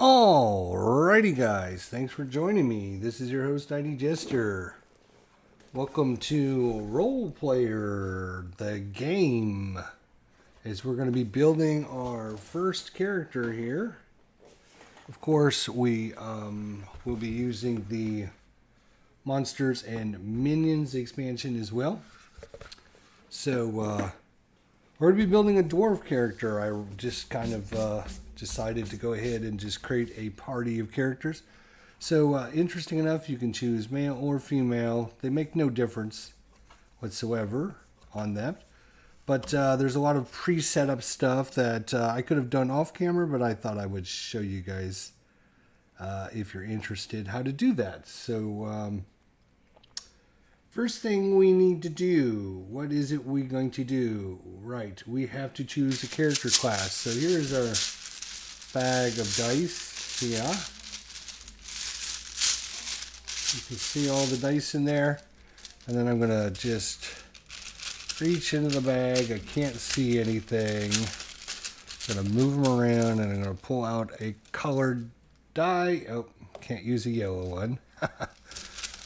Alrighty guys, thanks for joining me. This is your host ID Jester. Welcome to Role Player, the game. As we're going to be building our first character here. Of course, we will be using the Monsters and Minions expansion as well. So, we're going to be building a dwarf character. I just kind of decided to go ahead and just create a party of characters. So, interesting enough, you can choose male or female. They make no difference whatsoever on that. But there's a lot of pre-set up stuff that I could have done off camera, but I thought I would show you guys, if you're interested, how to do that. So, first thing we need to do, what is it we're going to do? Right, we have to choose a character class. So here's our bag of dice. Yeah. You can see all the dice in there. And then I'm going to just reach into the bag. I can't see anything. I'm going to move them around and I'm going to pull out a colored die. Oh, can't use a yellow one.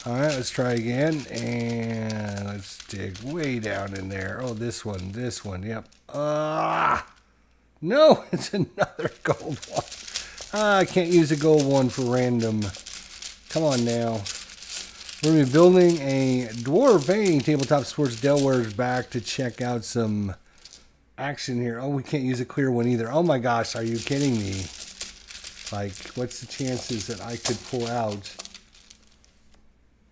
Alright, let's try again. And let's dig way down in there. Oh, this one, yep. No, it's another gold one. I can't use a gold one for random. Come on now. We're going to be building a dwarf. Hey, Tabletop Sports Delaware's back to check out some action here. Oh, we can't use a clear one either. Oh my gosh, are you kidding me? Like, what's the chances that I could pull out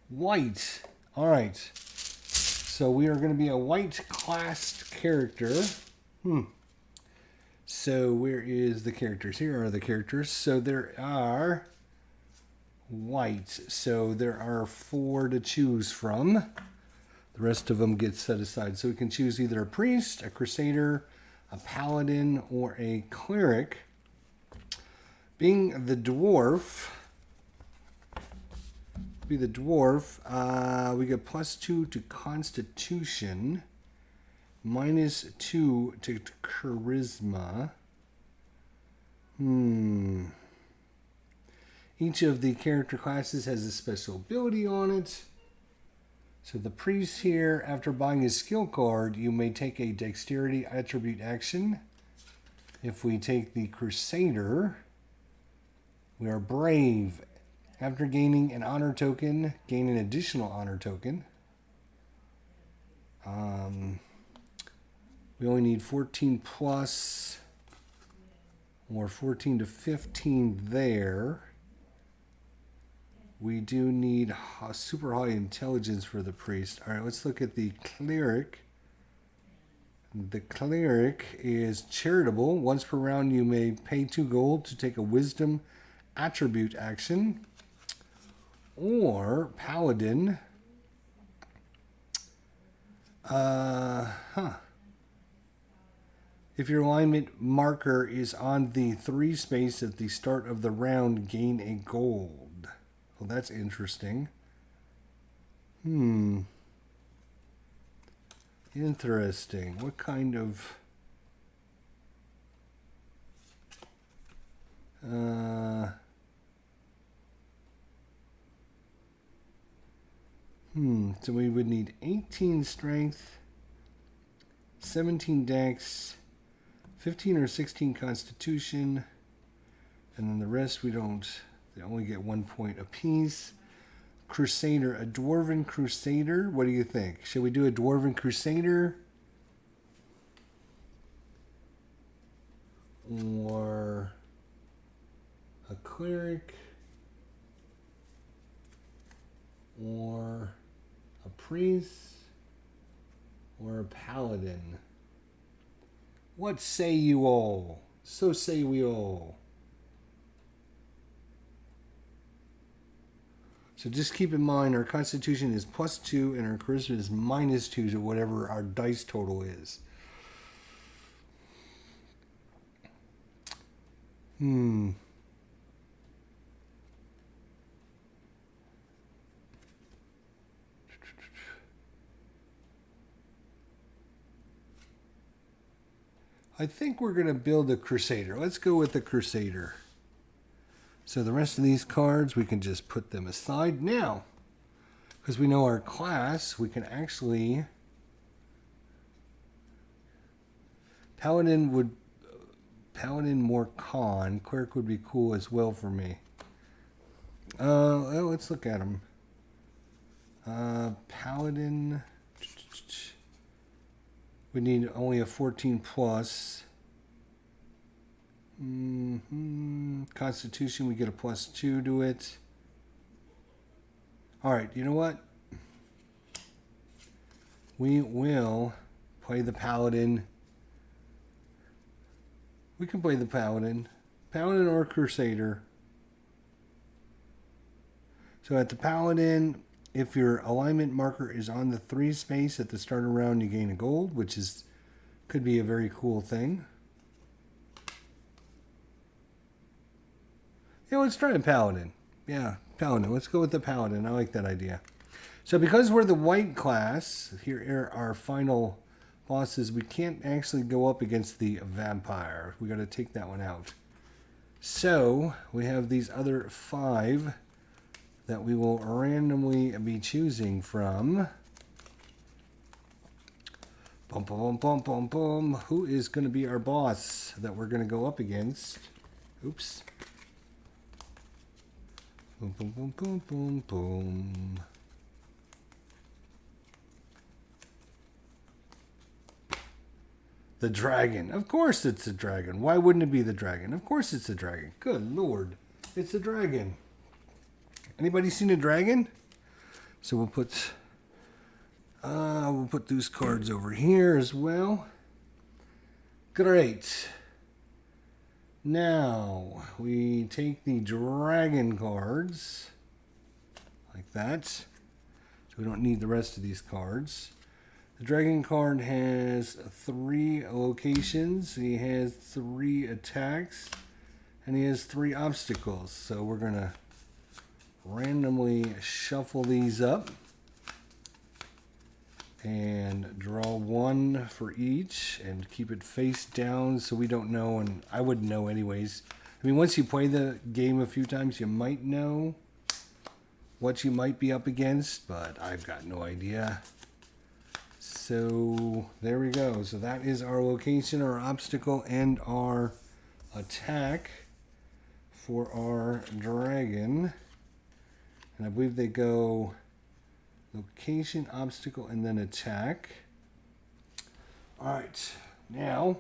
white? Alright. So we are going to be a white classed character. So where is the characters? Here are the characters. So there are white. So there are 4 to choose from. The rest of them get set aside. So we can choose either a priest, a crusader, a paladin, or a cleric. Being the dwarf, we get +2 to Constitution, -2 to Charisma. Each of the character classes has a special ability on it. So the priest here, after buying his skill card, you may take a dexterity attribute action. If we take the crusader, we are brave. After gaining an honor token, gain an additional honor token. We only need 14 plus, or 14 to 15 there. We do need super high intelligence for the priest. All right, let's look at the cleric. The cleric is charitable. Once per round, you may pay 2 gold to take a wisdom attribute action. Or paladin. If your alignment marker is on the 3 space at the start of the round, gain a gold. Well, that's interesting. Interesting. What kind of... So we would need 18 strength, 17 dex, 15 or 16 constitution, and then the rest we don't, they only get 1 point apiece. Crusader, a dwarven crusader, what do you think? Should we do a dwarven crusader? Or a cleric? Or a priest, or a paladin? What say you all? So say we all. So just keep in mind our constitution is +2 and our charisma is -2 to whatever our dice total is. I think we're going to build a crusader. Let's go with the crusader. So the rest of these cards, we can just put them aside now. Because we know our class, we can actually... Paladin more con. Cleric would be cool as well for me. Well, let's look at them. Paladin. We need only a 14 plus. Constitution, we get a +2 to it. Alright, you know what? We will play the Paladin. We can play the Paladin. Paladin or Crusader. So at the Paladin, if your alignment marker is on the 3 space at the start of the round, you gain a gold, which could be a very cool thing. Yeah, let's try a Paladin. Yeah, Paladin. Let's go with the Paladin. I like that idea. So because we're the white class, here are our final bosses. We can't actually go up against the vampire. We got to take that one out. So we have these other 5 that we will randomly be choosing from. Bum, bum, bum, bum, bum. Who is going to be our boss that we're going to go up against? Oops. Boom, boom, boom, boom, boom, boom. The dragon. Of course it's a dragon. Why wouldn't it be the dragon? Of course it's a dragon. Good Lord. It's a dragon. Anybody seen a dragon? So we'll put those cards over here as well. Great. Now we take the dragon cards like that. So we don't need the rest of these cards. The dragon card has 3 locations. He has 3 attacks. And he has 3 obstacles. So we're going to randomly shuffle these up. And draw 1 for each. And keep it face down so we don't know. And I wouldn't know anyways. I mean, once you play the game a few times, you might know what you might be up against. But I've got no idea. So there we go. So that is our location, our obstacle, and our attack for our dragon. And I believe they go location, obstacle, and then attack. All right. Now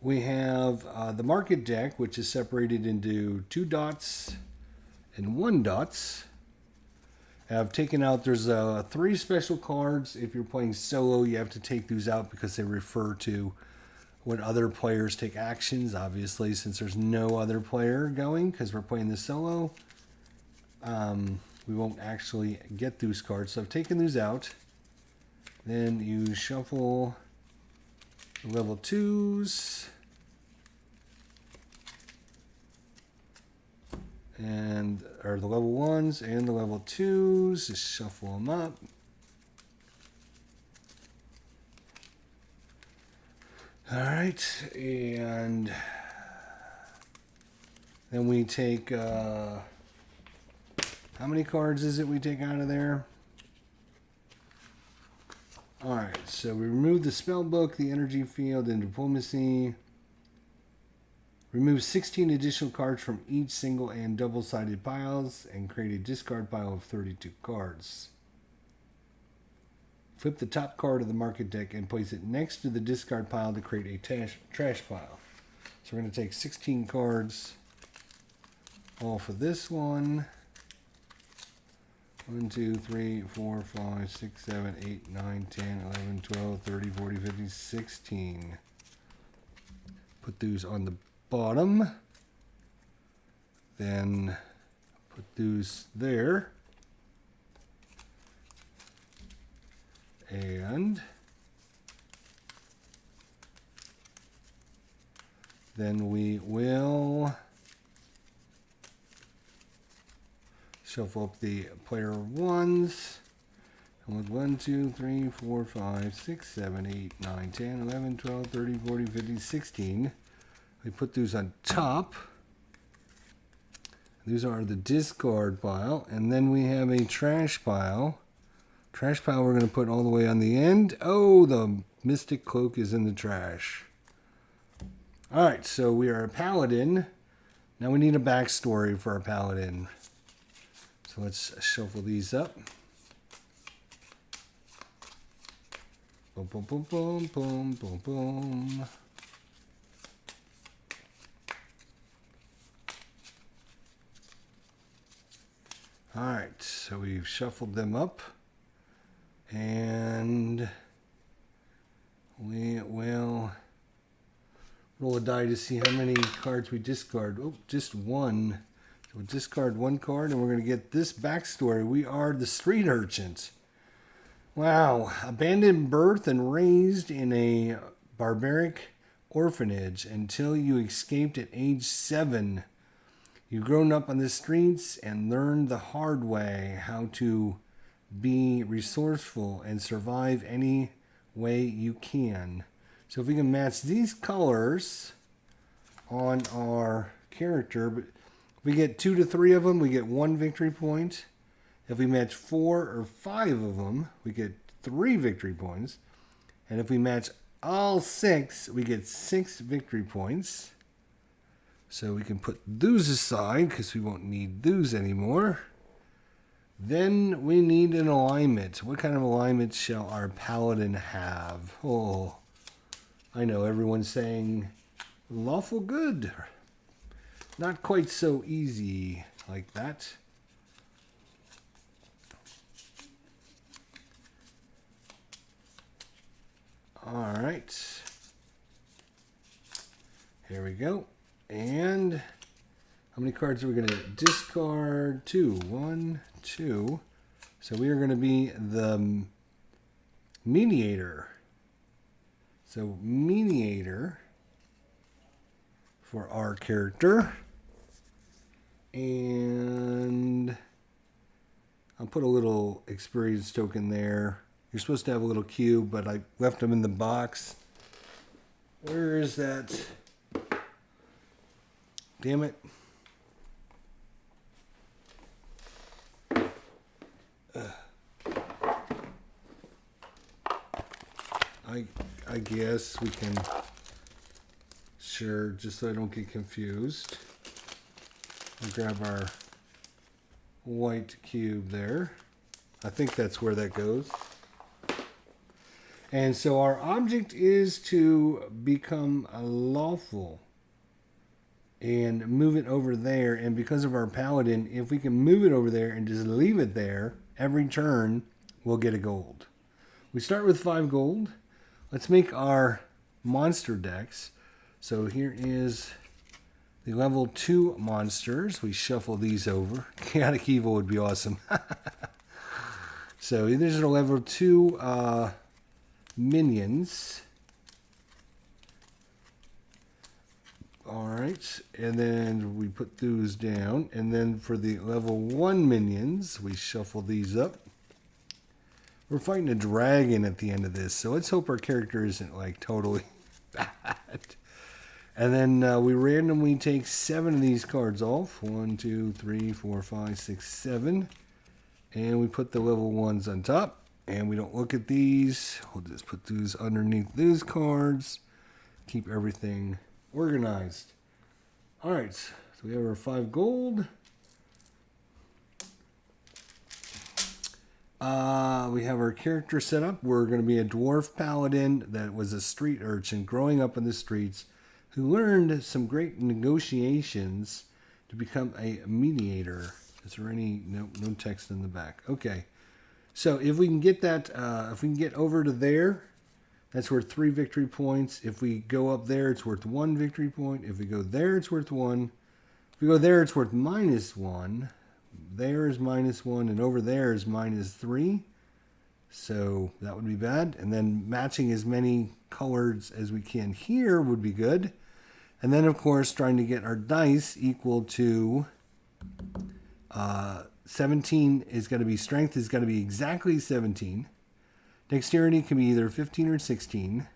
we have the market deck, which is separated into 2 dots and 1 dots. I've taken out, there's 3 special cards. If you're playing solo, you have to take these out because they refer to when other players take actions. Obviously, since there's no other player going because we're playing the solo, we won't actually get those cards. So I've taken these out. Then you shuffle the level 2s. Or the level 1s and the level 2s. Just shuffle them up. Alright, and then we take, how many cards is it we take out of there? Alright, so we remove the spell book, the energy field, and diplomacy. Remove 16 additional cards from each single and double-sided piles and create a discard pile of 32 cards. Flip the top card of the market deck and place it next to the discard pile to create a trash pile. So we're going to take 16 cards, all for this one. 1, 2, 3, 4, 5, 6, 7, 8, 9, 10, 11, 12, 30, 40, 50, 16. Put those on the bottom, then put those there, and then we will shuffle up the player 1s. And with 1, 2, 3, 4, 5, 6, 7, 8, 9, 10, 11, 12, 30, 40, 50, 16. We put those on top. These are the discard pile. And then we have a trash pile. Trash pile we're going to put all the way on the end. Oh, the mystic cloak is in the trash. Alright, so we are a paladin. Now we need a backstory for our paladin. So let's shuffle these up. Boom, boom, boom, boom, boom, boom, boom. Alright, so we've shuffled them up. And we will roll a die to see how many cards we discard. Oh, just one. So we'll discard one card and we're going to get this backstory. We are the street urchins. Wow. Abandoned birth and raised in a barbaric orphanage until you escaped at age 7. You've grown up on the streets and learned the hard way how to be resourceful and survive any way you can. So if we can match these colors on our character, but if we get 2 to 3 of them, we get 1 victory point. If we match 4 or 5 of them, we get 3 victory points. And if we match all 6, we get 6 victory points. So we can put those aside because we won't need those anymore. Then we need an alignment. What kind of alignment shall our paladin have? Oh, I know everyone's saying lawful good. Not quite so easy like that. All right. Here we go. And how many cards are we going to discard? 2. 1, 2. So we are going to be the mediator. So mediator for our character. And I'll put a little experience token there. You're supposed to have a little cube, but I left them in the box. Where is that? Damn it. I guess we can, sure, just so I don't get confused. We'll grab our white cube there. I think that's where that goes. And so our object is to become a lawful and move it over there. And because of our paladin, if we can move it over there and just leave it there, every turn we'll get a gold. We start with 5 gold. Let's make our monster decks. So here is the level 2 monsters. We shuffle these over. Chaotic Evil would be awesome. So these are the level 2 minions. Alright, and then we put those down. And then for the level 1 minions, we shuffle these up. We're fighting a dragon at the end of this, so let's hope our character isn't like totally bad. And then we randomly take 7 of these cards off. 1, 2, 3, 4, 5, 6, 7. And we put the level 1s on top. And we don't look at these. We'll just put those underneath those cards. Keep everything organized. Alright, so we have our 5 gold. We have our character set up. We're going to be a dwarf paladin that was a street urchin growing up in the streets who learned some great negotiations to become a mediator. Is there any no text in the back? Okay. So if we can get that, if we can get over to there, that's worth 3 victory points. If we go up there, it's worth 1 victory point. If we go there, it's worth 1. If we go there, it's worth -1. There is -1, and over there is -3. So that would be bad. And then matching as many colors as we can here would be good. And then, of course, trying to get our dice equal to 17 is going to be, strength is going to be exactly 17. Dexterity can be either 15 or 16.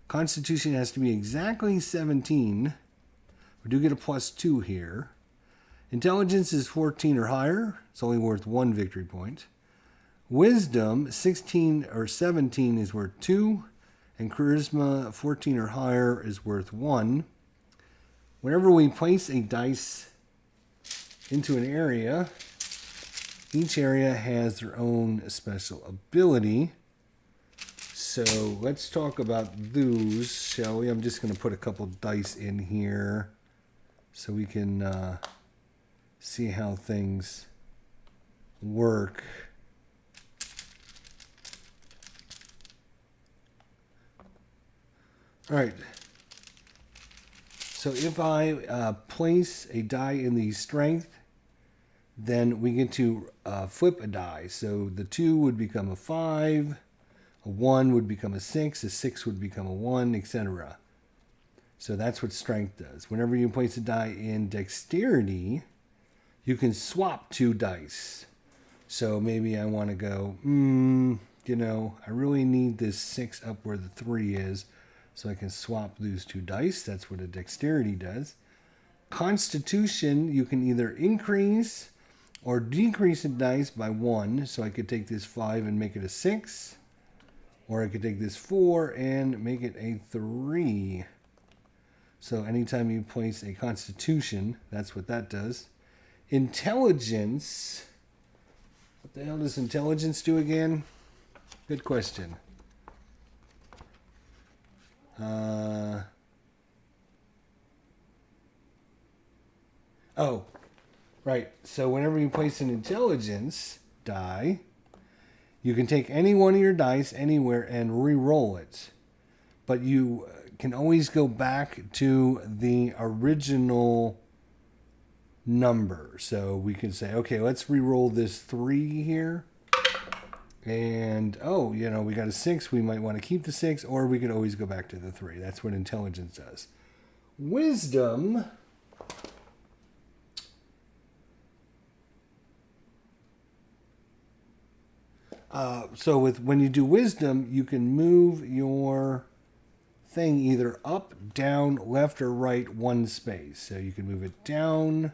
Constitution has to be exactly 17. We do get a +2 here. Intelligence is 14 or higher. It's only worth 1 victory point. Wisdom, 16 or 17 is worth 2. And Charisma, 14 or higher is worth 1. Whenever we place a dice into an area, each area has their own special ability. So let's talk about those, shall we? I'm just going to put a couple dice in here so we can see how things work. All right. So if I place a die in the strength, then we get to flip a die. So the 2 would become a 5, a 1 would become a 6 would become a 1, etc. So that's what strength does. Whenever you place a die in dexterity, you can swap 2 dice. So maybe I want to go, I really need this 6 up where the 3 is. So I can swap those 2 dice. That's what a dexterity does. Constitution, you can either increase or decrease a dice by 1. So I could take this 5 and make it a 6. Or I could take this 4 and make it a 3. So anytime you place a constitution, that's what that does. Intelligence. What the hell does intelligence do again? Good question. Oh, right. So whenever you place an intelligence die, you can take any one of your dice anywhere and re-roll it. But you can always go back to the original number. So we can say, okay, let's re-roll this 3 here. And, we got a 6. We might want to keep the 6, or we could always go back to the 3. That's what intelligence does. Wisdom. When you do wisdom, you can move your thing either up, down, left, or right 1 space. So you can move it down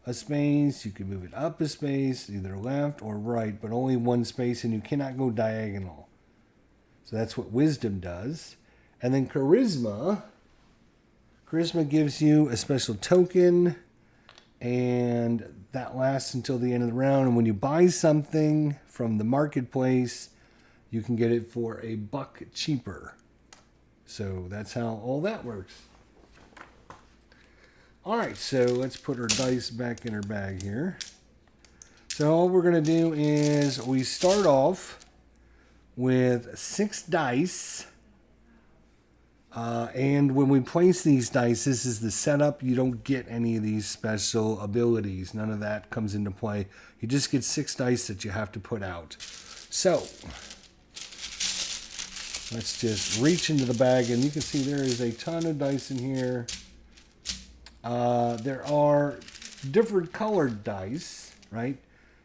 a space, you can move it up a space, either left or right, but only 1 space, and you cannot go diagonal. So that's what wisdom does. And then charisma. Charisma gives you a special token, and that lasts until the end of the round. And when you buy something from the marketplace, you can get it for $1 cheaper. So that's how all that works. All right, so let's put our dice back in our bag here. So all we're going to do is we start off with 6 dice. And when we place these dice, this is the setup. You don't get any of these special abilities. None of that comes into play. You just get 6 dice that you have to put out. So let's just reach into the bag, and you can see there is a ton of dice in here. There are different colored dice, right?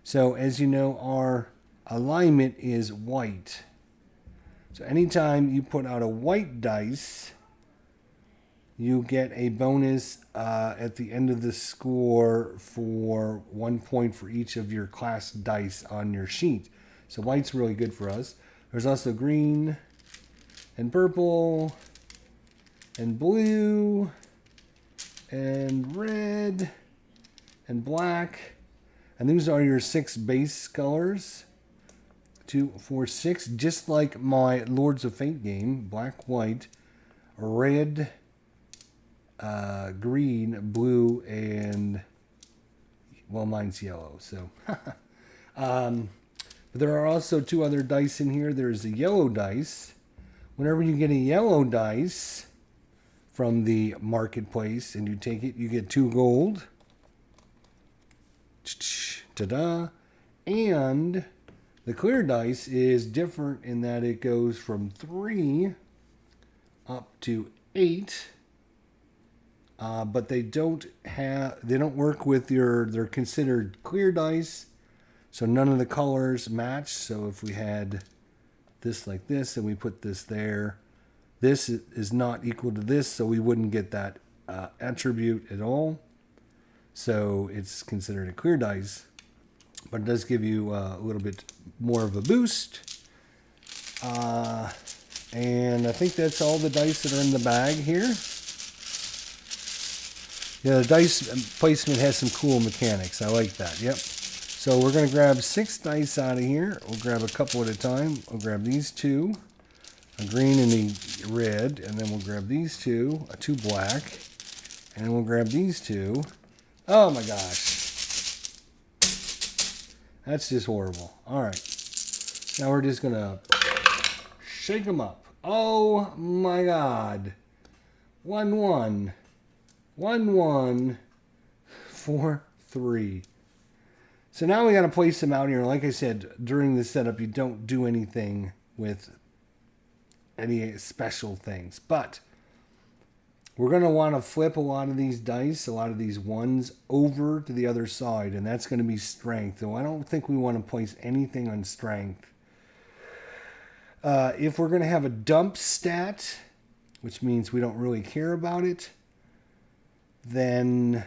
So as you know, our alignment is white. So anytime you put out a white dice, you get a bonus at the end of the score for 1 point for each of your class dice on your sheet. So white's really good for us. There's also green and purple and blue and red and black. And these are your 6 base colors. 2, 4, 6, just like my Lords of Fate game. Black, white, red, green, blue, and, well, mine's yellow. So, but there are also 2 other dice in here. There's a yellow dice. Whenever you get a yellow dice from the marketplace and you take it, you get 2 gold. Ta-da! And the clear dice is different in that it goes from 3 up to 8, but they don't work with they're considered clear dice, so none of the colors match. So if we had this like this and we put this there, this is not equal to this, so we wouldn't get that attribute at all. So it's considered a clear dice, but it does give you a little bit more of a boost. And I think that's all the dice that are in the bag here. Yeah, the dice placement has some cool mechanics. I like that. Yep. So we're going to grab 6 dice out of here. We'll grab a couple at a time. We'll grab these 2, a green and a red, and then we'll grab these 2, a 2 black, and we'll grab these 2. Oh my gosh. That's just horrible. All right. Now we're just going to shake them up. Oh my God. 1, 1. 1, 1. 4, 3. So now we got to place them out here. Like I said, during the setup, you don't do anything with any special things. But we're going to want to flip a lot of these dice, a lot of these ones, over to the other side. And that's going to be strength. So I don't think we want to place anything on strength. If we're going to have a dump stat, which means we don't really care about it, then,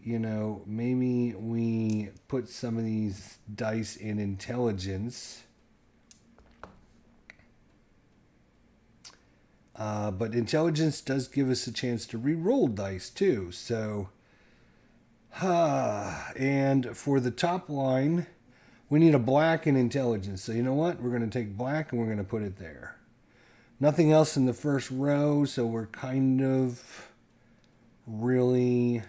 you know, maybe we put some of these dice in intelligence. But intelligence does give us a chance to re-roll dice too. So, and for the top line, we need a black in intelligence. So you know what? We're going to take black and we're going to put it there. Nothing else in the first row, so we're kind of really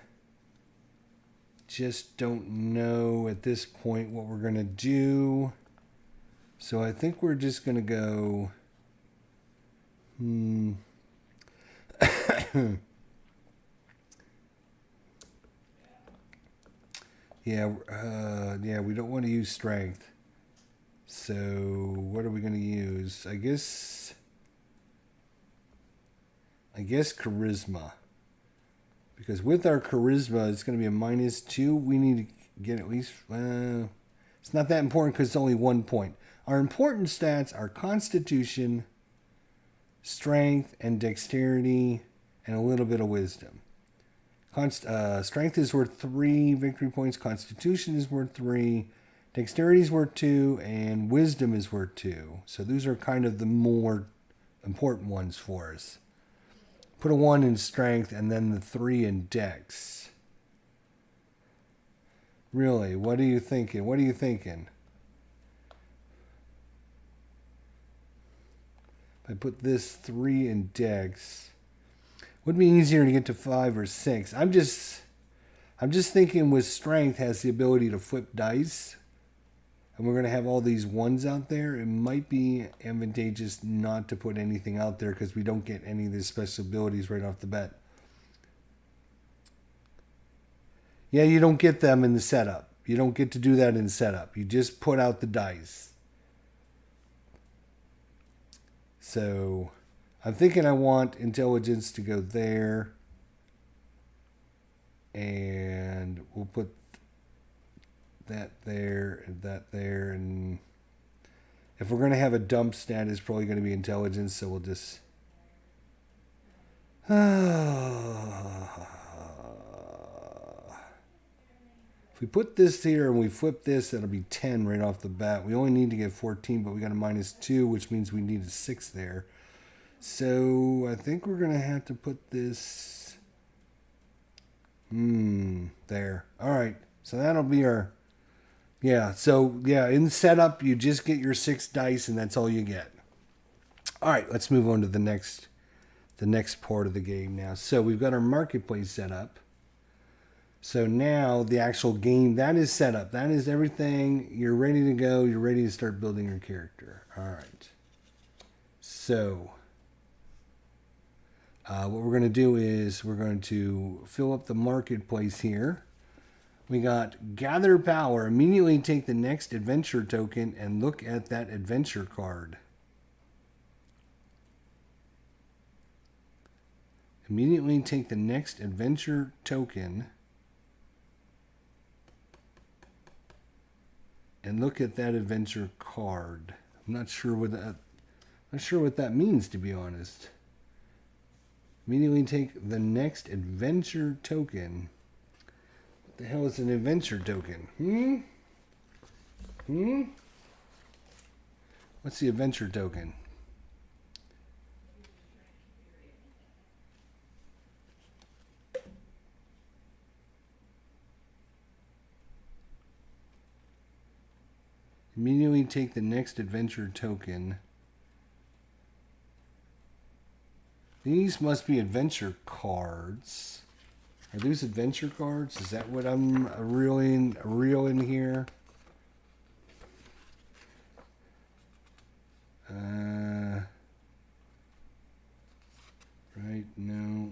just don't know at this point what we're going to do. So I think we're just going to go... yeah, we don't want to use strength. So what are we going to use? I guess charisma. Because with our charisma, it's going to be a -2. We need to get at least... it's not that important because it's only 1 point. Our important stats are constitution, strength, and dexterity, and a little bit of wisdom. Strength is worth 3 victory points. Constitution is worth 3. Dexterity is worth 2. And wisdom is worth 2. So those are kind of the more important ones for us. Put a 1 in strength and then the 3 in dex. Really, what are you thinking? What are you thinking? If I put this 3 in dex, would be easier to get to 5 or 6. I'm just thinking with strength has the ability to flip dice. And we're going to have all these ones out there. It might be advantageous not to put anything out there because we don't get any of these special abilities right off the bat. Yeah, you don't get them in the setup. You don't get to do that in setup. You just put out the dice. So I'm thinking I want intelligence to go there. And we'll put that there and that there, and if we're going to have a dump stat, it's probably going to be intelligence, so we'll just if we put this here and we flip this, that'll be 10 right off the bat. We only need to get 14, but we got a -2, which means we need a 6 there. So I think we're going to have to put this there. All right, so that'll be our... Yeah, so yeah, in setup, you just get your 6 dice and that's all you get. All right, let's move on to the next part of the game now. So we've got our marketplace set up. So now the actual game, that is set up. That is everything. You're ready to go. You're ready to start building your character. All right. So what we're going to do is we're going to fill up the marketplace here. We got Gather Power. Immediately take the next adventure token and look at that adventure card. Immediately take the next adventure token and look at that adventure card. I'm not sure what that means, to be honest. Immediately take the next adventure token. What the hell is an adventure token? What's the adventure token? Immediately take the next adventure token. These must be adventure cards. Are these adventure cards? Is that what I'm reeling here? Right, no.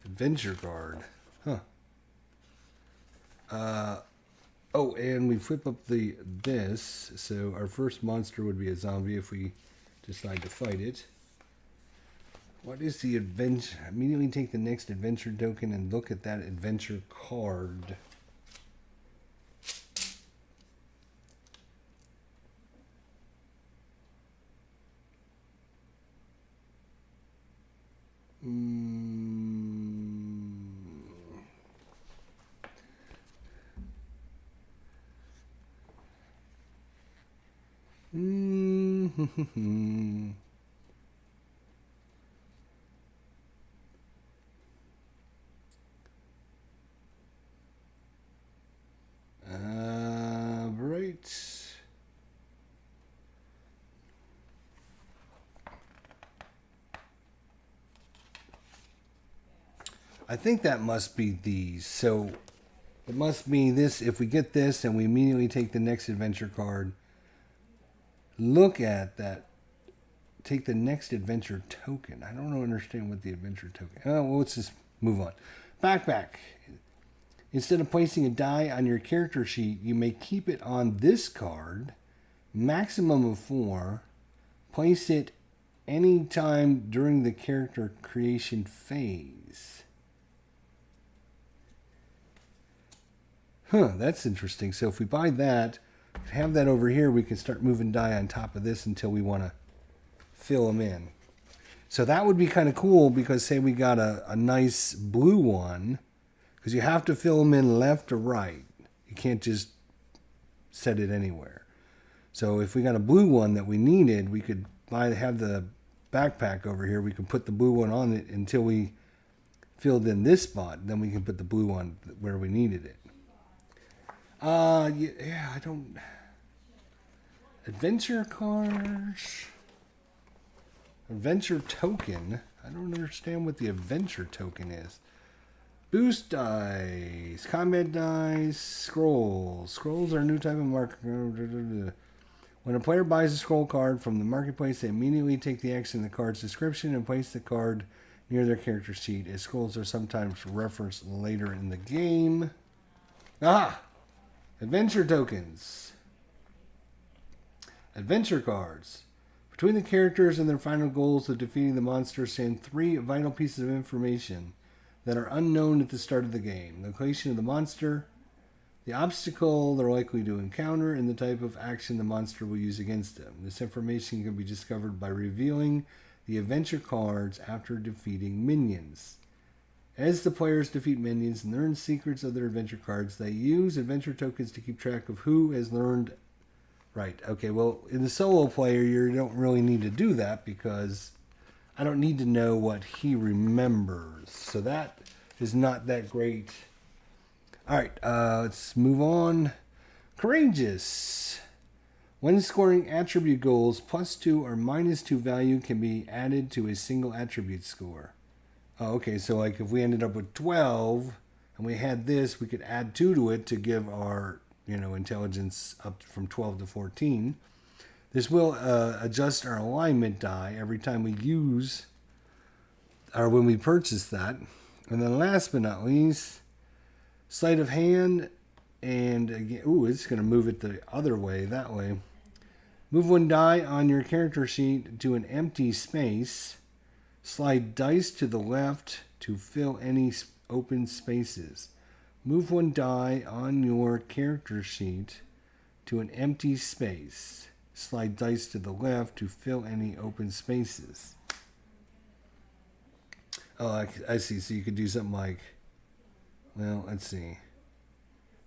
Adventure card. Huh. Oh, and we flip up this, so our first monster would be a zombie if we decide to fight it. What is the adventure? Immediately take the next adventure token and look at that adventure card. Right. I think that must be these. So it must be this. If we get this and we immediately take the next adventure card, look at that. Take the next adventure token. I don't understand what the adventure token. Oh, well, let's just move on. Backpack. Instead of placing a die on your character sheet, you may keep it on this card. Maximum of 4. Place it anytime during the character creation phase. Huh, that's interesting. So if we buy that, have that over here, we can start moving die on top of this until we want to fill them in. So that would be kind of cool because say we got a nice blue one, because you have to fill them in left or right. You can't just set it anywhere. So if we got a blue one that we needed, we could have the backpack over here. We could put the blue one on it until we filled in this spot. Then we can put the blue one where we needed it. Yeah, I don't... Adventure cards... Adventure token? I don't understand what the adventure token is. Boost dice, combat dice, scrolls. Scrolls are a new type of marker. When a player buys a scroll card from the marketplace, they immediately take the action in the card's description and place the card near their character sheet, as scrolls are sometimes referenced later in the game. Ah! Adventure tokens. Adventure cards. Between the characters and their final goals of defeating the monster stand 3 vital pieces of information that are unknown at the start of the game. The location of the monster, the obstacle they're likely to encounter, and the type of action the monster will use against them. This information can be discovered by revealing the adventure cards after defeating minions. As the players defeat minions and learn secrets of their adventure cards, they use adventure tokens to keep track of who has learned. Right, okay, well, in the solo player, you don't really need to do that because I don't need to know what he remembers. So that is not that great. All right, let's move on. Courageous. When scoring attribute goals, +2 or -2 value can be added to a single attribute score. Oh, okay, so like if we ended up with 12 and we had this, we could add 2 to it to give our, intelligence up from 12 to 14. This will adjust our alignment die every time we use, or when we purchase that. And then last but not least, sleight of hand, and again, it's going to move it the other way, that way. Move 1 die on your character sheet to an empty space. Slide dice to the left to fill any open spaces. Move one die on your character sheet to an empty space. Slide dice to the left to fill any open spaces. Oh, I see. So you could do something like, well, let's see.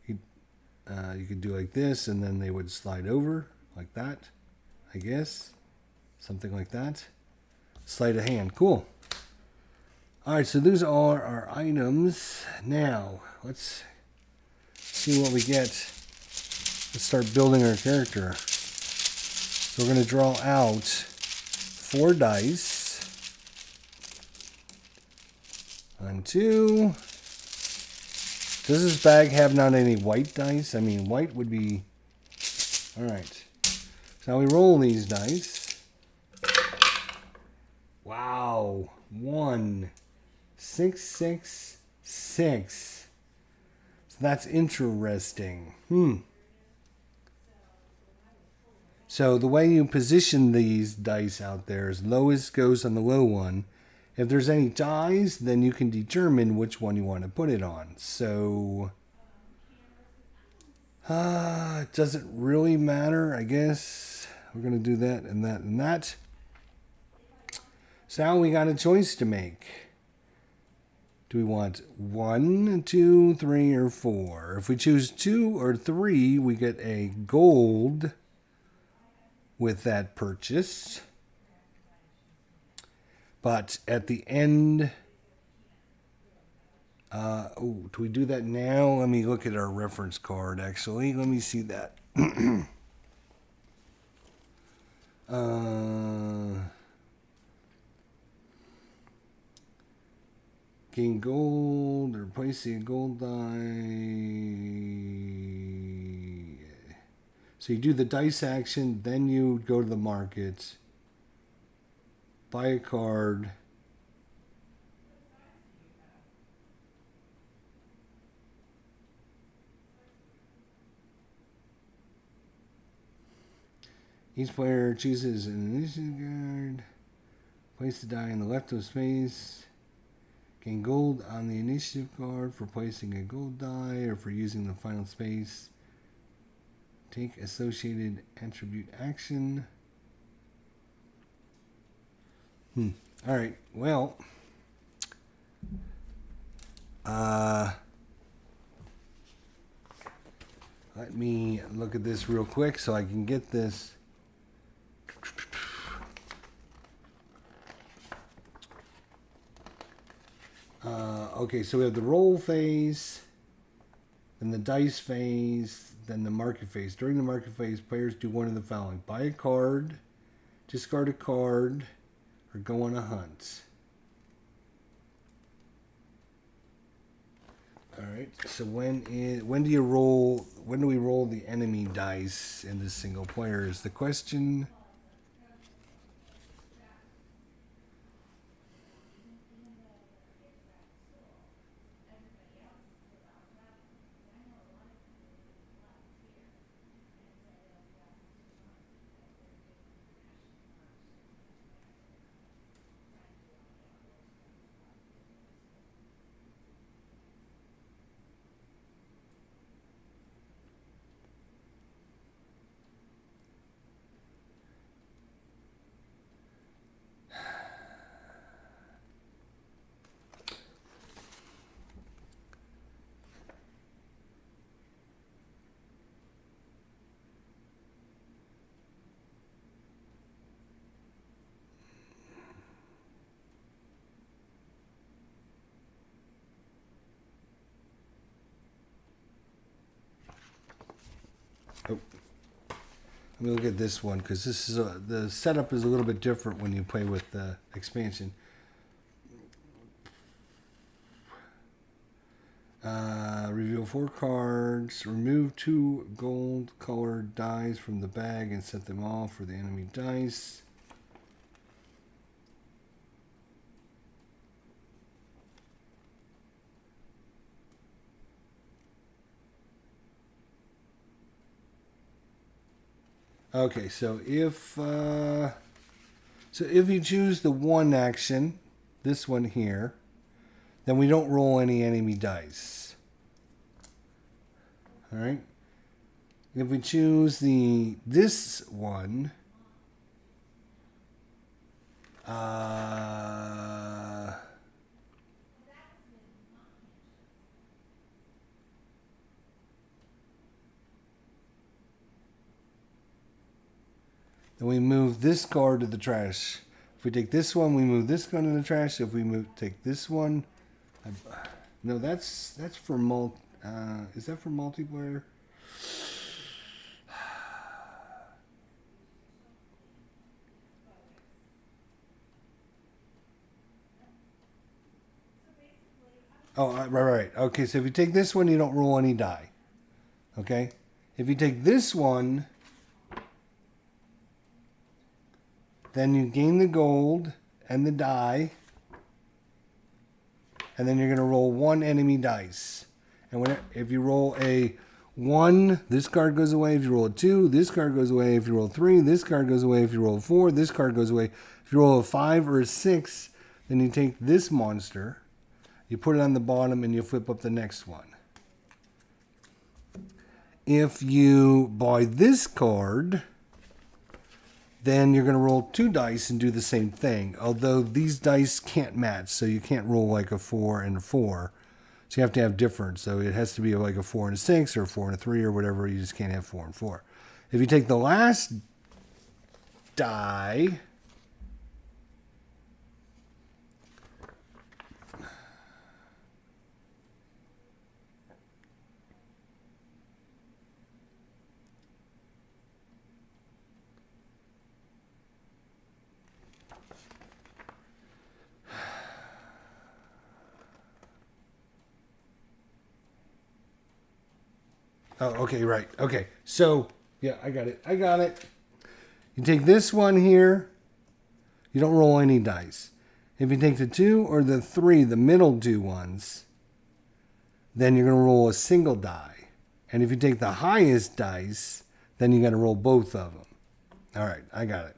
You could do like this, and then they would slide over like that, I guess. Something like that. Sleight of hand. Cool. All right, so those are our items. Now, let's see what we get. Let's start building our character. So we're going to draw out 4 dice. 1, 2. Does this bag have not any white dice? I mean, white would be... All right. So now we roll these dice. Wow. 1, 6, 6, 6. So that's interesting. So the way you position these dice out there is lowest goes on the low one. If there's any dies, then you can determine which one you want to put it on. So it doesn't really matter, I guess. We're going to do that and that and that. So now we got a choice to make. Do we want 1, 2, 3, or 4? If we choose 2 or 3, we get a gold with that purchase. But at the end, do we do that now? Let me look at our reference card, actually. Let me see that. Gain gold, replace a gold die. So you do the dice action, then you go to the market, buy a card. Each player chooses an initiative card. Place the die in the left of space. Gain gold on the initiative card for placing a gold die or for using the final space. Take associated attribute action. Alright, well. Let me look at this real quick so I can get this. Okay, so we have the roll phase, then the dice phase, then the market phase. During the market phase, players do one of the following. Buy a card, discard a card, or go on a hunt. Alright, so when do we roll the enemy dice in this single player is the question. Oh. Let me look at this one because this is the setup is a little bit different when you play with the expansion. Reveal 4 cards. Remove 2 gold-colored dice from the bag and set them off for the enemy dice. Okay, so if you choose the 1 action, this one here, then we don't roll any enemy dice. All right. If we choose this one, then we move this card to the trash. If we take this one, we move this card to the trash. If we take this one, no, that's for is that for multiplayer? Oh, right. Okay, so if you take this one, you don't roll any die. Okay? If you take this one, then you gain the gold and the die. And then you're going to roll one enemy dice. And if you roll a 1, this card goes away. If you roll a 2, this card goes away. If you roll 3, this card goes away. If you roll a 4, this card goes away. If you roll a 5 or a 6, then you take this monster. You put it on the bottom and you flip up the next one. If you buy this card, then you're going to roll 2 dice and do the same thing. Although these dice can't match, so you can't roll like a 4 and a 4. So you have to have different. So it has to be like a 4 and a 6 or a 4 and a 3 or whatever. You just can't have 4 and 4. If you take the last die, oh, okay, right. Okay, so, yeah, I got it. You take this one here. You don't roll any dice. If you take the 2 or the 3, the middle 2 ones, then you're going to roll a single die. And if you take the highest dice, then you got to roll both of them. All right, I got it.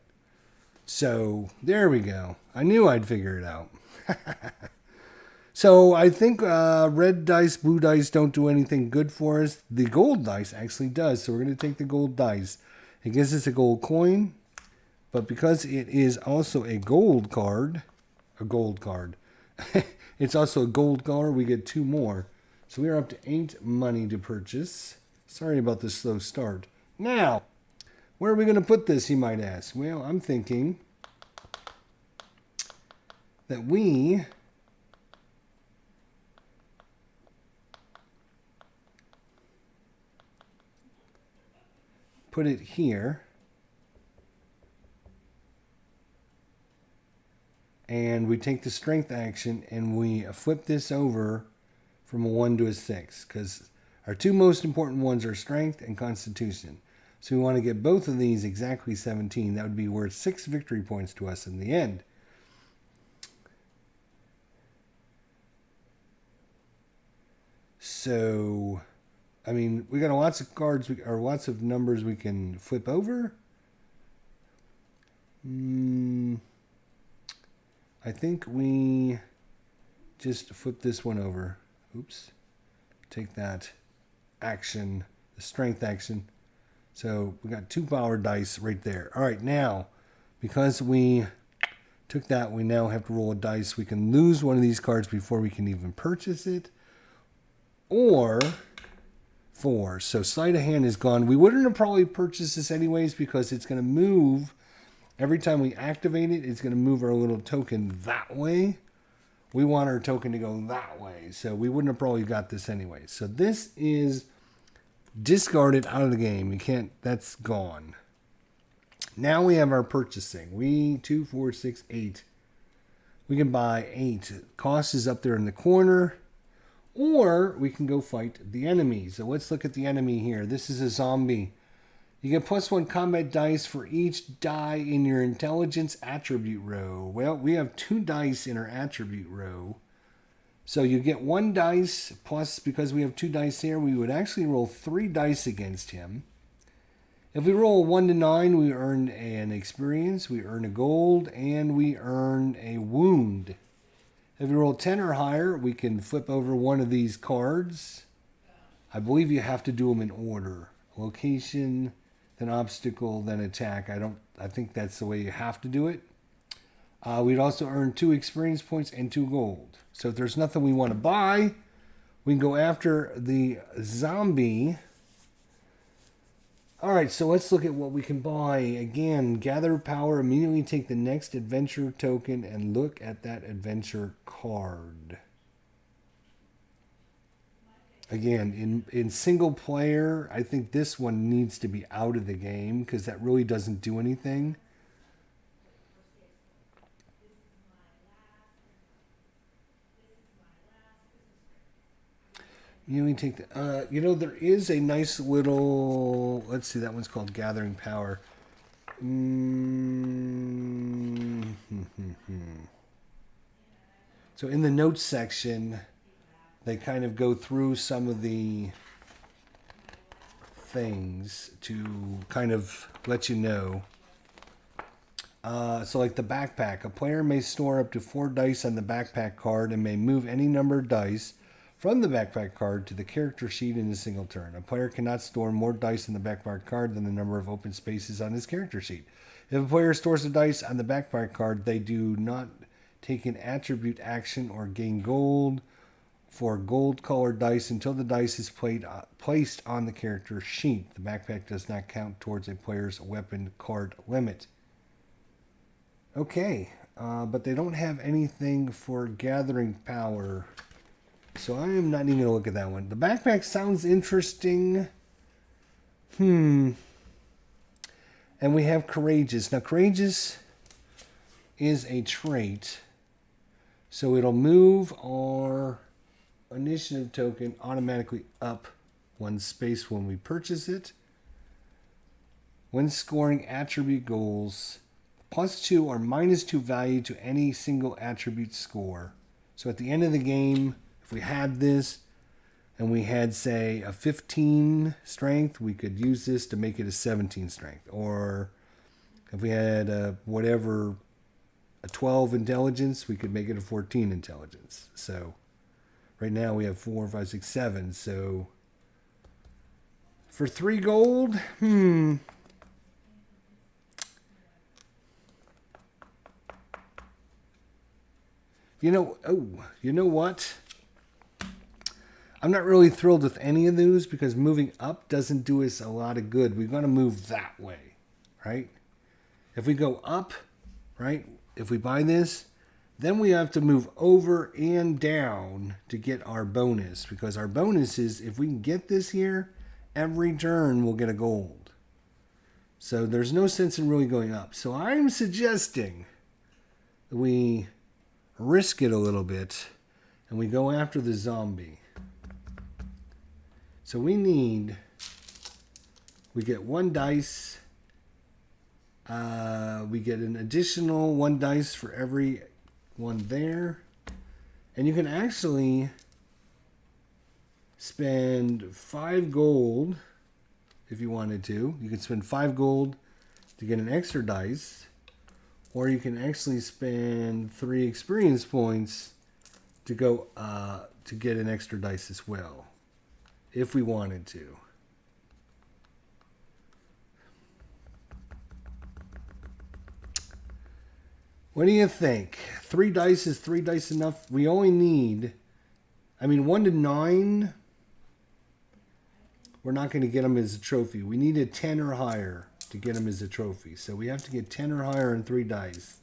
So, there we go. I knew I'd figure it out. So I think red dice, blue dice don't do anything good for us. The gold dice actually does. So we're going to take the gold dice. It gives us a gold coin. But because it is also a gold card, it's also a gold card, we get 2 more. So we are up to 8 money to purchase. Sorry about the slow start. Now, where are we going to put this, you might ask? Well, I'm thinking that we put it here, and we take the strength action and we flip this over from a 1 to a 6, because our 2 most important ones are strength and constitution. So we want to get both of these exactly 17. That would be worth 6 victory points to us in the end. So, I mean, we got lots of cards, or lots of numbers we can flip over. I think we just flip this one over. Oops. Take that action, the strength action. So we got 2 power dice right there. All right, now, because we took that, we now have to roll a dice. We can lose one of these cards before we can even purchase it. Or 4. So sleight of hand is gone. We wouldn't have probably purchased this anyways because it's going to move. Every time we activate it, it's going to move our little token that way. We want our token to go that way. So we wouldn't have probably got this anyway. So this is discarded out of the game. You can't, that's gone. Now we have our purchasing. 2, 4, 6, 8. We can buy 8. Cost is up there in the corner. Or we can go fight the enemy. So let's look at the enemy here. This is a zombie. You get +1 combat dice for each die in your intelligence attribute row. Well, we have 2 dice in our attribute row. So you get 1 dice plus, because we have 2 dice here, we would actually roll 3 dice against him. If we roll 1 to 9, we earn an experience, we earn a gold, and we earn a wound. If we roll 10 or higher, we can flip over one of these cards. I believe you have to do them in order. Location, then obstacle, then attack. I think that's the way you have to do it. We'd also earn 2 experience points and 2 gold. So if there's nothing we want to buy, we can go after the zombie. Alright, so let's look at what we can buy. Again, gather power, immediately take the next adventure token and look at that adventure card. Again, in single player, I think this one needs to be out of the game because that really doesn't do anything. You only take the, there is a nice little, let's see, that one's called Gathering Power. So in the notes section, they kind of go through some of the things to kind of let you know. So like the backpack, a player may store up to 4 dice on the backpack card and may move any number of dice from the backpack card to the character sheet in a single turn. A player cannot store more dice in the backpack card than the number of open spaces on his character sheet. If a player stores the dice on the backpack card, they do not take an attribute action or gain gold for gold-colored dice until the dice is placed on the character sheet. The backpack does not count towards a player's weapon card limit. Okay, but they don't have anything for gathering power. So I am not even going to look at that one. The backpack sounds interesting. And we have courageous. Now, courageous is a trait. So it'll move our initiative token automatically up 1 space when we purchase it. When scoring attribute goals, +2 or -2 value to any single attribute score. So at the end of the game, if we had this and we had, say, a 15 strength, we could use this to make it a 17 strength. Or if we had a 12 intelligence, we could make it a 14 intelligence. So right now we have 4, 5, 6, 7. So for 3 gold, you know what? I'm not really thrilled with any of those because moving up doesn't do us a lot of good. We're going to move that way, right? If we go up, right, if we buy this, then we have to move over and down to get our bonus because our bonus is if we can get this here, every turn we'll get a gold. So there's no sense in really going up. So I'm suggesting that we risk it a little bit and we go after the zombie. So we get 1 dice. We get an additional 1 dice for every one there. And you can actually spend 5 gold if you wanted to. You can spend 5 gold to get an extra dice. Or you can actually spend 3 experience points to go to get an extra dice as well, if we wanted to. What do you think? 3 dice is 3 dice enough? We only need, 1 to 9. We're not going to get them as a trophy. We need a 10 or higher to get them as a trophy. So we have to get 10 or higher and 3 dice.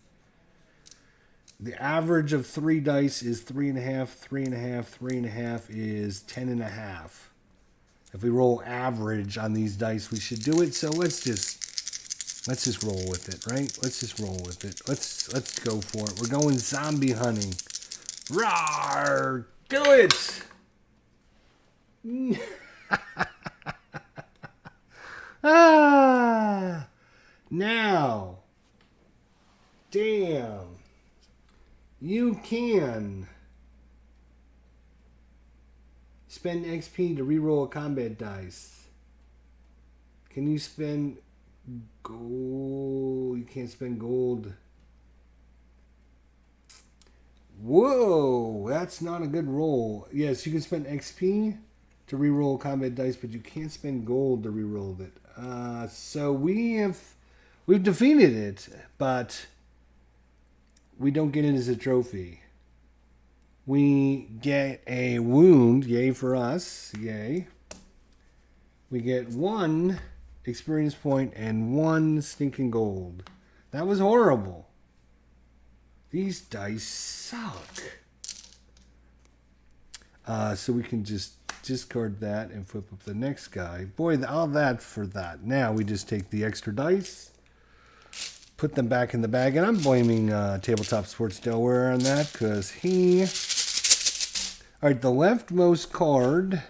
The average of 3 dice is 3.5, 3.5, 3.5 is 10.5. If we roll average on these dice, we should do it. So let's just roll with it, right? Let's just roll with it. Let's go for it. We're going zombie hunting. Rawr! Do it! Now, damn, you can spend XP to reroll a combat dice. Can you spend gold? You can't spend gold. Whoa, that's not a good roll. Yes, you can spend XP to reroll combat dice, but you can't spend gold to reroll it. So we've defeated it, but we don't get it as a trophy. We get a wound, yay for us, yay. We get 1 experience point and 1 stinking gold. That was horrible. These dice suck. So we can just discard that and flip up the next guy. Boy, all that for that. Now we just take the extra dice, put them back in the bag, and I'm blaming Tabletop Sports Delaware on that because he... All right, the leftmost card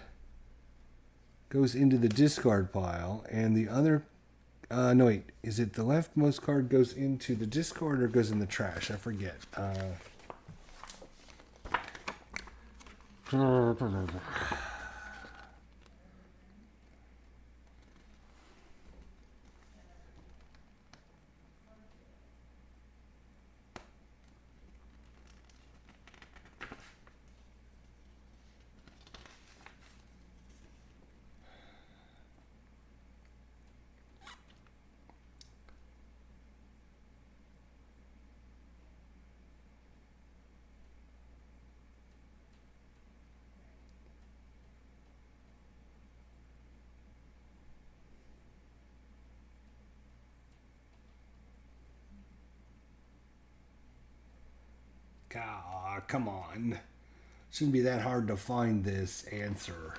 goes into the discard pile, and the other... no, wait. Is it the leftmost card goes into the discard or goes in the trash? I forget. Come on. Shouldn't be that hard to find this answer.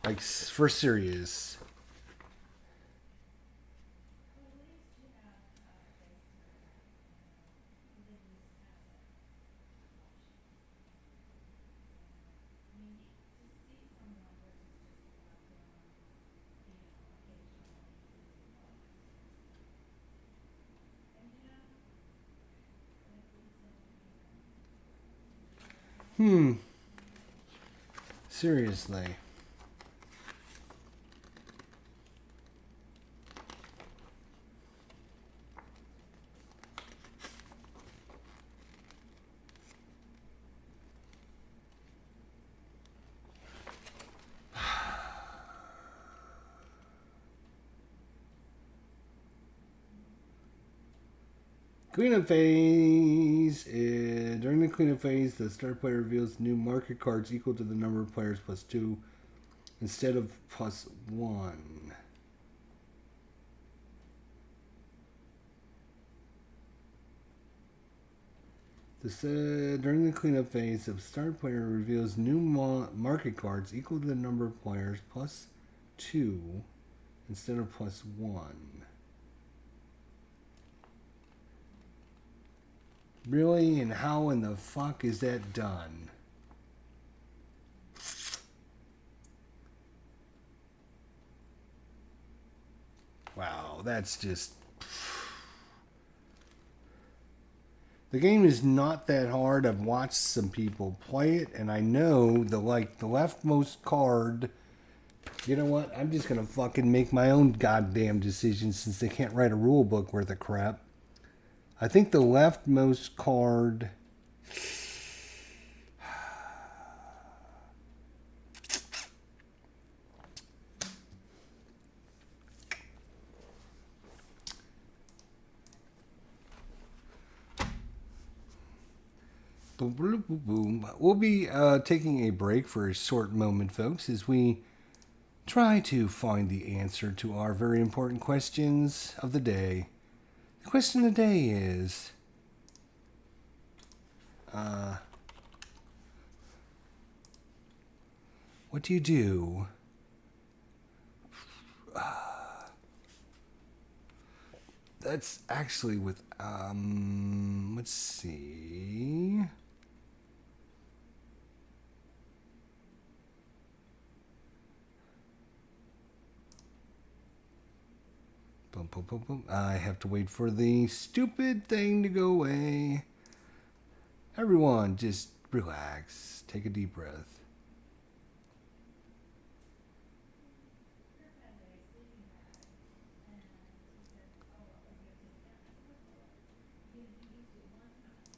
Like, for serious. Seriously. Cleanup phase. During the cleanup phase, the start player reveals new market cards equal to the number of players plus 2 instead of plus 1. During the cleanup phase, the start player reveals new market cards equal to the number of players plus 2 instead of plus 1. Really? And how in the fuck is that done? Wow, that's just... The game is not that hard. I've watched some people play it, and I know the leftmost card... You know what? I'm just going to fucking make my own goddamn decisions since they can't write a rule book worth of crap. I think the leftmost card... We'll be taking a break for a short moment, folks, as we try to find the answer to our very important questions of the day. The question of the day is... what do you do? That's actually with... let's see... I have to wait for the stupid thing to go away. Everyone, just relax. Take a deep breath.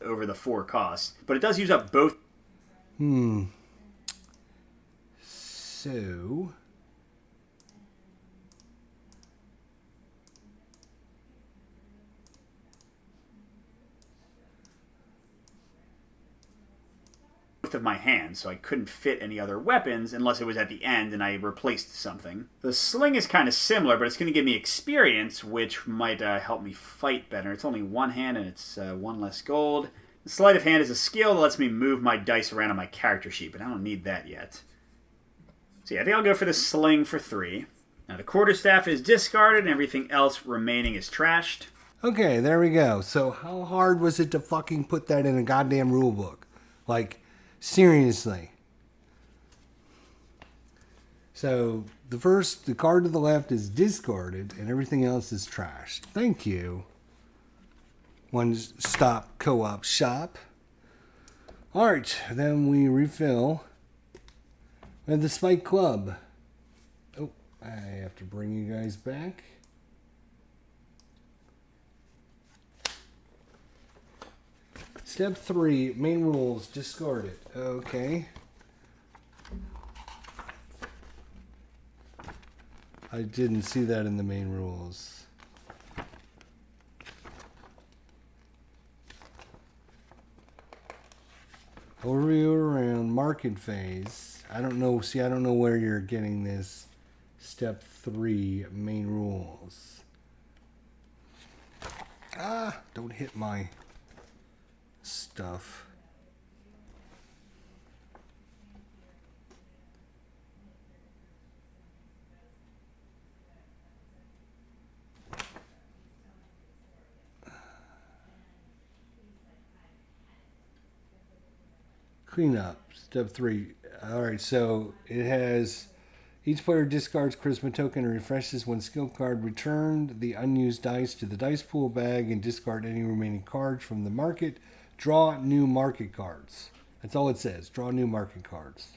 Over the 4 costs, but it does use up both. So, Of my hands, so I couldn't fit any other weapons unless it was at the end and I replaced something. The sling is kind of similar, but it's going to give me experience, which might help me fight better. It's only 1 hand and it's 1 less gold. The sleight of hand is a skill that lets me move my dice around on my character sheet, but I don't need that yet. So yeah, I think I'll go for the sling for 3. Now the quarterstaff is discarded and everything else remaining is trashed. okay, there we go. So how hard was it to fucking put that in a goddamn rule book? Like, seriously. So the card to the left is discarded and everything else is trashed. Thank you. One stop co-op shop. All right, then we refill with the Spike Club. Oh, I have to bring you guys back. Step 3, main rules, discard it. Okay. I didn't see that in the main rules. Overview around market phase. I don't know. See, I don't know where you're getting this. Step 3, main rules. Ah, don't hit my stuff. Cleanup, step 3. Alright, so it has each player discards charisma token and refreshes one skill card. Return the unused dice to the dice pool bag and discard any remaining cards from the market. Draw new market cards. That's all it says. Draw new market cards.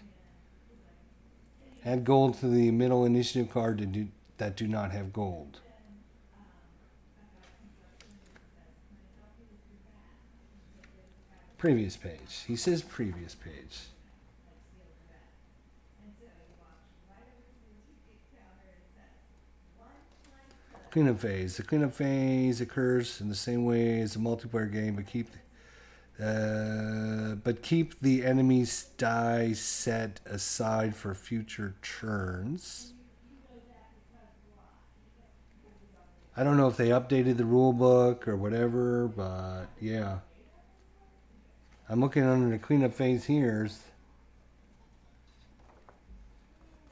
Add gold to the middle initiative card that do not have gold. Previous page. He says previous page. Cleanup phase. The cleanup phase occurs in the same way as a multiplayer game, but keep the enemy's die set aside for future turns. I don't know if they updated the rule book or whatever, but yeah. I'm looking under the cleanup phase here.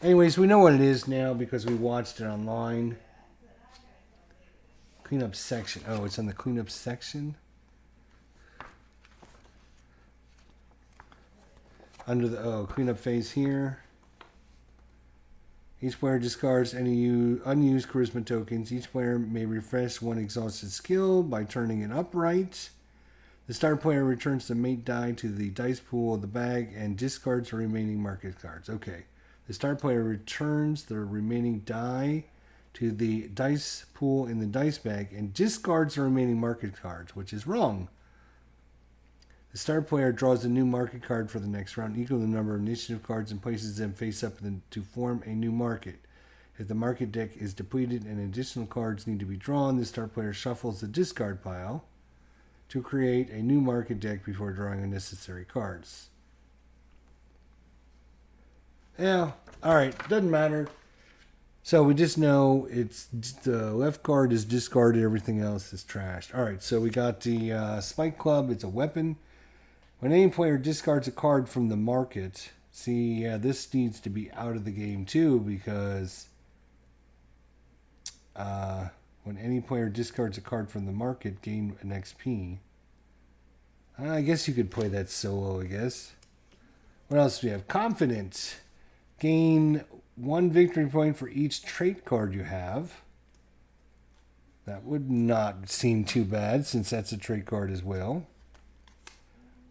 Anyways, we know what it is now because we watched it online. Cleanup section. Oh, it's on the cleanup section. Under the cleanup phase here. Each player discards any unused charisma tokens. Each player may refresh one exhausted skill by turning it upright. The star player returns the mate die to the dice pool of the bag and discards the remaining market cards. Okay. The star player returns the remaining die to the dice pool in the dice bag and discards the remaining market cards, which is wrong. The star player draws a new market card for the next round, equal to the number of initiative cards, and places them face up to form a new market. If the market deck is depleted and additional cards need to be drawn, the star player shuffles the discard pile to create a new market deck before drawing unnecessary cards. Yeah, alright, doesn't matter. So we just know it's the left card is discarded, everything else is trashed. Alright, so we got the Spike Club. It's a weapon. When any player discards a card from the market, see, yeah, this needs to be out of the game too, because when any player discards a card from the market, gain an XP. I guess you could play that solo, I guess. What else do we have? Confident. Gain 1 victory point for each trait card you have. That would not seem too bad, since that's a trait card as well.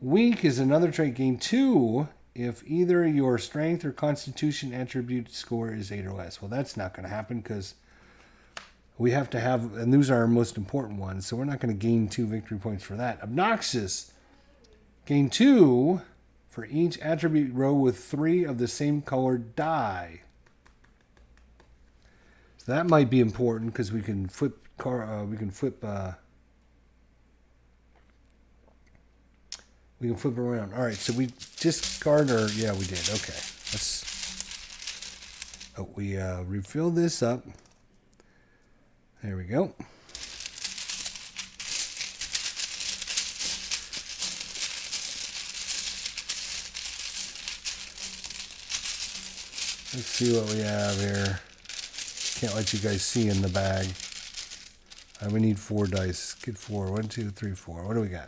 Weak is another trait. Gain 2 if either your strength or constitution attribute score is 8 or less. Well, that's not going to happen because we have to have, and those are our most important ones, so we're not going to gain 2 victory points for that. Obnoxious. Gain 2 for each attribute row with 3 of the same colored die. So that might be important because we can flip around. All right, so we discard our, yeah, we did. Okay, we refill this up. There we go. Let's see what we have here. Can't let you guys see in the bag. We need 4 dice. Get 4. 1, 2, 3, 4. What do we got?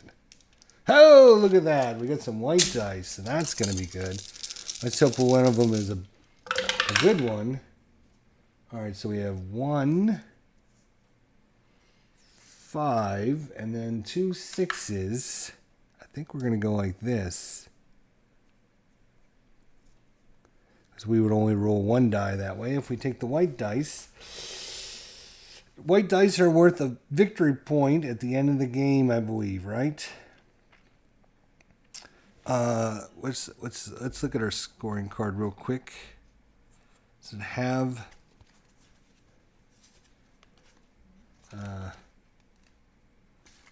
Oh, look at that. We got some white dice, and that's going to be good. Let's hope one of them is a good one. All right, so we have 1, 5, and then 2 6s. I think we're going to go like this. Because we would only roll 1 die that way. If we take the white dice are worth a victory point at the end of the game, I believe, right? Let's look at our scoring card real quick. Does it have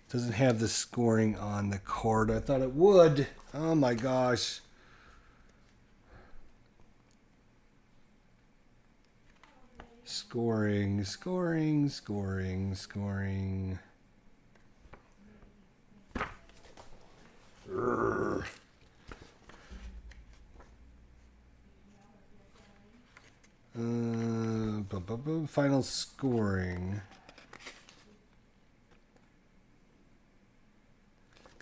doesn't have the scoring on the card. I thought it would. Oh my gosh. Scoring. Urgh. Final scoring.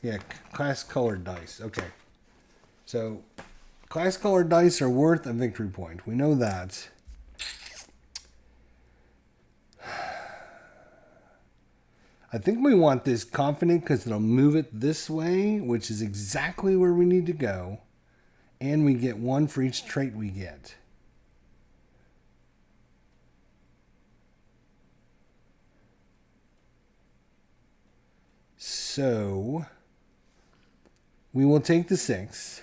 Yeah, class colored dice. Okay. So, class colored dice are worth a victory point. We know that. I think we want this confident because it'll move it this way, which is exactly where we need to go. And we get 1 for each trait we get. So, we will take the 6.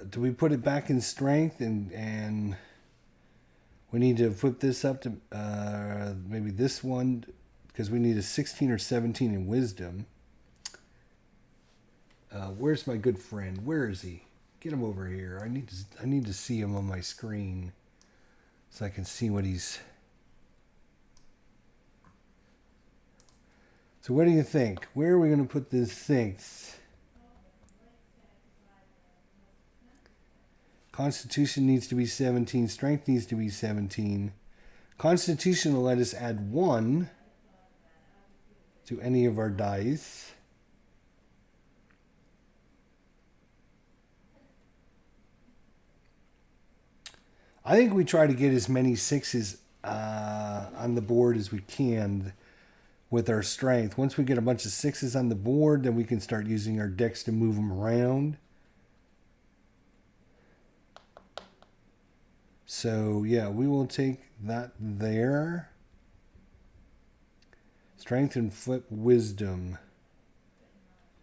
Do we put it back in strength and we need to flip this up to maybe this one because we need a 16 or 17 in wisdom. Where's my good friend? Where is he? Get him over here. I need to see him on my screen so I can see what he's. So what do you think? Where are we going to put this 6? Constitution needs to be 17. Strength needs to be 17. Constitution will let us add 1 to any of our dice. I think we try to get as many 6s on the board as we can with our strength. Once we get a bunch of 6s on the board, then we can start using our decks to move them around. So, yeah, we will take that there. Strength and flip wisdom.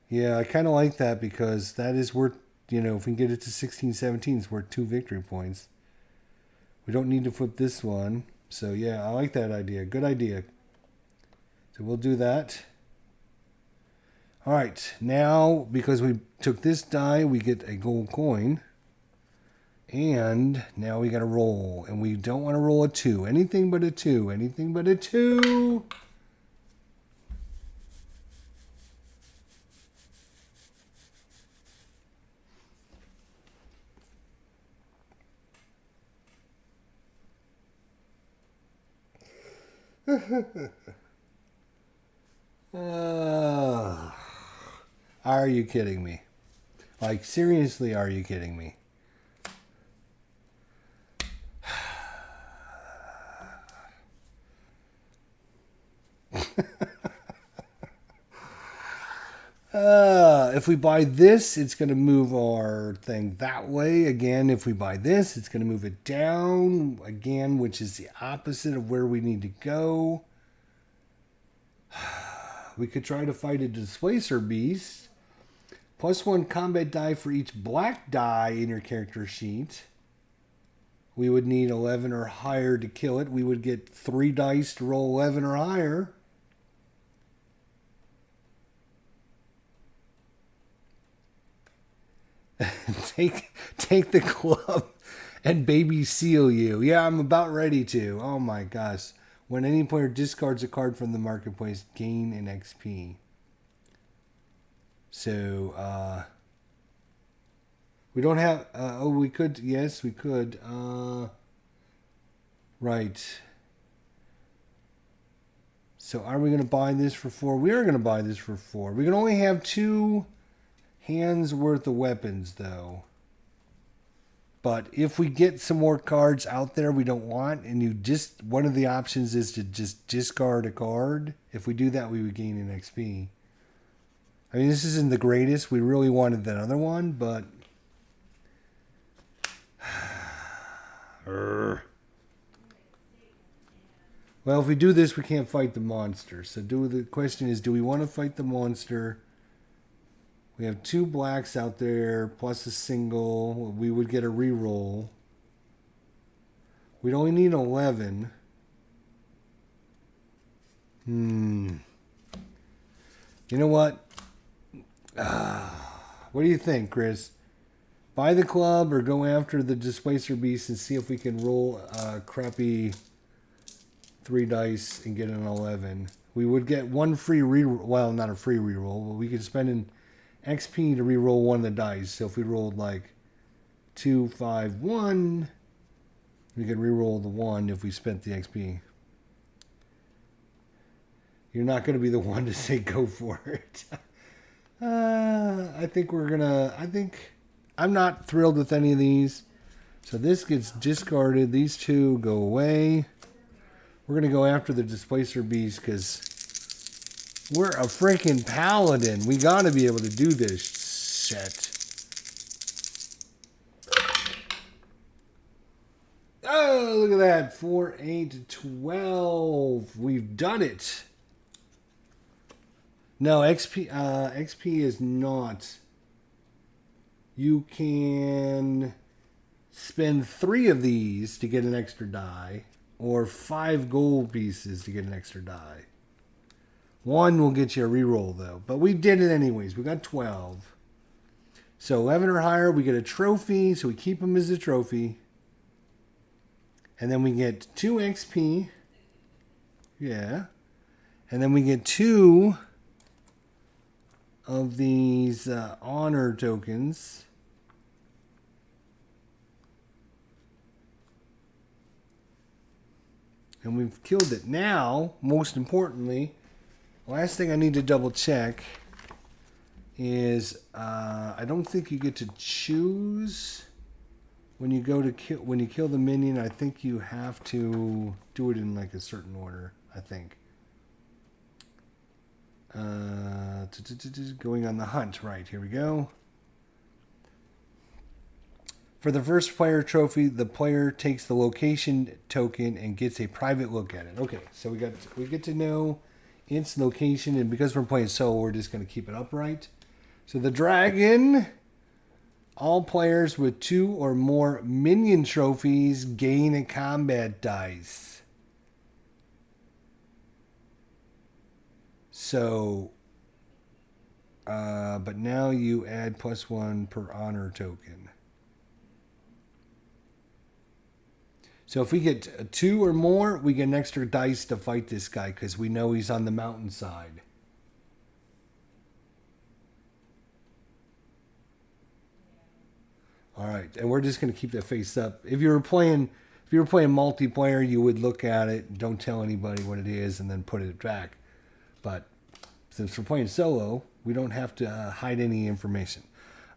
Yeah, I kind of like that because that is worth, if we can get it to 16, 17, it's worth 2 victory points. We don't need to flip this one. So, yeah, I like that idea. Good idea. So, we'll do that. All right. Now, because we took this die, we get a gold coin. And now we got to roll. And we don't want to roll a 2. Anything but a 2. Anything but a 2. Are you kidding me? Like, seriously, are you kidding me? If we buy this, it's going to move our thing that way. Again, if we buy this, it's going to move it down again, which is the opposite of where we need to go. We could try to fight a displacer beast. +1 combat die for each black die in your character sheet. We would need 11 or higher to kill it. We would get 3 dice to roll 11 or higher. take the club and baby seal you. Yeah, I'm about ready to. Oh my gosh. When any player discards a card from the marketplace, gain an XP. So, we don't have... oh, we could... Yes, we could. Right. So, are we going to buy this for 4? We are going to buy this for 4. We can only have 2 hands worth of weapons, though. But if we get some more cards out there we don't want, and you just... One of the options is to just discard a card. If we do that, we would gain an XP. I mean, this isn't the greatest. We really wanted that other one, but... Well, if we do this, we can't fight the monster. So the question is, do we want to fight the monster? We have 2 blacks out there, plus a single. We would get a reroll. We'd only need 11. You know what? What do you think, Chris? Buy the club or go after the displacer beast and see if we can roll a crappy 3 dice and get an 11. We would get 1 free reroll. Well, not a free reroll, but we could spend an XP to reroll 1 of the dice. So if we rolled like 2, 5, 1, we could reroll the 1 if we spent the XP. You're not going to be the one to say go for it. I think I'm not thrilled with any of these. So this gets discarded. These 2 go away. We're going to go after the displacer beast because we're a freaking paladin. We got to be able to do this shit. Oh, look at that. 4, 8, 12. We've done it. No, XP is not. You can spend 3 of these to get an extra die, or 5 gold pieces to get an extra die. 1 will get you a reroll, though. But we did it anyways. We got 12. So 11 or higher, we get a trophy, so we keep them as a trophy. And then we get 2 XP. Yeah. And then we get 2... of these honor tokens. And we've killed it. Now, most importantly, last thing I need to double check is I don't think you get to choose when you go to kill the minion. I think you have to do it in like a certain order, I think. Going on the hunt. Right, here we go. For the first player trophy, the player takes the location token and gets a private look at it. Okay, so we get to know its location, and because we're playing solo, we're just going to keep it upright. So the dragon, all players with 2 or more minion trophies gain a combat dice. So, but now you add +1 per honor token. So if we get 2 or more, we get an extra dice to fight this guy because we know he's on the mountainside. All right, and we're just going to keep that face up. If you were playing multiplayer, you would look at it, don't tell anybody what it is, and then put it back. But since we're playing solo, we don't have to hide any information.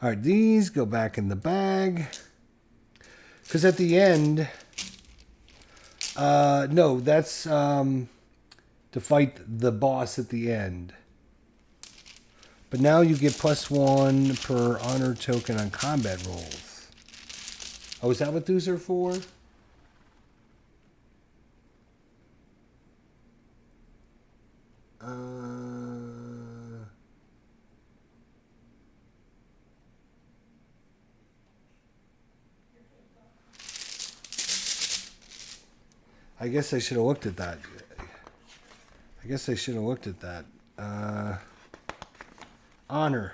All right, these go back in the bag. Because at the end... no, that's to fight the boss at the end. But now you get +1 per honor token on combat rolls. Oh, is that what those are for? I guess I should have looked at that. Honor.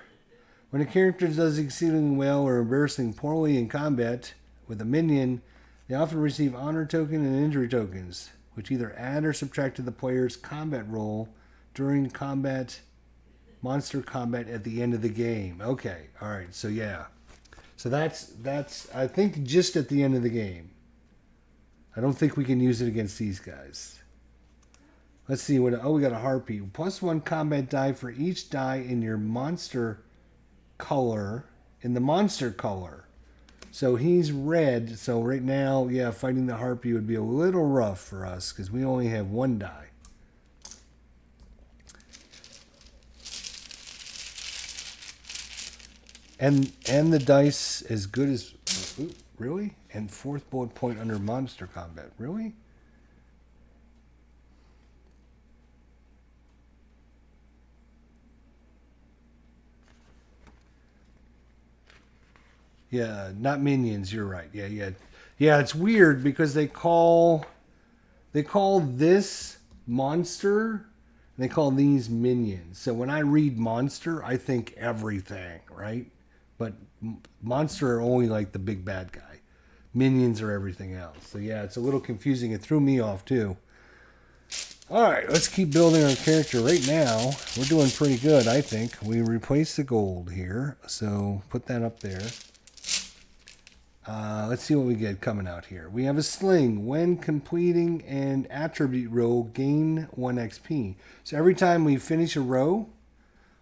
When a character does exceedingly well or embarrassingly poorly in combat with a minion, they often receive honor token and injury tokens, which either add or subtract to the player's combat roll during monster combat at the end of the game. Okay, all right, so yeah. So that's I think just at the end of the game. I don't think we can use it against these guys. Let's see what. Oh, we got a harpy. +1 combat die for each die in your monster color. In the monster color. So he's red. So right now, yeah, fighting the harpy would be a little rough for us because we only have 1 die. And the dice as good as. Ooh, really? And 4th bullet point under monster combat. Really? Yeah, not minions. You're right. Yeah. It's weird because they call this monster, and they call these minions. So when I read monster, I think everything, right? But monster are only like the big bad guy. Minions are everything else. So yeah, it's a little confusing. It threw me off too. All right, let's keep building our character. Right now, we're doing pretty good, I think. We replaced the gold here, so put that up there. Let's see what we get coming out here. We have a sling. When completing an attribute row, gain 1 XP. So every time we finish a row,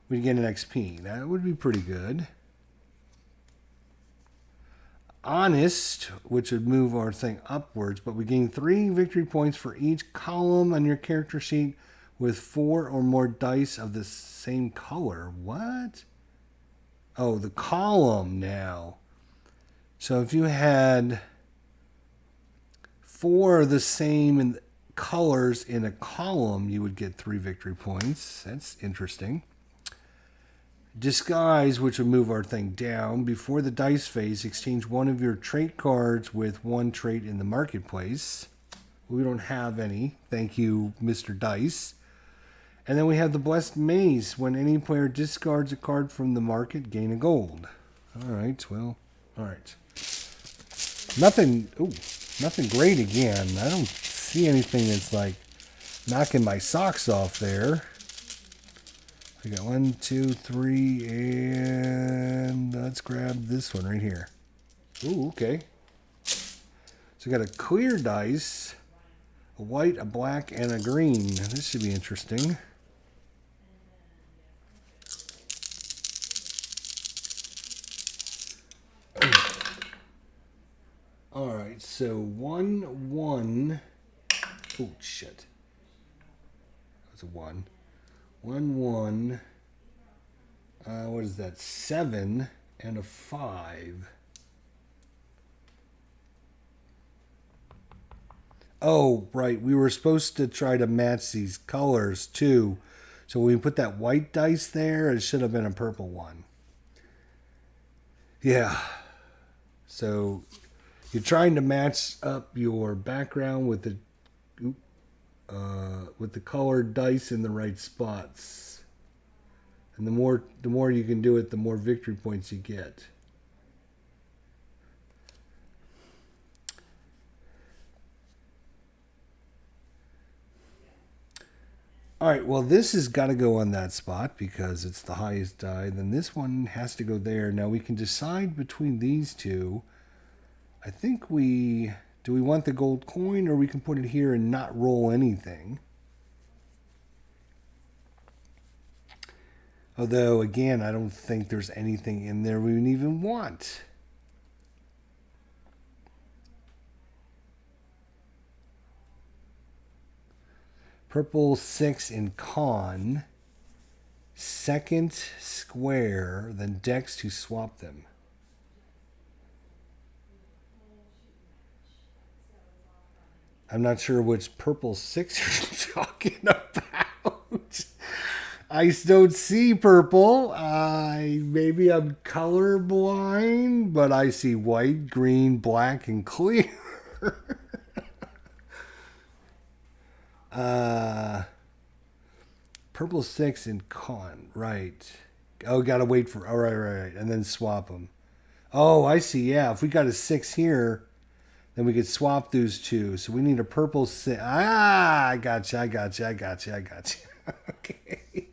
we get an XP. That would be pretty good. Honest, which would move our thing upwards, but we gain 3 victory points for each column on your character sheet with 4 or more dice of the same color. What? Oh, the column now. So if you had 4 of the same colors in a column, you would get 3 victory points. That's interesting. Disguise, which would move our thing down. Before the dice phase, exchange 1 of your trait cards with 1 trait in the marketplace. We don't have any. Thank you, Mr. Dice. And then we have the Blessed Maze. When any player discards a card from the market, gain a gold. All right, well, all right. Nothing great again. I don't see anything that's like knocking my socks off there. We got 1, 2, 3, and let's grab this one right here. Ooh, okay. So we got a clear dice, a white, a black, and a green. This should be interesting. All right, so 1, 1. Oh, shit. That's a 1. 1, 1. What is that? 7 and a 5. Oh, right. We were supposed to try to match these colors too. So when we put that white dice there, it should have been a purple one. Yeah. So you're trying to match up your background with the colored dice in the right spots. And the more you can do it, the more victory points you get. All right, well, this has got to go on that spot because it's the highest die. Then this one has to go there. Now we can decide between these two. I think do we want the gold coin, or we can put it here and not roll anything? Although, again, I don't think there's anything in there we would even want. Purple 6 in con. second square, then Dex to swap them. I'm not sure which purple 6 you're talking about. I don't see purple. Maybe I'm colorblind, but I see white, green, black, and clear. Purple 6 and con, right. Oh, gotta wait for, all right. And then swap them. Oh, I see, yeah. If we got a 6 here, then we could swap those two. So we need a purple 6. I gotcha. Okay.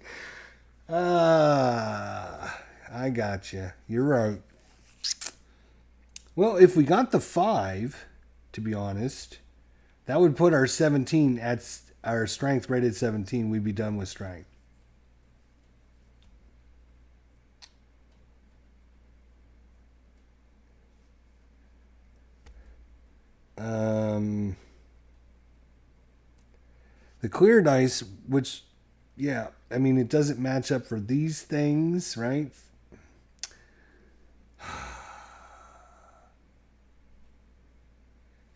I gotcha. You're right. Well, if we got the 5, to be honest, that would put our 17 at our strength right at 17. We'd be done with strength. The clear dice, which, yeah, I mean, it doesn't match up for these things, right?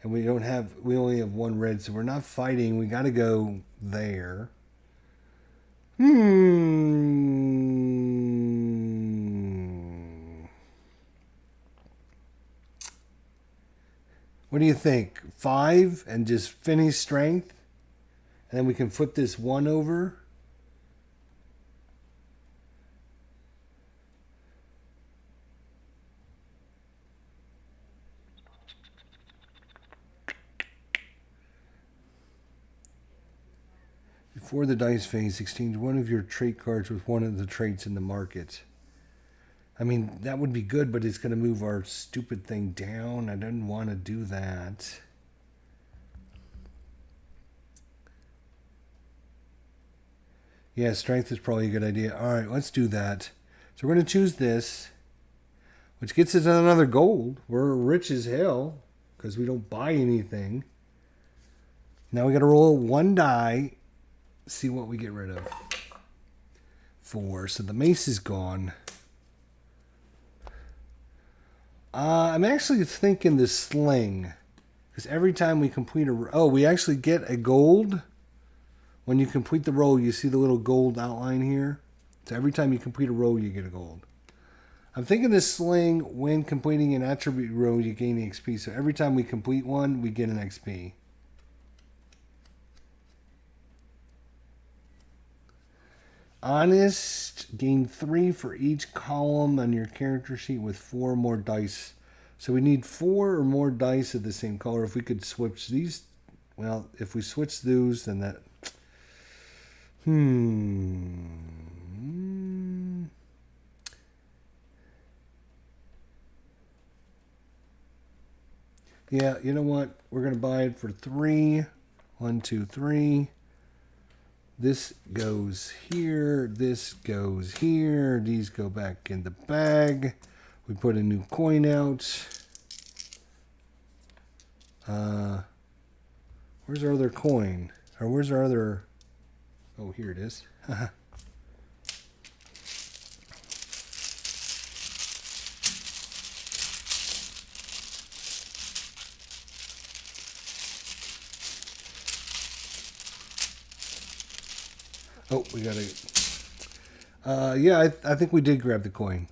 And we only have one red, so we're not fighting. We got to go there. What do you think? 5 and just finish strength? And then we can flip this 1 over? Before the dice phase, exchange one of your trait cards with one of the traits in the market. I mean, that would be good, but it's going to move our stupid thing down. I didn't want to do that. Yeah, strength is probably a good idea. All right, let's do that. So we're going to choose this, which gets us another gold. We're rich as hell because we don't buy anything. Now we got to roll 1 die, see what we get rid of. 4. So the mace is gone. I'm actually thinking the sling, because every time we complete we actually get a gold. When you complete the roll, you see the little gold outline here. So every time you complete a roll, you get a gold. I'm thinking this sling, when completing an attribute roll, you gain XP. So every time we complete one, we get an XP. Honest, gain 3 for each column on your character sheet with 4 more dice. So we need 4 or more dice of the same color. If we could switch these, well, if we switch those, then that... Yeah, you know what? We're going to buy it for 3. 1, 2, 3. This goes here. This goes here. These go back in the bag. We put a new coin out. Where's our other coin? Or where's our other... Oh, here it is. Oh, we got to... yeah, I think we did grab the coin.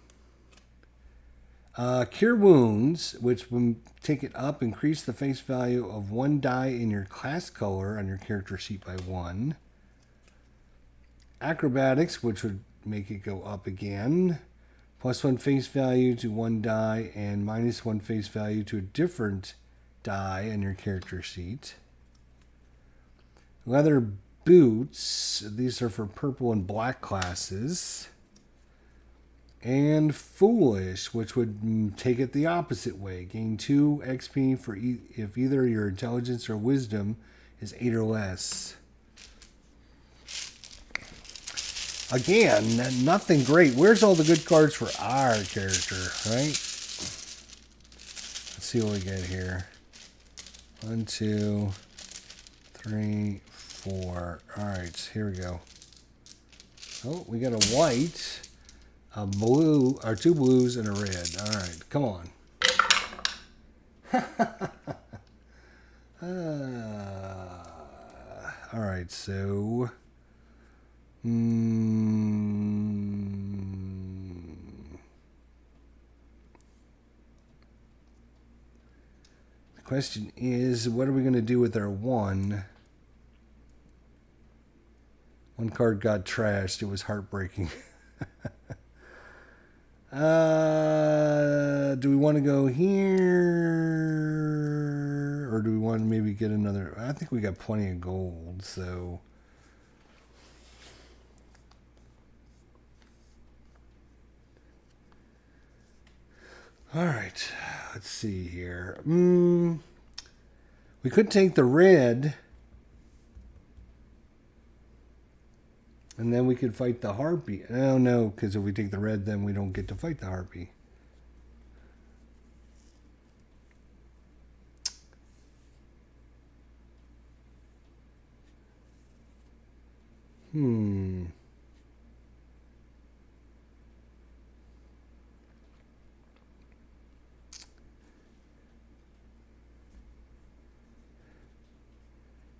Cure Wounds, which when take it up, increase the face value of 1 die in your class color on your character sheet by 1. Acrobatics, which would make it go up again. +1 face value to 1 die and -1 face value to a different die on your character sheet. Leather Boots, these are for purple and black classes. And Foolish, which would take it the opposite way. Gain 2 XP for if either your intelligence or wisdom is 8 or less. Again, nothing great. Where's all the good cards for our character, right? Let's see what we get here. 1, 2, 3, 4. All right, here we go. Oh, we got a white, a blue, or 2 blues, and a red. All right, come on. All right, so... The question is, what are we going to do with our 1? One card got trashed. It was heartbreaking. Do we want to go here? Or do we want to maybe get another? I think we got plenty of gold, so... All right, let's see here. We could take the red, and then we could fight the harpy. Oh, no, because if we take the red, then we don't get to fight the harpy.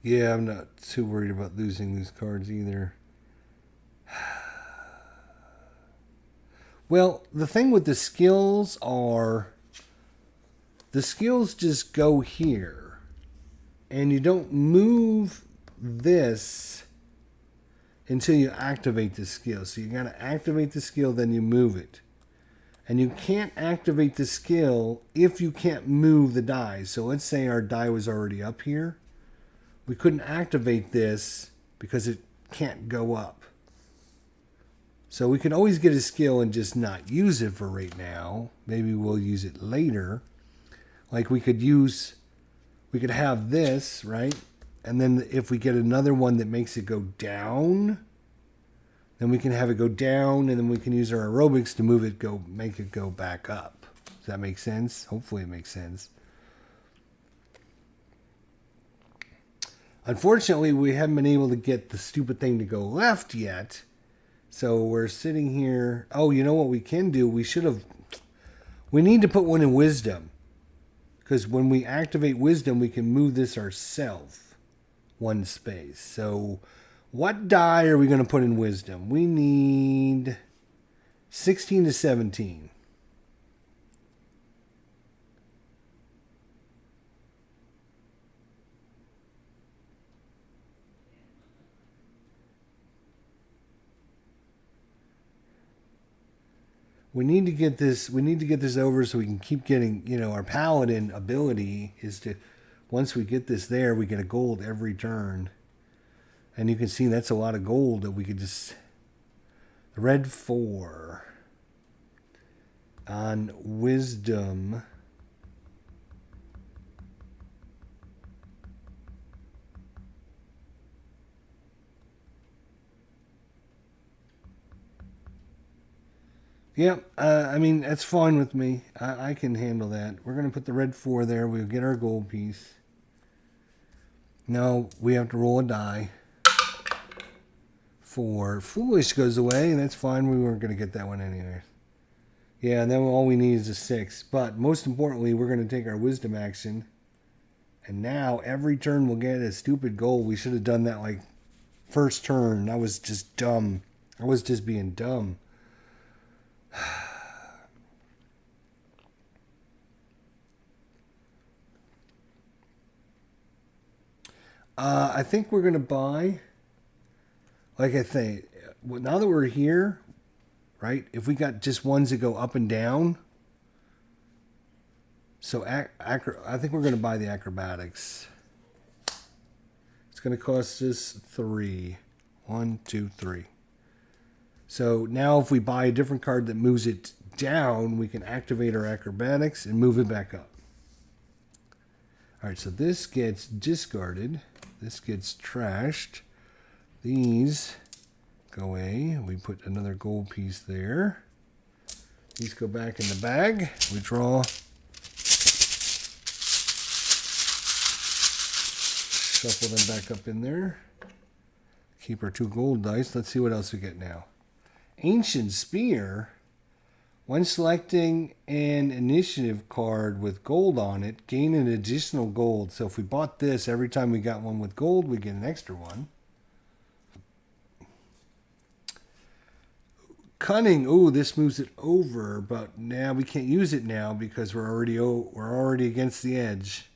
Yeah, I'm not too worried about losing these cards either. Well, the thing with the skills are... The skills just go here. And you don't move this until you activate the skill. So you got to activate the skill, then you move it. And you can't activate the skill if you can't move the die. So let's say our die was already up here. We couldn't activate this because it can't go up. So we can always get a skill and just not use it for right now. Maybe we'll use it later. Like we could have this, right? And then if we get another one that makes it go down, then we can have it go down, and then we can use our aerobics to make it go back up. Does that make sense? Hopefully it makes sense. Unfortunately, we haven't been able to get the stupid thing to go left yet. So we're sitting here. Oh, you know what we can do? We need to put one in wisdom. Because when we activate wisdom, we can move this ourselves. 1 space. So what die are we going to put in wisdom? We need 16 to 17. We need to get this over so we can keep getting, our paladin ability is to, once we get this there, we get a gold every turn. And you can see that's a lot of gold that we could just... The red 4 on wisdom. Yep, I mean, that's fine with me. I can handle that. We're going to put the red 4 there. We'll get our gold piece. Now we have to roll a die. 4. Foolish goes away, and that's fine. We weren't going to get that one anyway. Yeah, and then all we need is a 6. But most importantly, we're going to take our wisdom action. And now every turn we'll get a stupid gold. We should have done that like first turn. That was just dumb. I was just being dumb. I think we're going to buy, like I say, now that we're here, right, if we got just ones that go up and down, so I think we're going to buy the acrobatics. It's going to cost us 3. 1, 2, 3. So now if we buy a different card that moves it down, we can activate our acrobatics and move it back up. All right, so this gets discarded. This gets trashed. These go away. We put another gold piece there. These go back in the bag. We draw. Shuffle them back up in there. Keep our 2 gold dice. Let's see what else we get now. Ancient Spear. When selecting an initiative card with gold on it, gain an additional gold. So if we bought this, every time we got one with gold, we get an extra one. Cunning. Ooh, this moves it over, but now we can't use it now because we're already against the edge.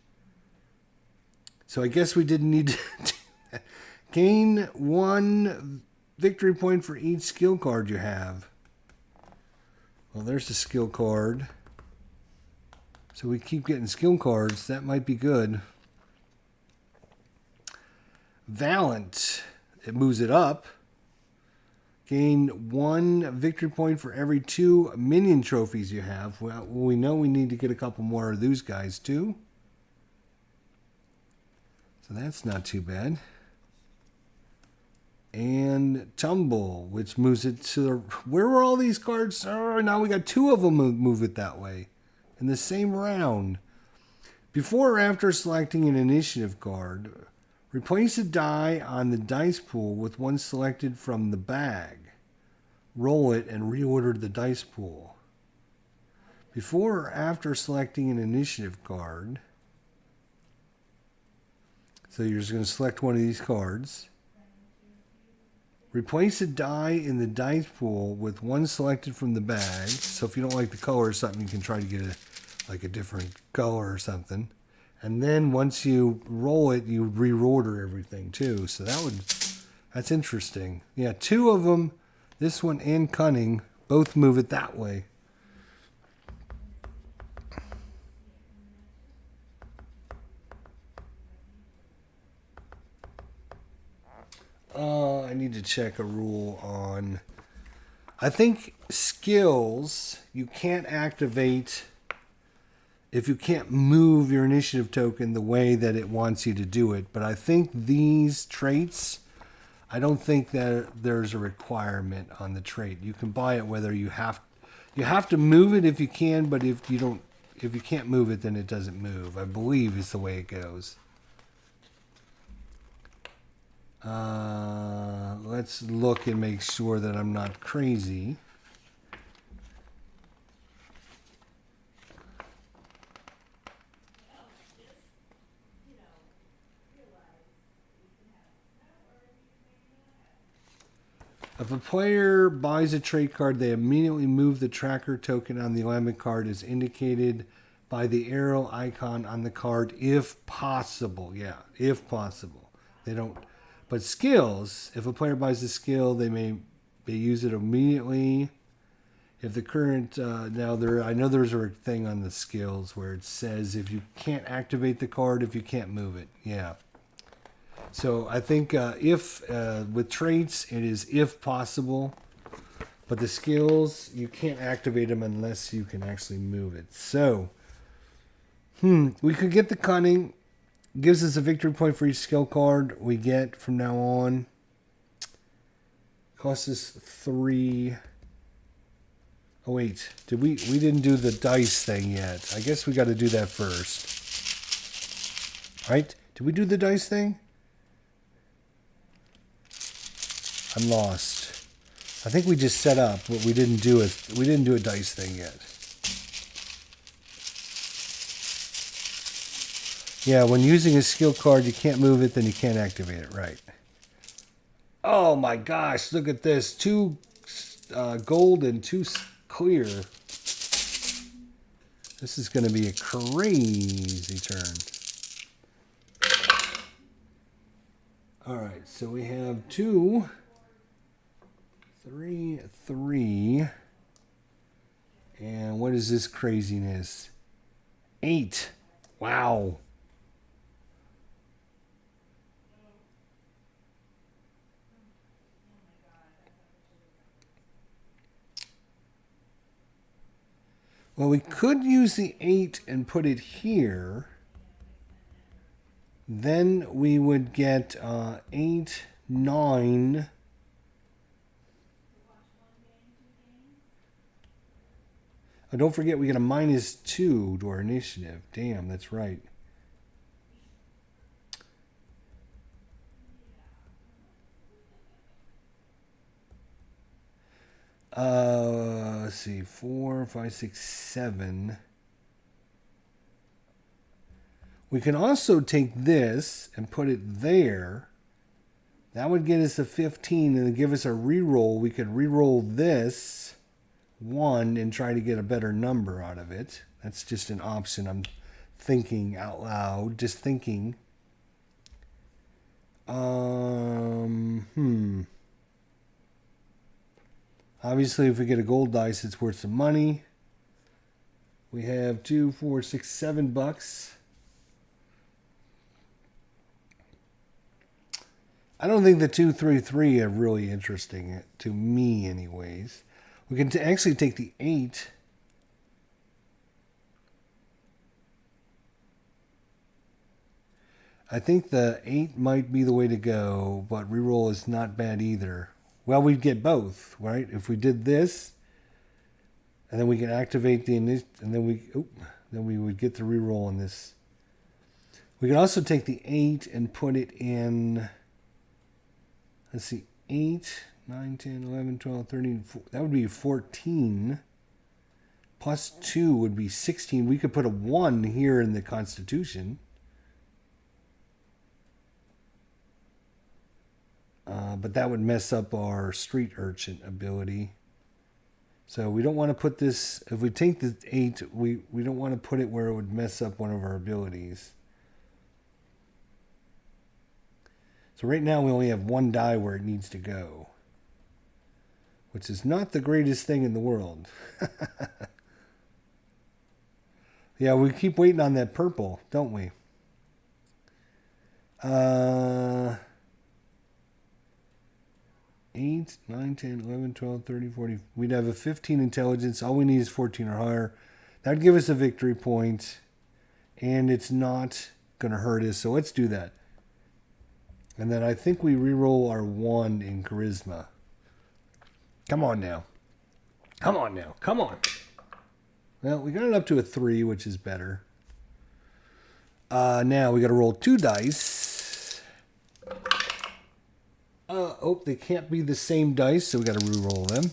So I guess we didn't need to do that. Gain 1 victory point for each skill card you have. Well, there's the skill card. So we keep getting skill cards. That might be good. Valiant. It moves it up. Gain 1 victory point for every 2 minion trophies you have. Well, we know we need to get a couple more of those guys too. So that's not too bad. And Tumble, which moves it to the... Where were all these cards? Oh, now we got 2 of them move it that way. In the same round. Before or after selecting an initiative card, replace a die on the dice pool with one selected from the bag. Roll it and reorder the dice pool. Before or after selecting an initiative card... So you're just going to select one of these cards. Replace a die in the dice pool with one selected from the bag. So if you don't like the color or something, you can try to get a different color or something. And then once you roll it, you reorder everything too. So that's interesting. Yeah, 2 of them, this one and Cunning, both move it that way. I need to check a rule on... I think skills you can't activate if you can't move your initiative token the way that it wants you to do it. But I think these traits, I don't think that there's a requirement on the trait. You can buy it whether you have to move it if you can, but if you can't move it, then it doesn't move. I believe is the way it goes. Let's look and make sure that I'm not crazy. If a player buys a trait card, they immediately move the tracker token on the alignment card as indicated by the arrow icon on the card if possible. Yeah, if possible. They don't... But skills, if a player buys a skill, they use it immediately. If the current I know there's a thing on the skills where it says if you can't activate the card, if you can't move it. Yeah. So I think if with traits it is if possible, but the skills you can't activate them unless you can actually move it. So we could get the Cunning. Gives us a victory point for each skill card we get from now on. Costs us 3. Oh wait, we didn't do the dice thing yet. I guess we got to do that first. Right? Did we do the dice thing? I'm lost. I think we just set up, but we didn't do a dice thing yet. Yeah, when using a skill card, you can't move it, then you can't activate it, right? Oh my gosh, look at this. 2 gold and 2 clear. This is going to be a crazy turn. All right, so we have 2, 3, 3. And what is this craziness? 8. Wow. Well, we could use the 8 and put it here. Then we would get 8, 9. Oh, don't forget we get a -2 to our initiative. Damn, that's right. Let's see, 4, 5, 6, 7. We can also take this and put it there. That would get us a 15 and give us a reroll. We could reroll this 1 and try to get a better number out of it. That's just an option. I'm thinking out loud, just thinking. Obviously, if we get a gold dice, it's worth some money. We have 2, 4, 6, $7. I don't think the 2, 3, 3 are really interesting to me, anyways. We can actually take the 8. I think the 8 might be the way to go, but reroll is not bad either. Well, we'd get both, right? If we did this, and then we can activate the and then we would get the reroll on this. We can also take the 8 and put it in. Let's see, 8, 9, 10, 11, 12, 13, 14. That would be 14. Plus 2 would be 16. We could put a 1 here in the Constitution. But that would mess up our street urchin ability. So we don't want to put this, if we take the 8, we don't want to put it where it would mess up one of our abilities. So right now we only have 1 die where it needs to go, which is not the greatest thing in the world. Yeah, we keep waiting on that purple, don't we? 8, 9, 10, 11, 12, 13, 14. We'd have a 15 intelligence. All we need is 14 or higher. That would give us a victory point, and it's not going to hurt us, so let's do that. And then I think we reroll our 1 in charisma. Come on now. Come on now. Come on. Well, we got it up to a 3, which is better. Now we got to roll 2 dice. Oh, they can't be the same dice, so we got to reroll them.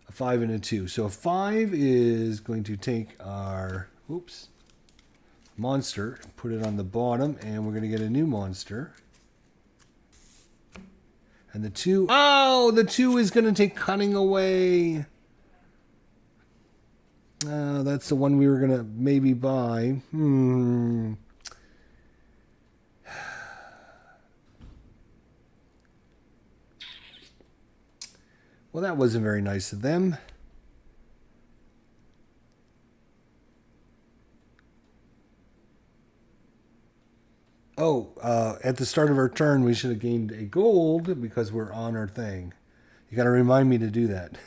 A 5 and a 2. So a 5 is going to take our monster, put it on the bottom, and we're going to get a new monster. And the 2, the 2 is going to take cunning away. That's the one we were going to maybe buy. Well, that wasn't very nice of them. At the start of our turn, we should have gained a gold because we're on our thing. You got to remind me to do that.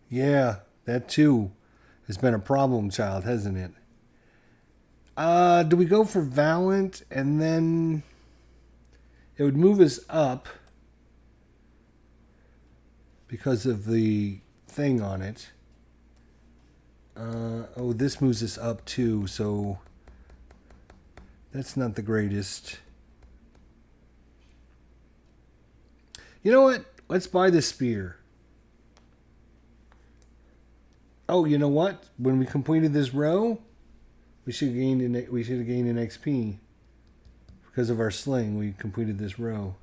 Yeah, that too has been a problem child, hasn't it? Do we go for Valiant and then it would move us up because of the thing on it. This moves us up too, so that's not the greatest. You know what? Let's buy the spear. Oh, you know what? When we completed this row, we should have gained an XP because of our sling. We completed this row,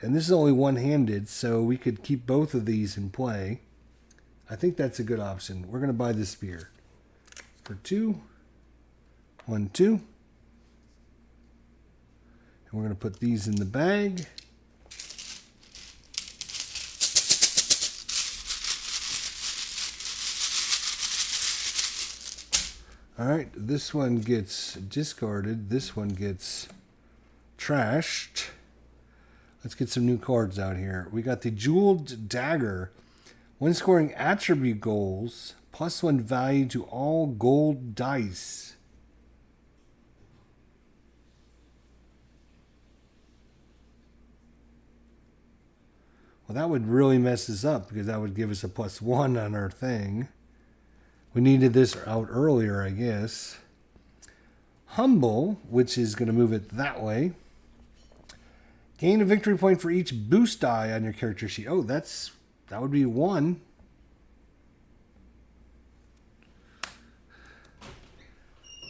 and this is only one-handed, so we could keep both of these in play. I think that's a good option. We're going to buy this spear for 2. 1, 2, and we're going to put these in the bag. All right, this one gets discarded. This one gets trashed. Let's get some new cards out here. We got the Jeweled Dagger. When scoring attribute goals, +1 value to all gold dice. Well, that would really mess us up because that would give us a +1 on our thing. We needed this out earlier, I guess. Humble, which is going to move it that way. Gain a victory point for each boost die on your character sheet. Oh, that would be 1.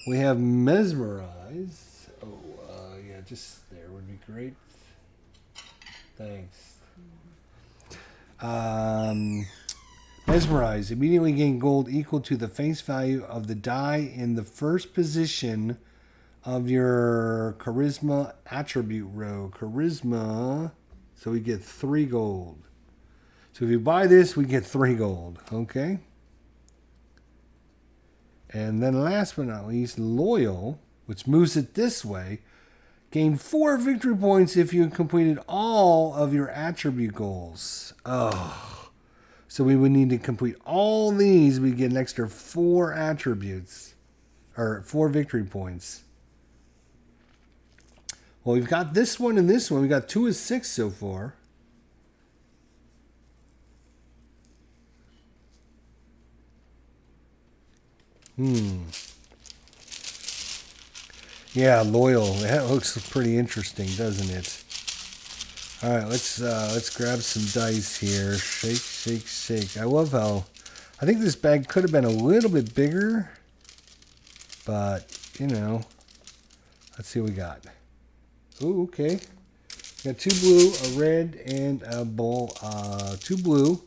We have Mesmerize. Oh, yeah, just there would be great. Thanks. Mesmerize. Immediately gain gold equal to the face value of the die in the first position of your charisma attribute row. Charisma. So we get 3 gold. So if you buy this, we get 3 gold. Okay. And then last but not least, Loyal, which moves it this way. Gain 4 victory points if you completed all of your attribute goals. Oh. So we would need to complete all these. We get an extra 4 attributes. Or 4 victory points. Well, we've got this one and this one. We got 2 of 6 so far. Yeah, Loyal. That looks pretty interesting, doesn't it? All right, let's grab some dice here. Shake, shake, shake. I love how I think this bag could have been a little bit bigger, but you know, let's see what we got. Ooh, okay. Got 2 blue, a red, and a ball. 2 blue,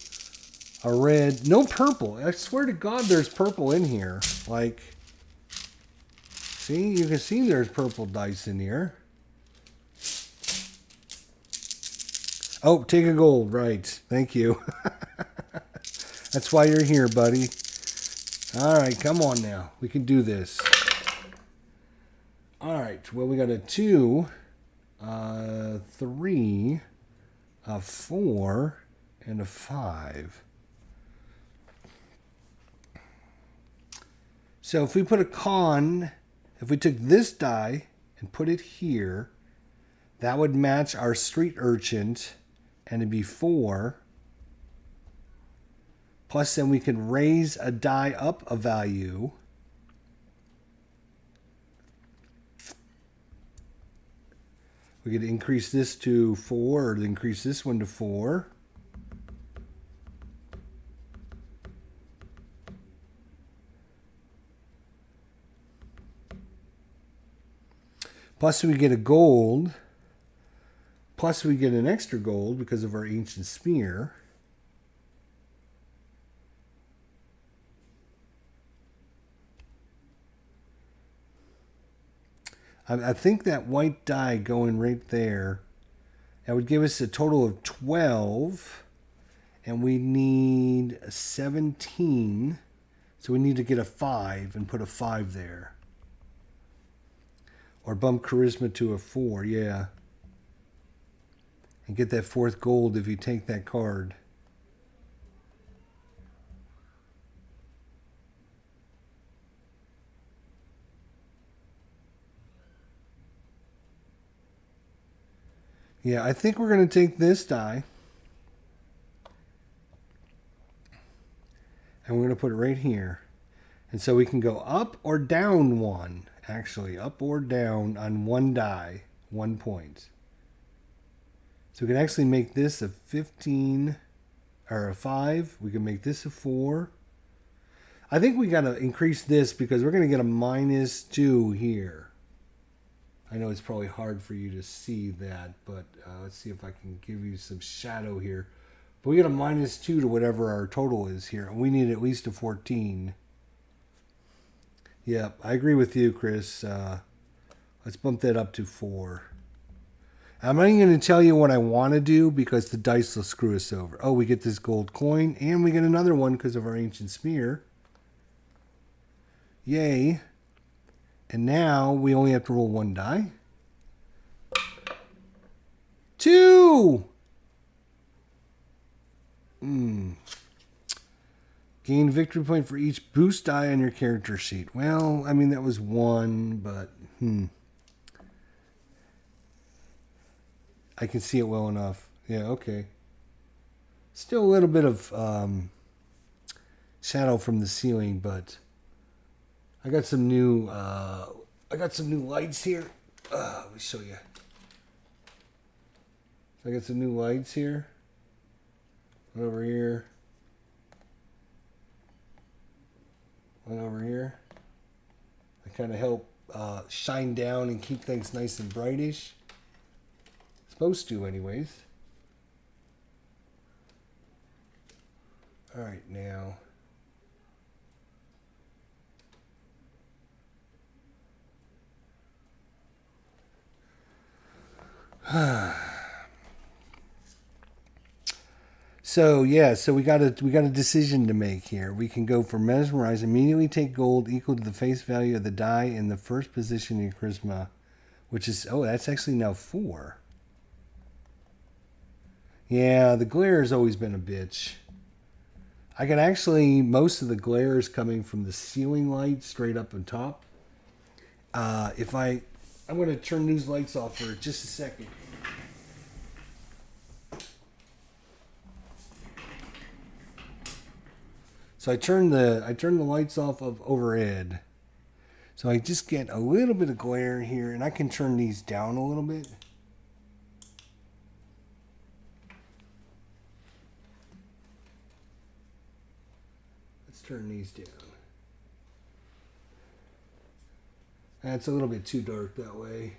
a red, no purple. I swear to God, there's purple in here. Like. See, you can see there's purple dice in here. Oh, take a gold. Right. Thank you. That's why you're here, buddy. All right, come on now. We can do this. All right. Well, we got a 2, 3, a 4, and a 5. So if we put a con... If we took this die and put it here, that would match our street urchin, and it'd be 4. Plus, then we can raise a die up a value. We could increase this to 4, or increase this one to 4. Plus we get a gold. Plus we get an extra gold because of our ancient spear. I think that white die going right there, that would give us a total of 12. And we need 17. So we need to get a 5 and put a 5 there. Or bump charisma to a 4, yeah. And get that 4th gold if you take that card. Yeah, I think we're going to take this die. And we're going to put it right here. And so we can go up or down 1. Actually, up or down on 1 die, 1 point. So we can actually make this a 15 or a 5. We can make this a 4. I think we got to increase this because we're going to get a -2 here. I know it's probably hard for you to see that, but let's see if I can give you some shadow here. But we got a -2 to whatever our total is here. And we need at least a 14. Yep, I agree with you, Chris. Let's bump that up to 4. I'm not even going to tell you what I want to do because the dice will screw us over. Oh, we get this gold coin, and we get another one because of our ancient spear. Yay. And now we only have to roll 1 die. 2! Gain victory point for each boost die on your character sheet. Well, I mean, that was 1, but I can see it well enough. Yeah, okay. Still a little bit of shadow from the ceiling, but I got some new lights here. Let me show you. So I got some new lights here. One over here. One over here. They kind of help shine down and keep things nice and brightish. Supposed to, anyways. All right, now. So yeah, so we got a decision to make here. We can go for mesmerize, immediately take gold equal to the face value of the die in the first position in your charisma, which is that's actually now 4. Yeah, the glare has always been a bitch. I can actually, most of the glare is coming from the ceiling light straight up on top. I'm going to turn these lights off for just a second. So I turn the lights off of overhead. So I just get a little bit of glare here, and I can turn these down a little bit. Let's turn these down. That's a little bit too dark that way.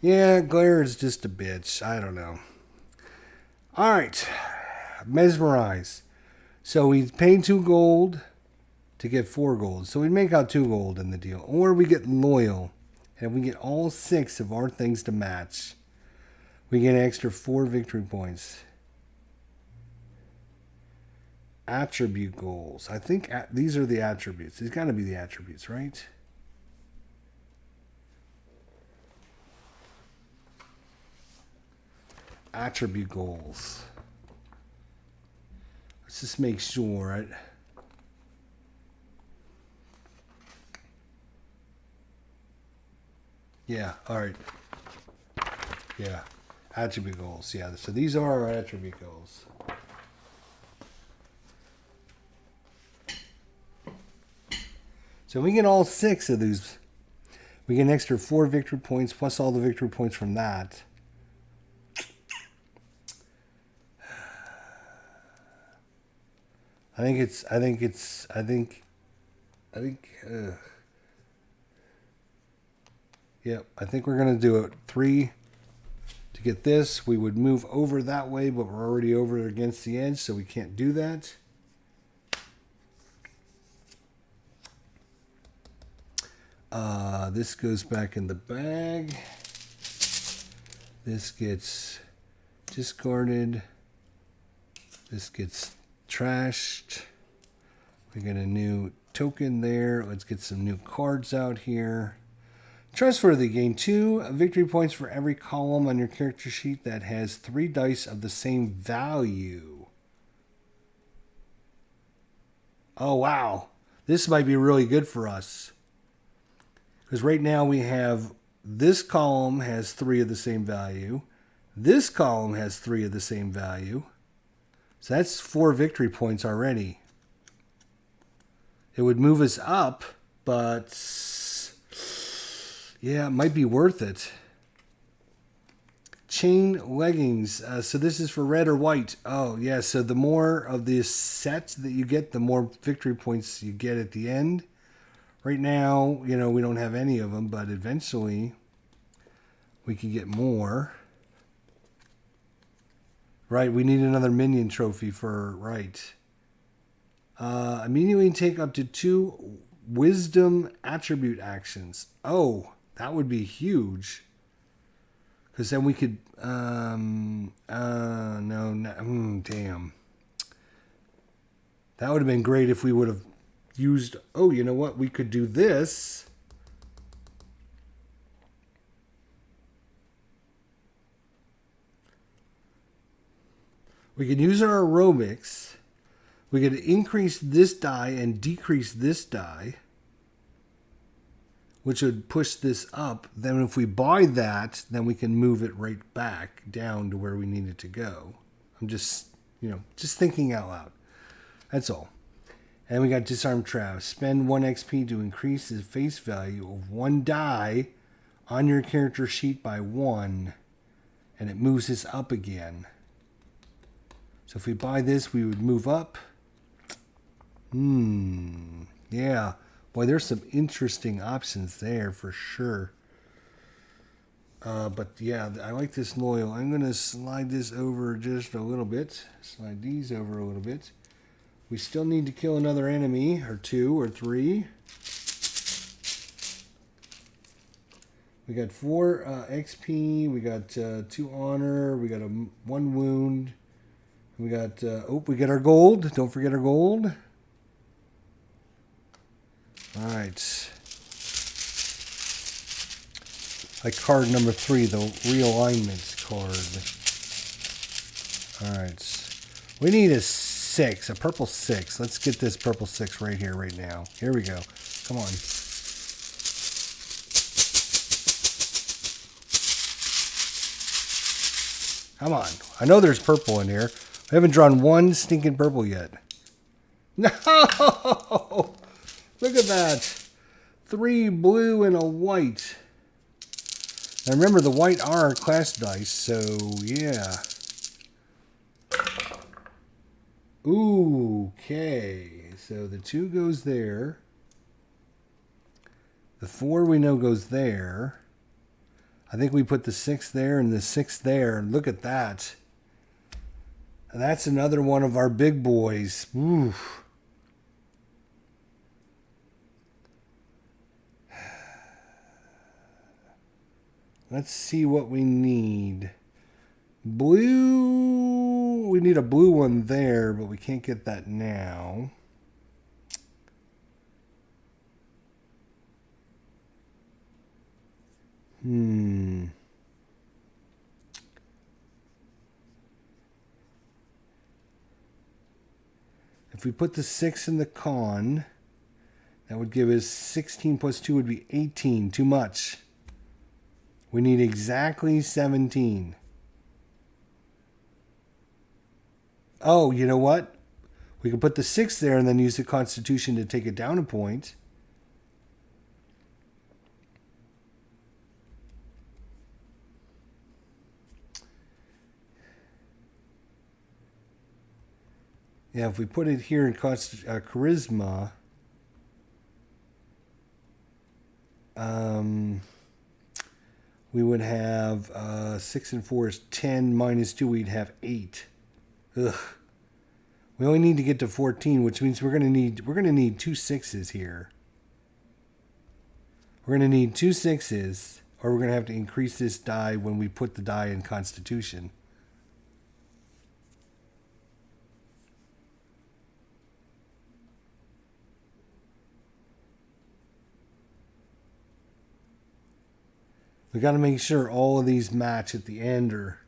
Yeah, glare is just a bitch. I don't know. All right. Mesmerize. So we paid 2 gold to get 4 gold. So we make out 2 gold in the deal. Or we get loyal. And we get all 6 of our things to match. We get an extra 4 victory points. Attribute goals. I think these are the attributes. These got to be the attributes, right? Attribute goals. Let's just make sure, right? Yeah, all right. Yeah, attribute goals. Yeah, so these are our attribute goals. So we get all 6 of these. We get an extra 4 victory points plus all the victory points from that. I think. Yep, I think we're gonna do it. 3 to get this. We would move over that way, but we're already over against the edge, so we can't do that. This goes back in the bag. This gets discarded. This gets trashed. We get a new token there. Let's get some new cards out here. Trustworthy. Gain 2 victory points for every column on your character sheet that has 3 dice of the same value. Oh, wow. This might be really good for us. Because right now we have this column has 3 of the same value. This column has 3 of the same value. So that's 4 victory points already. It would move us up, but yeah, it might be worth it. Chain leggings. So this is for red or white. Oh, yeah. So the more of this set that you get, the more victory points you get at the end. Right now, we don't have any of them, but eventually we can get more. Right, we need another minion trophy for, right. Immediately take up to 2 wisdom attribute actions. Oh, that would be huge. Because then we could, damn. That would have been great if we would have used, you know what? We could do this. We can use our aerobics. We can increase this die and decrease this die, which would push this up. Then if we buy that, then we can move it right back down to where we need it to go. I'm just, just thinking out loud. That's all. And we got Disarm Trap. Spend 1 XP to increase the face value of one die on your character sheet by 1. And it moves this up again. So if we buy this, we would move up. Yeah. Boy, there's some interesting options there for sure. But yeah, I like this loyal. I'm going to slide this over just a little bit. Slide these over a little bit. We still need to kill another enemy, or 2 or 3. We got 4 XP. We got 2 honor. We got 1 wound. We got, we get our gold. Don't forget our gold. All right. Like card number 3, the realignment card. All right. We need a 6, a purple 6. Let's get this purple 6 right here, right now. Here we go. Come on. Come on. I know there's purple in here. I haven't drawn one stinking purple yet. No! Look at that. 3 blue and a white. Now remember, the white are class dice, so yeah. Okay. So the 2 goes there. The 4 we know goes there. I think we put the 6 there and the 6 there. Look at that. And that's another one of our big boys. Oof. Let's see what we need. Blue. We need a blue one there, but we can't get that now. If we put the 6 in the con, that would give us 16 plus 2 would be 18. Too much. We need exactly 17. Oh, you know what? We can put the 6 there and then use the Constitution to take it down a point. Yeah, if we put it here in Charisma, we would have 6 and 4 is 10 minus 2. We'd have 8. Ugh. We only need to get to 14, which means we're gonna need 2 6s here. We're gonna need 2 6s, or we're gonna have to increase this die when we put the die in Constitution. We got to make sure all of these match at the end or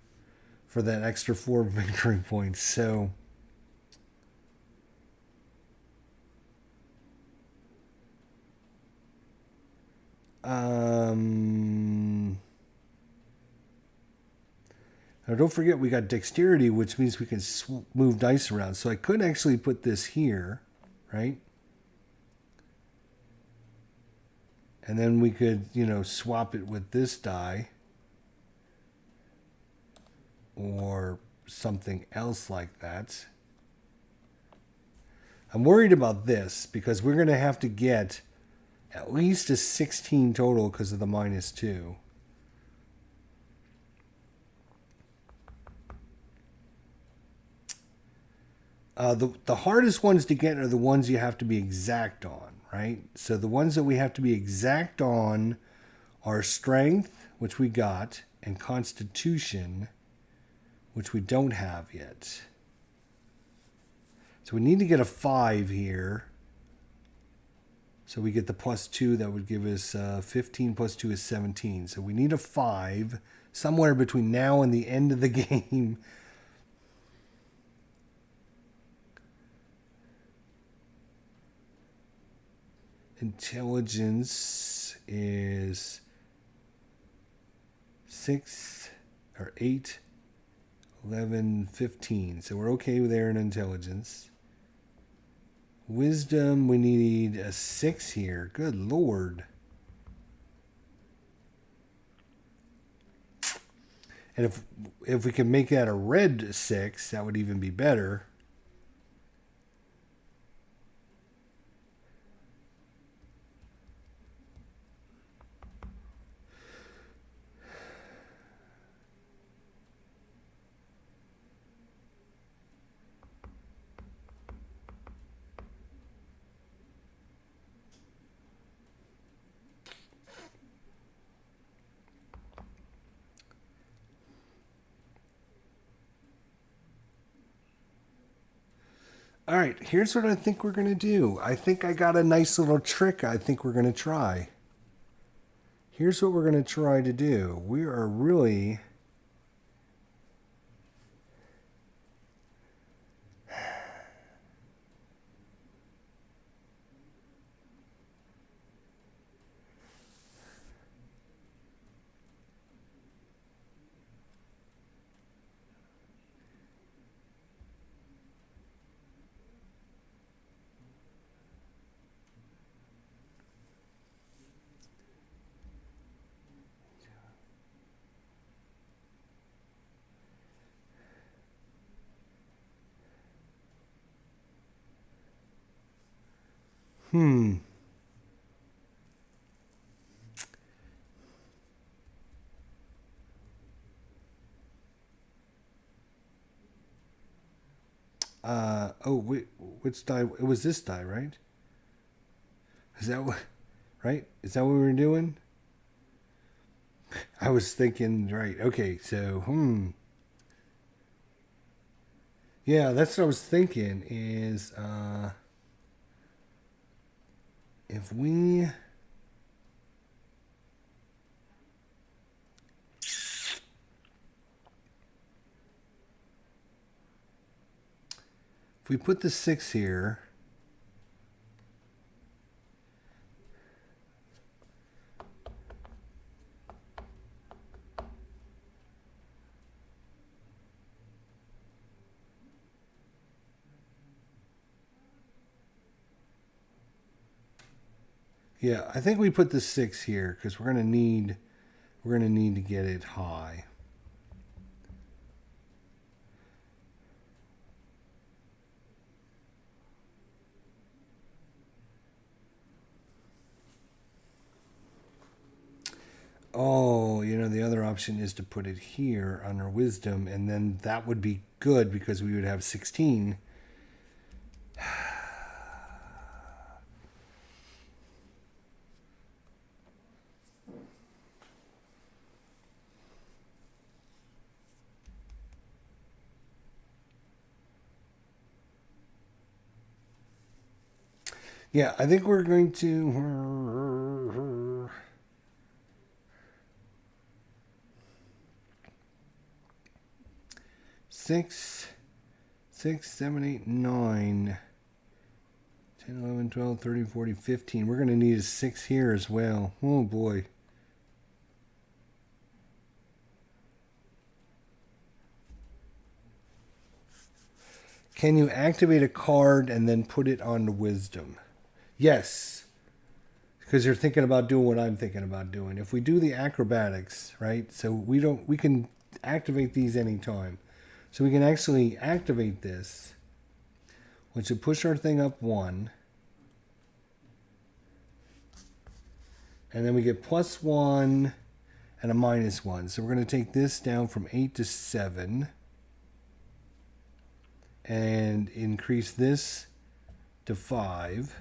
for that extra 4 victory points. So now don't forget we got dexterity, which means we can move dice around. So I could actually put this here, right? And then we could, swap it with this die. Or something else like that. I'm worried about this because we're going to have to get at least a 16 total because of the -2. The hardest ones to get are the ones you have to be exact on. Right? So the ones that we have to be exact on are Strength, which we got, and Constitution, which we don't have yet. So we need to get a 5 here. So we get the +2, that would give us 15 plus 2 is 17. So we need a 5 somewhere between now and the end of the game. Intelligence is 6 or 8, 11, 15. So we're okay there in intelligence. Wisdom, we need a 6 here. Good Lord. And if we can make that a red 6, that would even be better. All right, here's what I think we're going to do. I think I got a nice little trick I think we're going to try. Here's what we're going to try to do. We are really... wait, which die? It was this die, right? Is that what? Right? Is that what we were doing? I was thinking, right? Okay, so yeah, that's what I was thinking. Is if we put the 6 here, yeah, I think we put the 6 here because we're gonna need to get it high. Oh, the other option is to put it here under wisdom, and then that would be good because we would have 16. Yeah, I think we're going to... Six, 7, 8, 9, 10, 11, 12, 13, 14, 15. We're going to need a 6 here as well. Oh, boy. Can you activate a card and then put it on wisdom? Yes. Because you're thinking about doing what I'm thinking about doing. If we do the acrobatics, right? So we can activate these anytime. So we can actually activate this, which would push our thing up 1. And then we get +1 and a -1. So we're going to take this down from 8 to 7. And increase this to 5.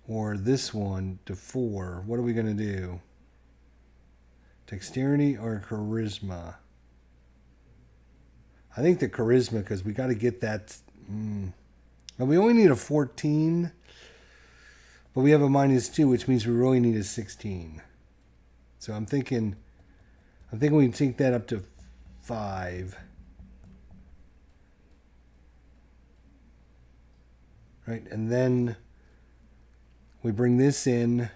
Or this one to 4. What are we going to do? Dexterity or charisma? I think the charisma, because we got to get that. Well, we only need a 14, but we have a -2, which means we really need a 16. So I'm thinking we can take that up to 5. right? And then we bring this in.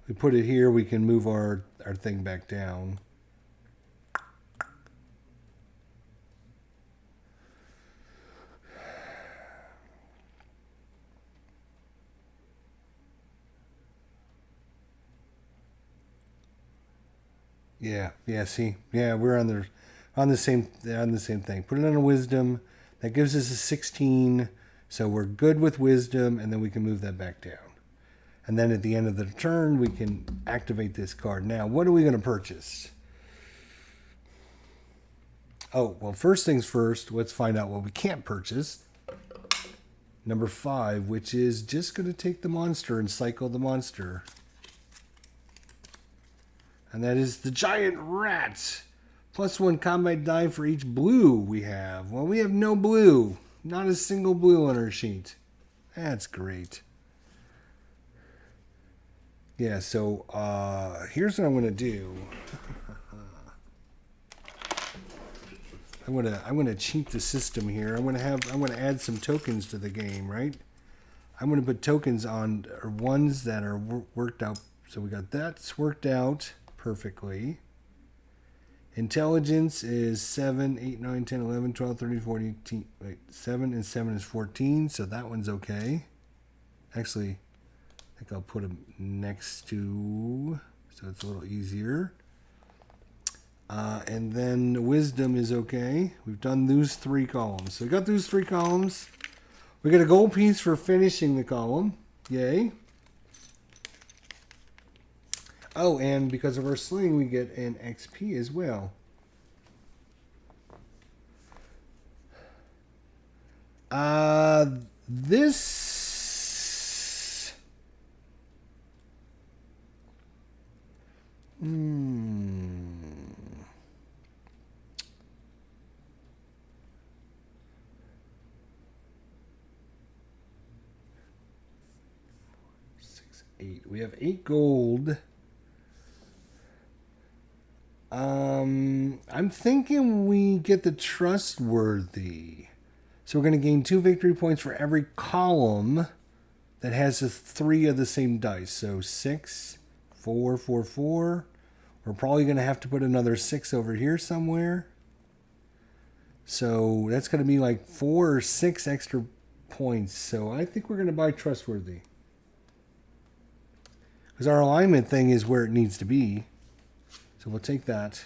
We put it here, we can move our thing back down. Yeah, see? Yeah, we're on the same thing. Put it on a wisdom. That gives us a 16. So we're good with wisdom, and then we can move that back down. And then at the end of the turn, we can activate this card. Now, what are we going to purchase? Oh, well, first things first, let's find out what we can't purchase. Number 5, which is just going to take the monster and cycle the monster. And that is the giant rat. +1 combat die for each blue we have. Well, we have no blue. Not a single blue on our sheet. That's great. Yeah, so here's what I'm going to do. I'm going to cheat the system here. I'm going to add some tokens to the game, right? I'm going to put tokens on ones that are worked out. So we got that's worked out perfectly. Intelligence is 7, 8, 9, 10, 11, 12, 13, 14, 18. Wait, 7 and 7 is 14, so that one's okay. Actually, I think I'll put them next to, so it's a little easier. And then wisdom is okay. We've done those 3 columns. So we got those 3 columns. We get a gold piece for finishing the column. Yay. Oh, and because of our sling, we get an XP as well. This... 6, 8. We have 8 gold. I'm thinking we get the trustworthy. So we're going to gain 2 victory points for every column that has 3 of the same dice. So 6, 4, 4, 4. We're probably going to have to put another 6 over here somewhere. So that's going to be like 4 or 6 extra points. So I think we're going to buy trustworthy. Because our alignment thing is where it needs to be. So we'll take that.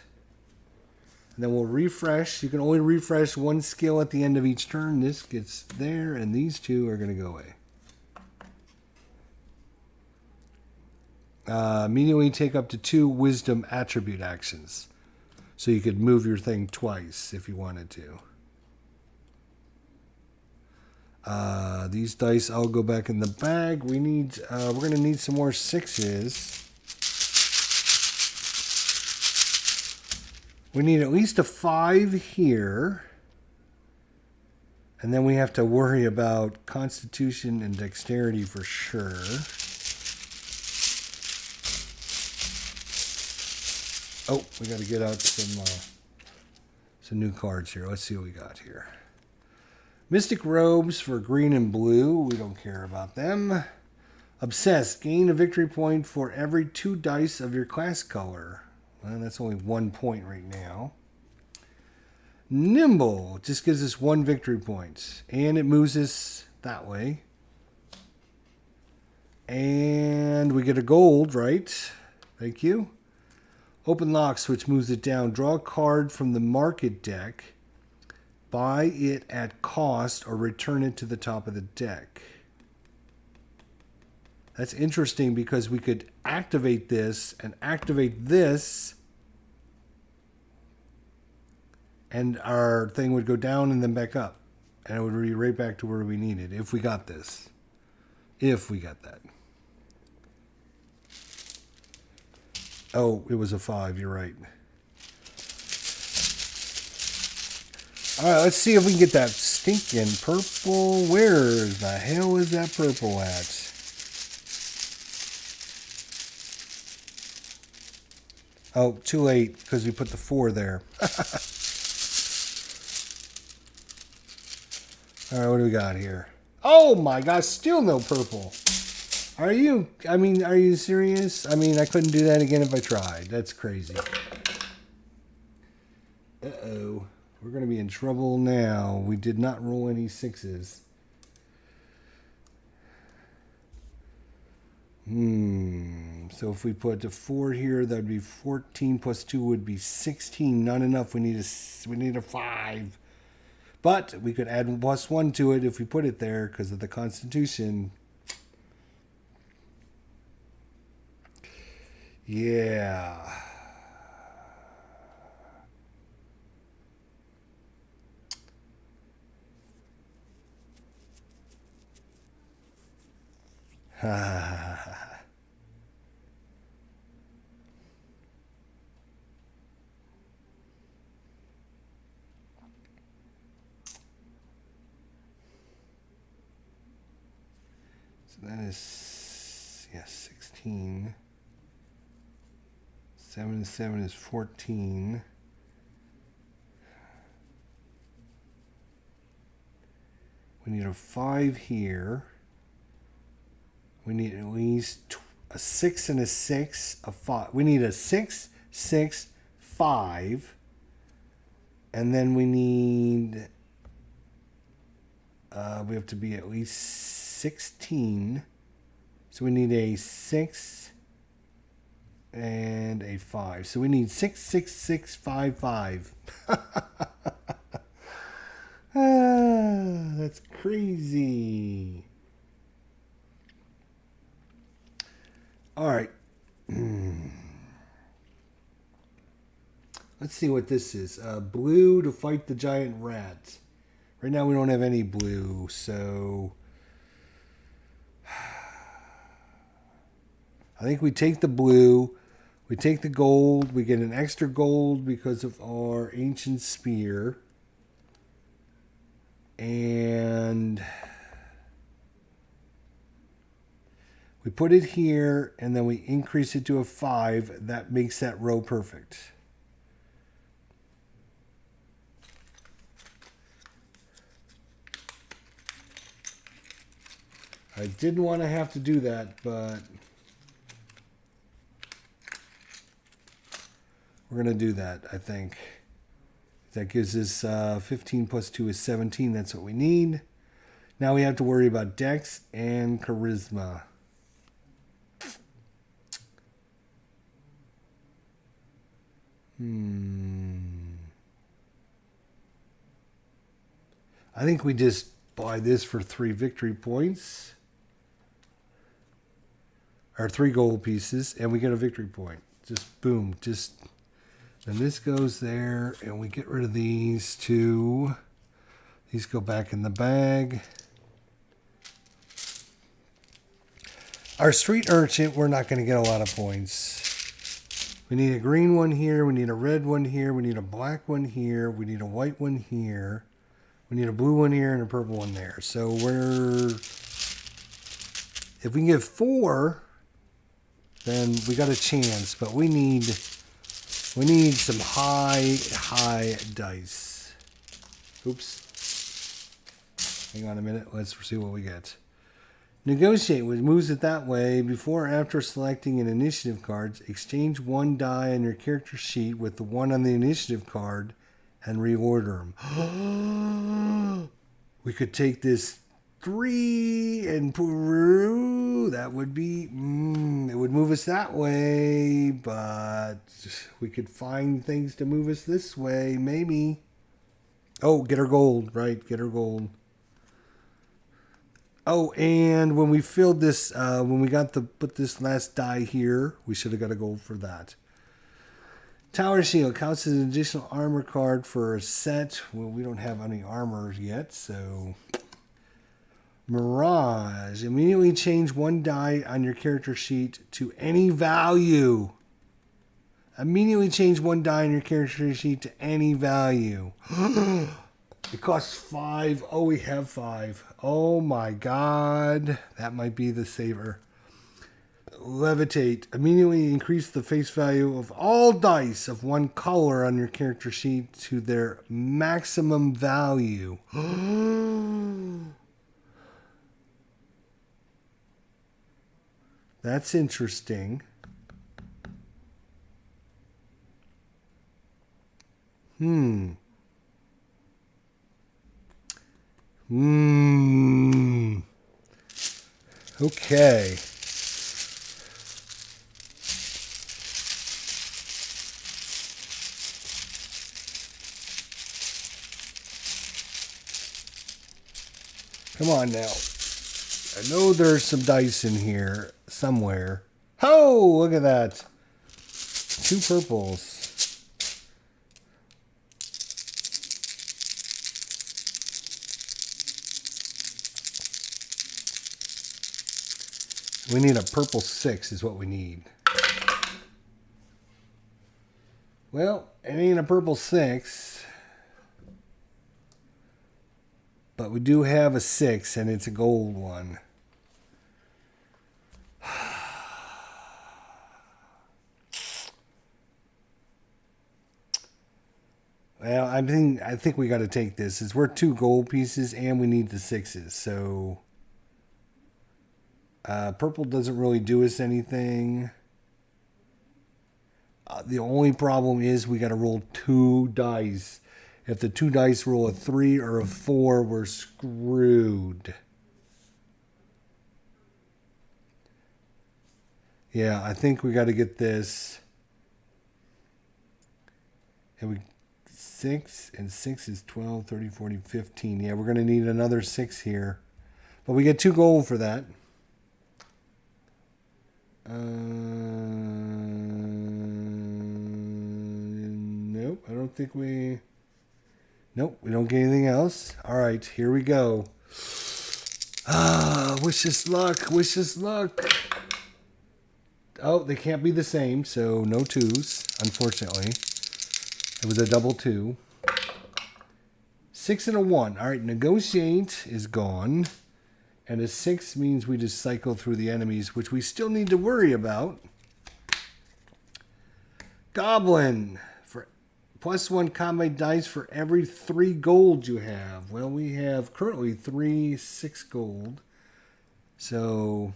And then we'll refresh. You can only refresh 1 skill at the end of each turn. This gets there, and these 2 are going to go away. Immediately take up to 2 wisdom attribute actions. So you could move your thing twice if you wanted to. These dice all go back in the bag. We're going to need some more 6s. We need at least a 5 here. And then we have to worry about Constitution and Dexterity for sure. Oh, we got to get out some new cards here. Let's see what we got here. Mystic Robes for green and blue. We don't care about them. Obsessed. Gain a victory point for every 2 dice of your class color. Well, that's only 1 point right now. Nimble just gives us 1 victory point. And it moves us that way. And we get a gold, right? Thank you. Open Locks, which moves it down. Draw a card from the market deck. Buy it at cost or return it to the top of the deck. That's interesting because we could activate this and activate this, and our thing would go down and then back up. And it would be right back to where we needed if we got this. If we got that. Oh, it was a 5. You're right. All right, let's see if we can get that stinking purple. Where the hell is that purple at? Oh, too late because we put the 4 there. All right, what do we got here? Oh my gosh, still no purple. Are you serious? I mean, I couldn't do that again if I tried. That's crazy. Uh-oh. We're going to be in trouble now. We did not roll any 6s. So if we put a 4 here, that would be 14 plus 2 would be 16. Not enough. We need a 5. But we could add +1 to it if we put it there because of the Constitution. Yeah. So that is, 16. 7 and 7 is 14. We need a 5 here. We need at least a 6 and a 6, a 5. We need a 6, 6, 5. And then we need, we have to be at least 16. So we need a 6 and a 5. So we need 6, 6, 6, 5, 5. That's crazy. All right. Let's see what this is. Blue to fight the giant rat. Right now we don't have any blue, so I think we take the blue, we take the gold, we get an extra gold because of our ancient spear. And we put it here, and then we increase it to a 5. That makes that row perfect. I didn't want to have to do that, but we're going to do that, I think. That gives us 15 plus 2 is 17. That's what we need. Now we have to worry about Dex and Charisma. I think we just buy this for 3 victory points. Or 3 gold pieces, and we get a victory point. Just boom. And this goes there, and we get rid of these 2. These go back in the bag. Our street urchin, we're not going to get a lot of points. We need a green one here. We need a red one here. We need a black one here. We need a white one here. We need a blue one here and a purple one there. So if we can get 4, then we got a chance. But we need some high dice. Oops. Hang on a minute. Let's see what we get. Negotiate, which moves it that way. Before or after selecting an initiative card, exchange 1 die on your character sheet with the 1 on the initiative card and reorder them. We could take this 3 and Peru. That would be, it would move us that way, but we could find things to move us this way, maybe. Oh, get our gold, right? Get our gold. Oh, and when we filled this, when we got to put this last die here, we should have got a gold for that. Tower Shield counts as an additional armor card for a set. Well, we don't have any armor yet, so. Mirage. Immediately change 1 die on your character sheet to any value. Immediately change 1 die on your character sheet to any value. It costs 5. Oh, we have 5. Oh my god. That might be the saver. levitate. Immediately increase the face value of all dice of one color on your character sheet to their maximum value. That's interesting. Okay. Come on now. I know there's some dice in here somewhere. Oh, look at that. 2 purples. We need a purple 6 is what we need. Well, it ain't a purple 6. But we do have a 6 and it's a gold one. Well, I think we got to take this. It's worth 2 gold pieces and we need the 6s. So purple doesn't really do us anything. The only problem is we got to roll 2 dice. If the 2 dice roll a 3 or a 4, we're screwed. Yeah, I think we got to get this. And we 6 and 6 is 12, 30, 40, 15. Yeah, we're going to need another 6 here. But we get 2 gold for that. Nope, I don't think we... Nope, we don't get anything else. All right, here we go. Wish us luck, wish us luck. Oh, they can't be the same, so no 2s, unfortunately. It was a double 2. 6 and a 1. All right, negotiate is gone. And a 6 means we just cycle through the enemies, which we still need to worry about. Goblin. For +1 combat dice for every 3 gold you have. Well, we have currently 6 gold. So,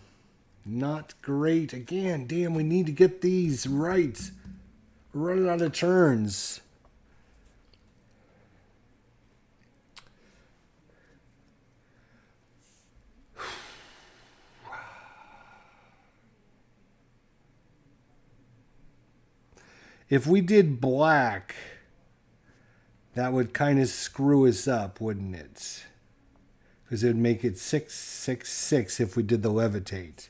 not great. Again, damn, we need to get these right. We're running out of turns. If we did black, that would kind of screw us up, wouldn't it? Because it would make it 6, 6, 6 if we did the levitate.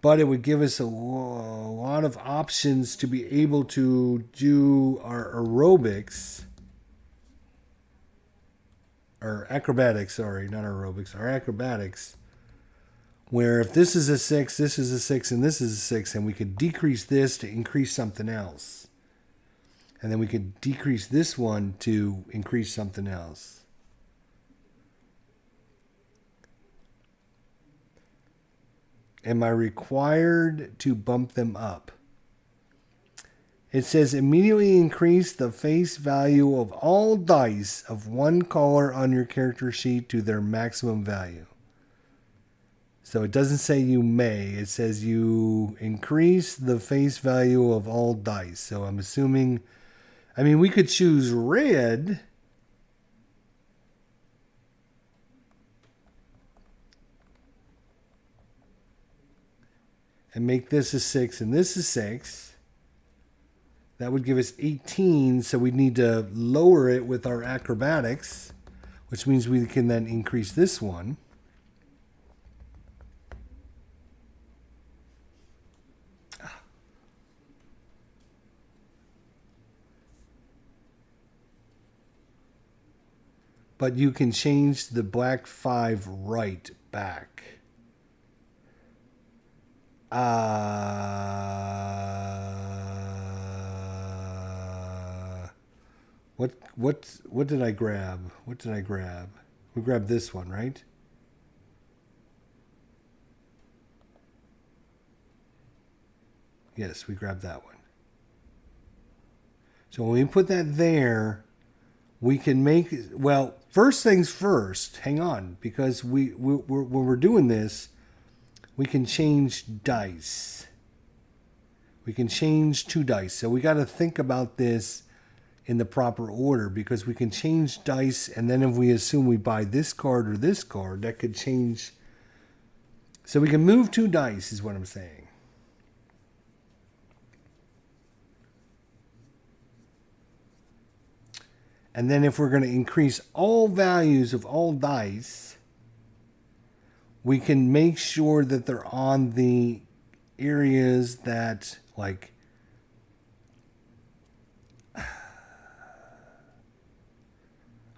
But it would give us a lot of options to be able to do our aerobics. Or acrobatics, sorry, not aerobics. Our acrobatics. Where if this is a 6, this is a 6, and this is a 6, and we could decrease this to increase something else. And then we could decrease this one to increase something else. Am I required to bump them up? It says immediately increase the face value of all dice of one color on your character sheet to their maximum value. So it doesn't say you may. It says you increase the face value of all dice. So I'm assuming... I mean, we could choose red. And make this a 6 and this a 6. That would give us 18. So we need to lower it with our acrobatics. Which means we can then increase this one. But you can change the black 5 right back. What did I grab? What did I grab? We grabbed this one, right? Yes, we grabbed that one. So when we put that there, we can make, well, first things first, hang on, because when we're doing this, we can change dice. We can change 2 dice. So we got to think about this in the proper order, because we can change dice, and then if we assume we buy this card or this card, that could change. So we can move 2 dice is what I'm saying. And then if we're going to increase all values of all dice, we can make sure that they're on the areas that, like,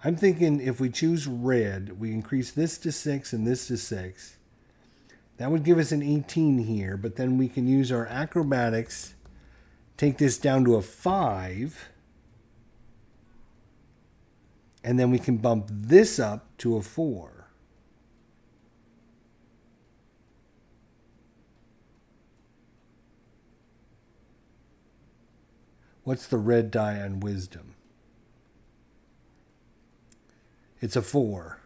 I'm thinking if we choose red, we increase this to 6 and this to 6. That would give us an 18 here, but then we can use our acrobatics, take this down to a 5, and then we can bump this up to a 4. What's the red die on wisdom? It's a 4.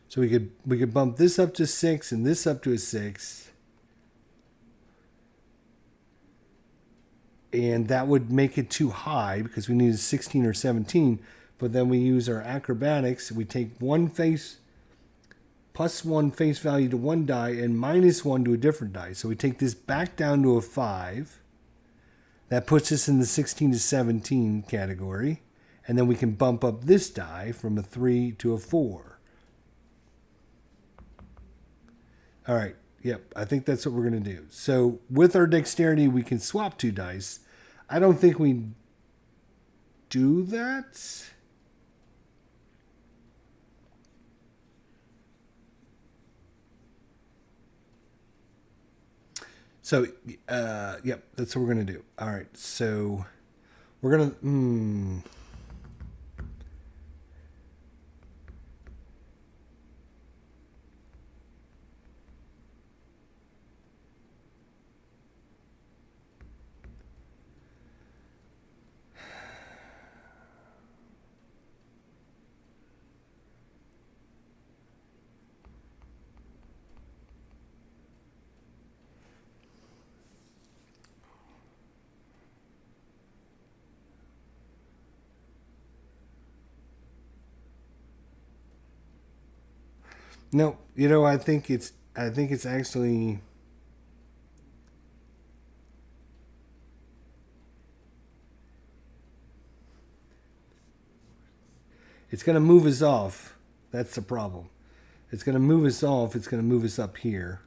So we could bump this up to 6 and this up to a 6. And that would make it too high because we need a 16 or 17. But then we use our acrobatics. We take +1 face value to one die and -1 to a different die. So we take this back down to a 5. That puts us in the 16 to 17 category. And then we can bump up this die from a 3 to a 4. All right. Yep. I think that's what we're going to do. So with our dexterity, we can swap 2 dice. I don't think we do that. So, yep, that's what we're going to do. All right. So we're going to... No, I think it's actually... It's going to move us off. That's the problem. It's going to move us off. It's going to move us up here.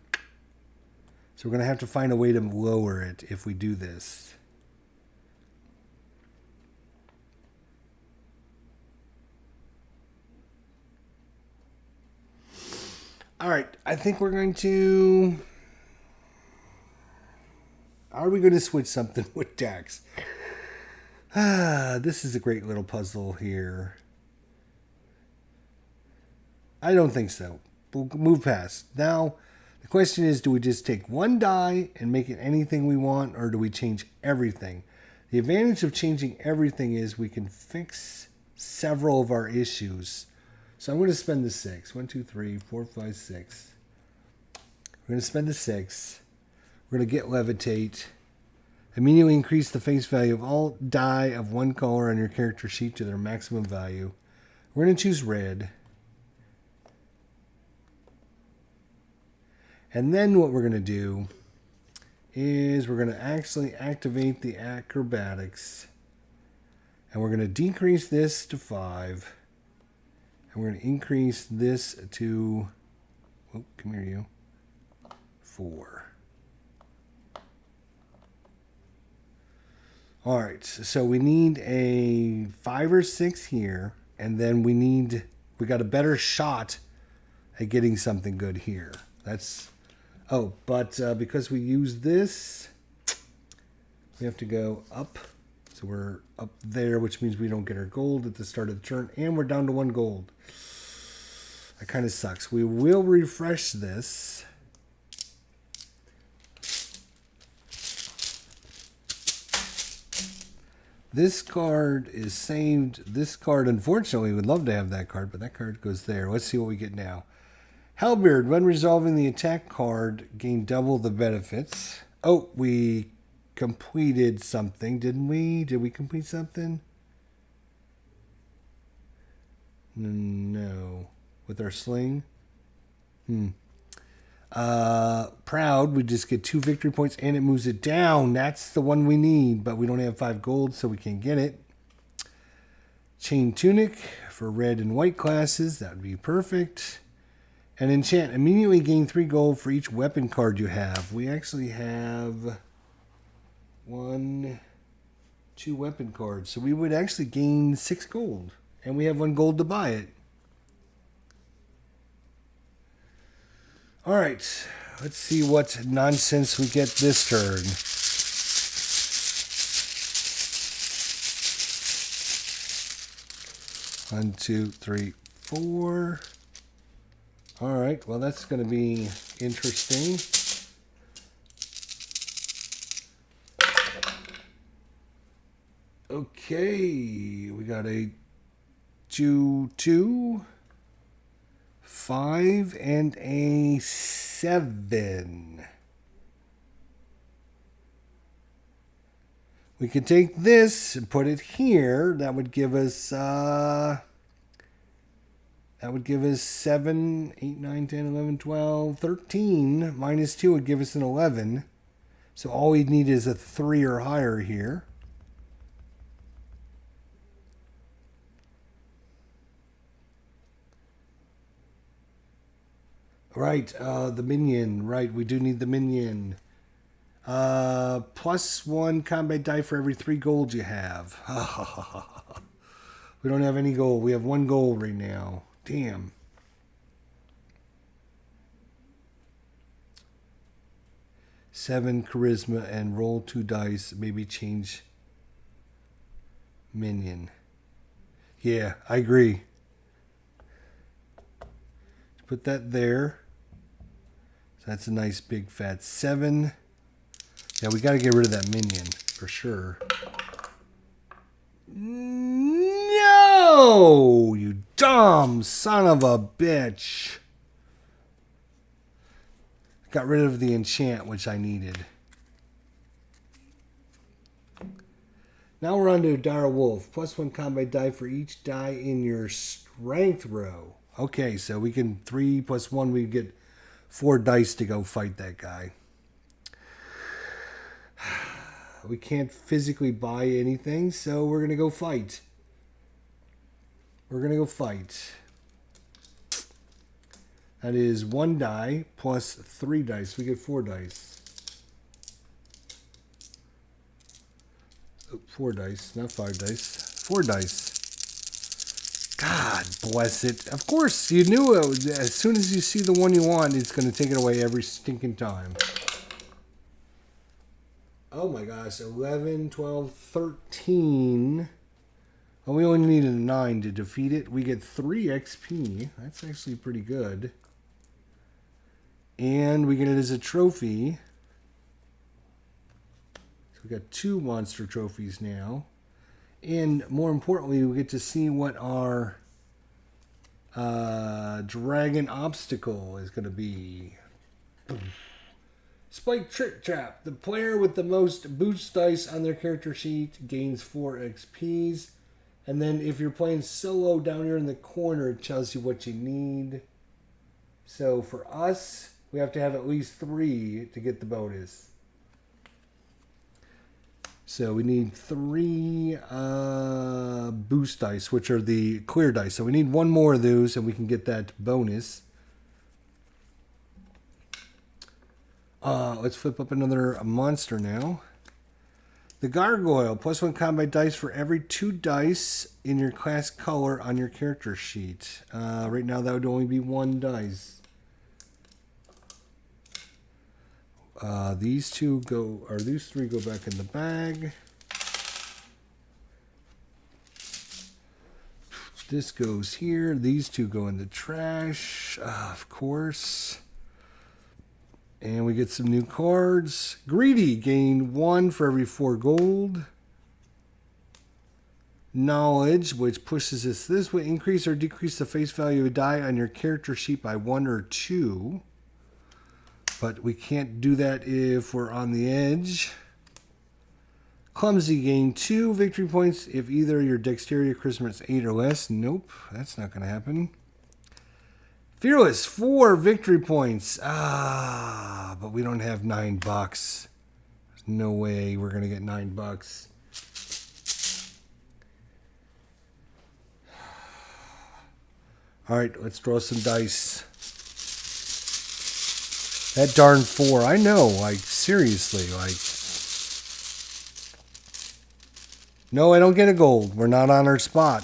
So we're going to have to find a way to lower it if we do this. All right, I think we're going to... Are we going to switch something with Dax? This is a great little puzzle here. I don't think so. We'll move past. Now, the question is, do we just take 1 die and make it anything we want, or do we change everything? The advantage of changing everything is we can fix several of our issues. So I'm going to spend the 6. 1, 2, 3, 4, 5, 6. We're going to spend the 6. We're going to get levitate. Immediately increase the face value of all die of one color on your character sheet to their maximum value. We're going to choose red. And then what we're going to do is we're going to actually activate the acrobatics. And we're going to decrease this to 5. And we're going to increase this to, oh, come here you, 4. All right, so we need a 5 or 6 here, and then we got a better shot at getting something good here. That's, oh, but because we use this, we have to go up. So we're up there, which means we don't get our gold at the start of the turn, and we're down to 1 gold. That kind of sucks. We will refresh this. This card is saved. This card, unfortunately, would love to have that card, but that card goes there. Let's see what we get now. Halberd, when resolving the attack card, gain double the benefits. Oh, we completed something, didn't we? Did we complete something? No. With our sling? Proud, we just get 2 victory points and it moves it down. That's the one we need, but we don't have 5 gold, so we can't get it. Chain Tunic for red and white classes. That would be perfect. And enchant, immediately gain 3 gold for each weapon card you have. We actually have 1, 2 weapon cards. So we would actually gain 6 gold. And we have 1 gold to buy it. Alright, let's see what nonsense we get this turn. One, 2, 3, 4. Alright, well that's going to be interesting. Okay, we got a 2, 2, 5, and a 7. We could take this and put it here. That would give us 7, 8, 9, 10, 11, 12, 13. Minus 2 would give us an 11. So all we'd need is a 3 or higher here. Right, the minion. Right, we do need the minion. +1 combat die for every 3 gold you have. We don't have any gold. We have 1 gold right now. Damn. Seven charisma and roll 2 dice. Maybe change minion. Yeah, I agree. Put that there. So that's a nice big fat 7. Yeah, we got to get rid of that minion for sure. No! You dumb son of a bitch. Got rid of the enchant, which I needed. Now we're on to Dire Wolf. +1 combat die for each die in your strength row. Okay, so we can 3 + 1, we get 4 dice to go fight that guy. We can't physically buy anything, so we're going to go fight. We're going to go fight. That is 1 die plus 3 dice. We get 4 dice. 4 dice, not 5 dice. 4 dice. God bless it. Of course, you knew it. As soon as you see the one you want, it's going to take it away every stinking time. Oh my gosh, 11, 12, 13. Well, we only needed a 9 to defeat it. We get 3 XP. That's actually pretty good. And we get it as a trophy. So we got 2 monster trophies now. And more importantly, we get to see what our dragon obstacle is going to be. Spike Trick Trap. The player with the most boost dice on their character sheet gains 4 XPs. And then if you're playing solo down here in the corner, it tells you what you need. So for us, we have to have at least 3 to get the bonus. So we need 3 boost dice, which are the clear dice. So we need 1 more of those and we can get that bonus. Let's flip up another monster now. The Gargoyle, +1 combat dice for every 2 dice in your class color on your character sheet. Right now that would only be 1 dice. These 3 go back in the bag. This goes here. These 2 go in the trash, of course. And we get some new cards. Greedy, gain 1 for every 4 gold. knowledge, which pushes us this way. Increase or decrease the face value of a die on your character sheet by 1 or 2. But we can't do that if we're on the edge. Clumsy, gain 2 victory points if either your dexterity or charisma is 8 or less. Nope, that's not going to happen. Fearless, 4 victory points. But we don't have $9. There's no way we're going to get $9. All right, let's draw some dice. That darn 4. I know, like, seriously, like. No, I don't get a gold. We're not on our spot.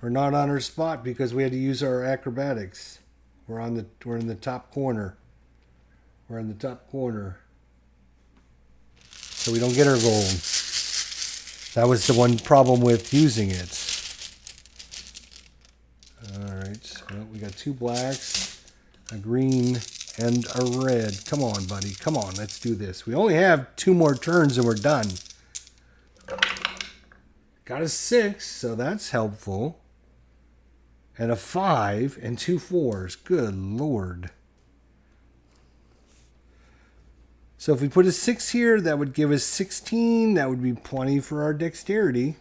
We're not on our spot because we had to use our acrobatics. We're in the top corner. We're in the top corner. So we don't get our gold. That was the one problem with using it. Alright, well, we got 2 blacks, a green, and a red. Come on, buddy. Come on, let's do this. We only have 2 more turns and we're done. Got a 6, so that's helpful. And a 5 and 2 4s. Good Lord. So if we put a 6 here, that would give us 16. That would be plenty for our dexterity.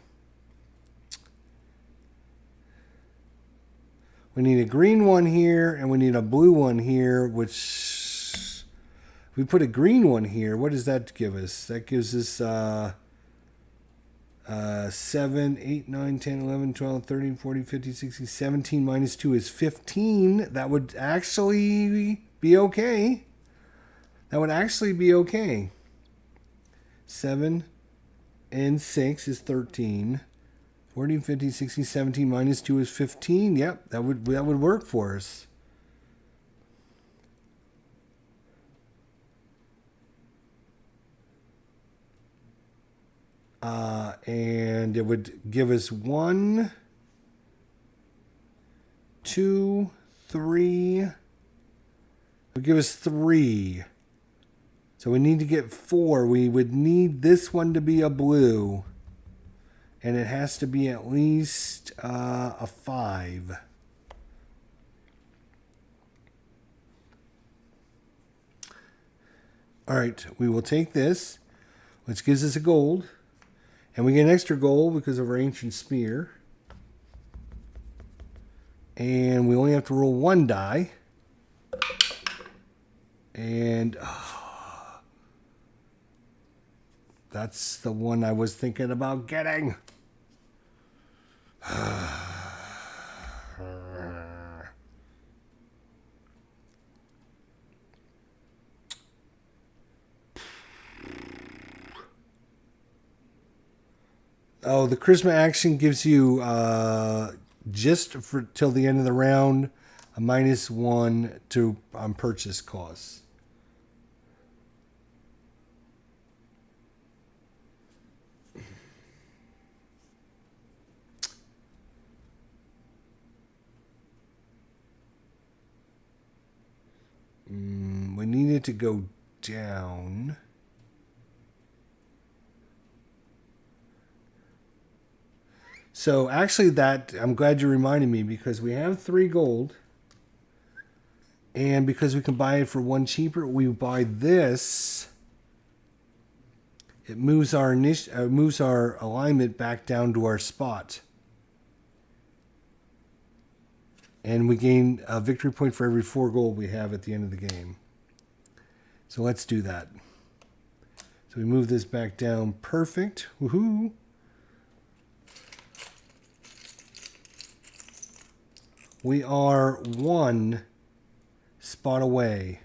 We need a green one here, and we need a blue one here, which... If we put a green one here, what does that give us? That gives us... 7, 8, 9, 10, 11, 12, 13, 14, 15, 16, 17 minus 2 is 15. That would actually be okay. That would actually be okay. 7 and 6 is 13. 14, 15, 16, 17 minus 2 is 15. Yep, that would work for us. And it would give us 1, 2, 3. It would give us 3. So we need to get 4. We would need this one to be a blue. And it has to be at least a 5. All right, we will take this, which gives us a gold. And we get an extra gold because of our ancient spear. And we only have to roll 1 die. And that's the one I was thinking about getting. Oh, the charisma action gives you just for till the end of the round a -1 to purchase costs. We need it to go down. So actually I'm glad you reminded me because we have 3 gold. And because we can buy it for 1 cheaper, we buy this. It moves our alignment back down to our spot. And we gain a victory point for every 4 gold we have at the end of the game. So let's do that. So we move this back down. Perfect. Woohoo! We are 1 spot away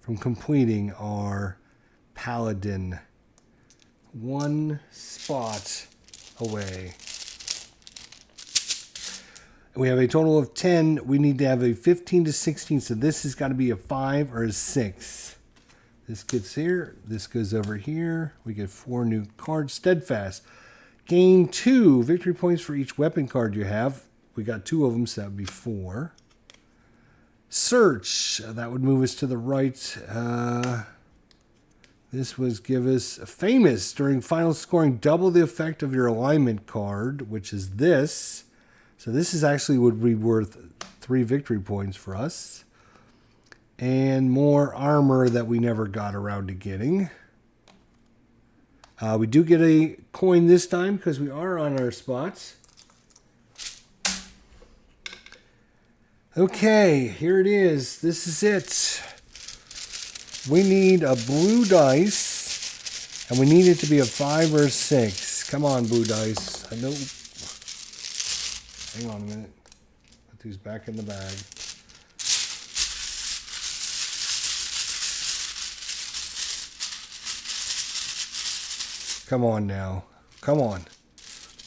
from completing our paladin. 1 spot away. We have a total of 10. We need to have a 15 to 16. So this has got to be a 5 or a 6. This gets here. This goes over here. We get 4 new cards. Steadfast. Gain 2 victory points for each weapon card you have. We got 2 of them, so that would be 4. Search. That would move us to the right. This was give us famous during final scoring, double the effect of your alignment card, which is this. So this is actually would be worth 3 victory points for us. And more armor that we never got around to getting. We do get a coin this time because we are on our spots. Okay, here it is. This is it. We need a blue dice, and we need it to be a 5 or a 6. Come on, blue dice. I know. Hang on a minute. Put these back in the bag. Come on now. Come on.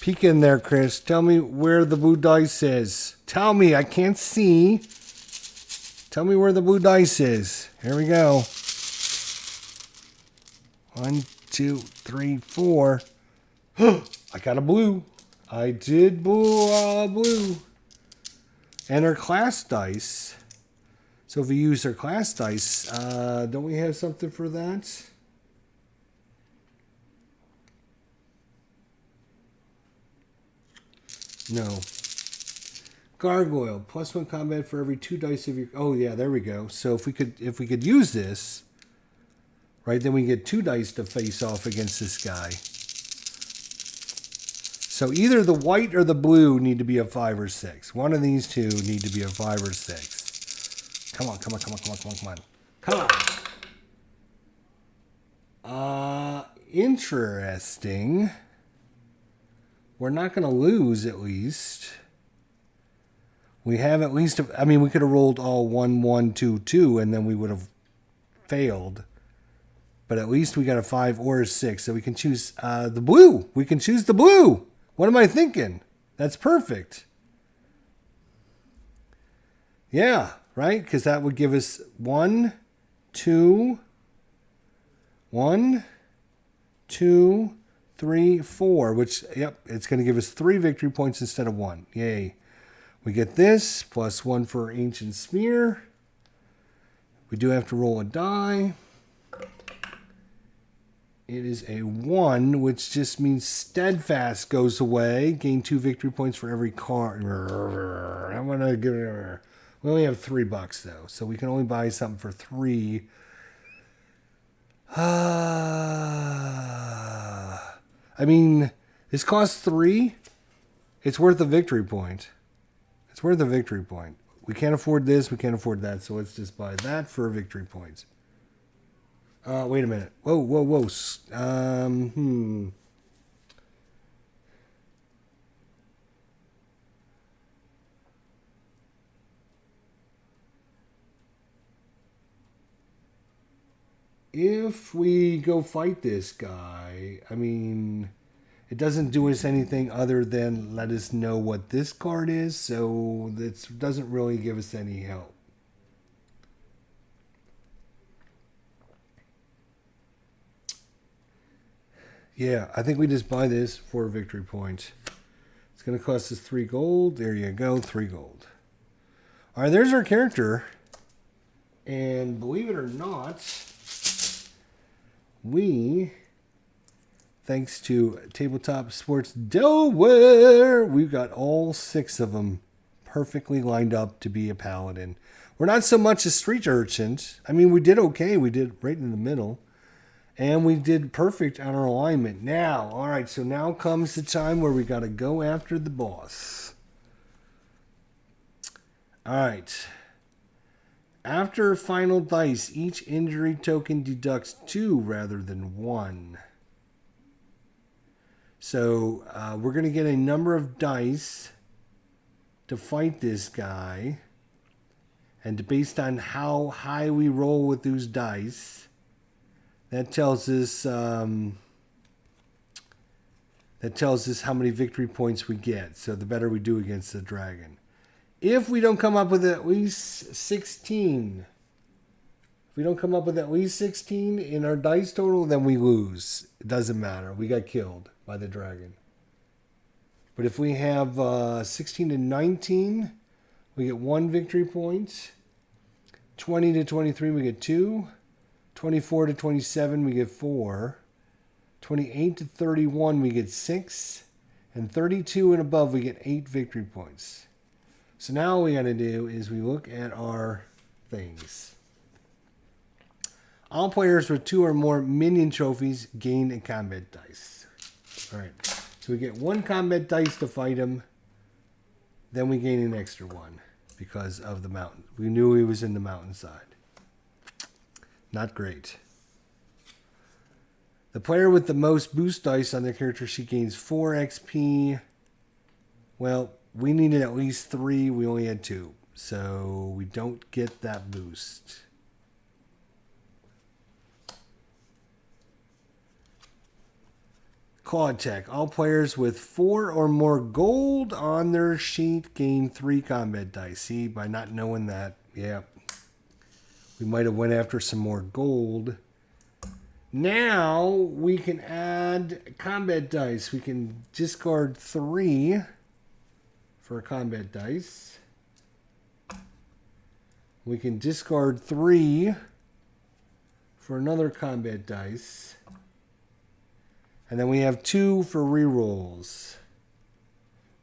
Peek in there, Chris. Tell me where the blue dice is. Tell me. I can't see. Tell me where the blue dice is. Here we go. 1, 2, 3, 4. I got a blue. I did blue. And our class dice. So if we use our class dice, don't we have something for that? No. Gargoyle, +1 combat for every 2 dice of your... Oh yeah, there we go. So if we could use this, right, then we get 2 dice to face off against this guy. So either the white or the blue need to be a 5 or 6. One of these two need to be a 5 or 6. Come on, come on, come on, come on, come on, come on. Come on. Interesting. We're not going to lose, at least. We have at least... I mean, we could have rolled all 1, 1, 2, 2, and then we would have failed. But at least we got a 5 or a 6, so we can choose the blue. We can choose the blue. What am I thinking? That's perfect. Yeah, right? Because that would give us 1, 2, 1, 2, 3, 4, which, yep, it's going to give us 3 victory points instead of 1. Yay. We get this, +1 for Ancient Smear. We do have to roll a die. It is a 1, which just means Steadfast goes away. Gain 2 victory points for every card. I'm going to give it... We only have $3, though, so we can only buy something for 3. I mean, this costs 3. It's worth a victory point. It's worth a victory point. We can't afford this. We can't afford that. So let's just buy that for victory points. Wait a minute. Whoa, whoa, whoa. If we go fight this guy, I mean, it doesn't do us anything other than let us know what this card is, so that doesn't really give us any help. Yeah, I think we just buy this for a victory point. It's going to cost us 3 gold. There you go, 3 gold. All right, there's our character. And believe it or not, we, thanks to Tabletop Sports Delaware, we've got all 6 of them perfectly lined up to be a paladin. We're not so much a street urchin. I mean, we did okay. We did right in the middle. And we did perfect on our alignment. Now, all right, so now comes the time where we got to go after the boss. All right. After final dice, each injury token deducts 2 rather than 1. So we're going to get a number of dice to fight this guy. And based on how high we roll with those dice, that tells us how many victory points we get. So the better we do against the dragon. If we don't come up with at least 16, in our dice total, then we lose. It doesn't matter. We got killed by the dragon. But if we have 16 to 19, we get 1 victory point. 20 to 23, we get 2. 24 to 27, we get 4. 28 to 31, we get 6. And 32 and above, we get 8 victory points. So now all we got to do is we look at our things. All players with 2 or more minion trophies gain a combat dice. All right. So we get 1 combat dice to fight him. Then we gain an extra 1 because of the mountain. We knew he was in the mountainside. Not great. The player with the most boost dice on their character sheet gains 4 XP. Well, we needed at least 3. We only had 2. So we don't get that boost. Claw Tech. All players with 4 or more gold on their sheet gain 3 combat dice. See, by not knowing that, yeah. We might have went after some more gold. Now we can add combat dice. We can discard 3 for a combat dice. We can discard 3 for another combat dice. And then we have 2 for rerolls.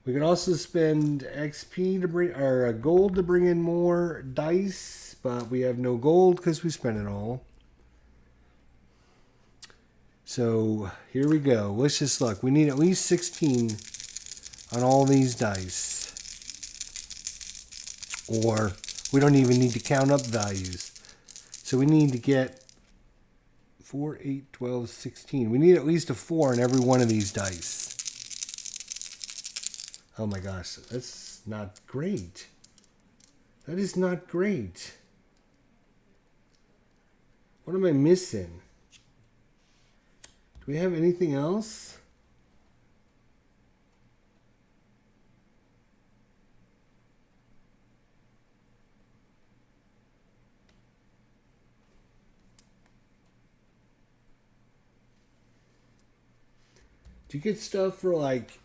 We can also spend XP to bring, or gold to bring in more dice, but we have no gold because we spent it all. So here we go. Let's just look. We need at least 16 on all these dice. Or we don't even need to count up values. So we need to get 4, 8, 12, 16. We need at least a 4 on every one of these dice. Oh my gosh, that's not great. That is not great. What am I missing? Do we have anything else? Do you get stuff for like...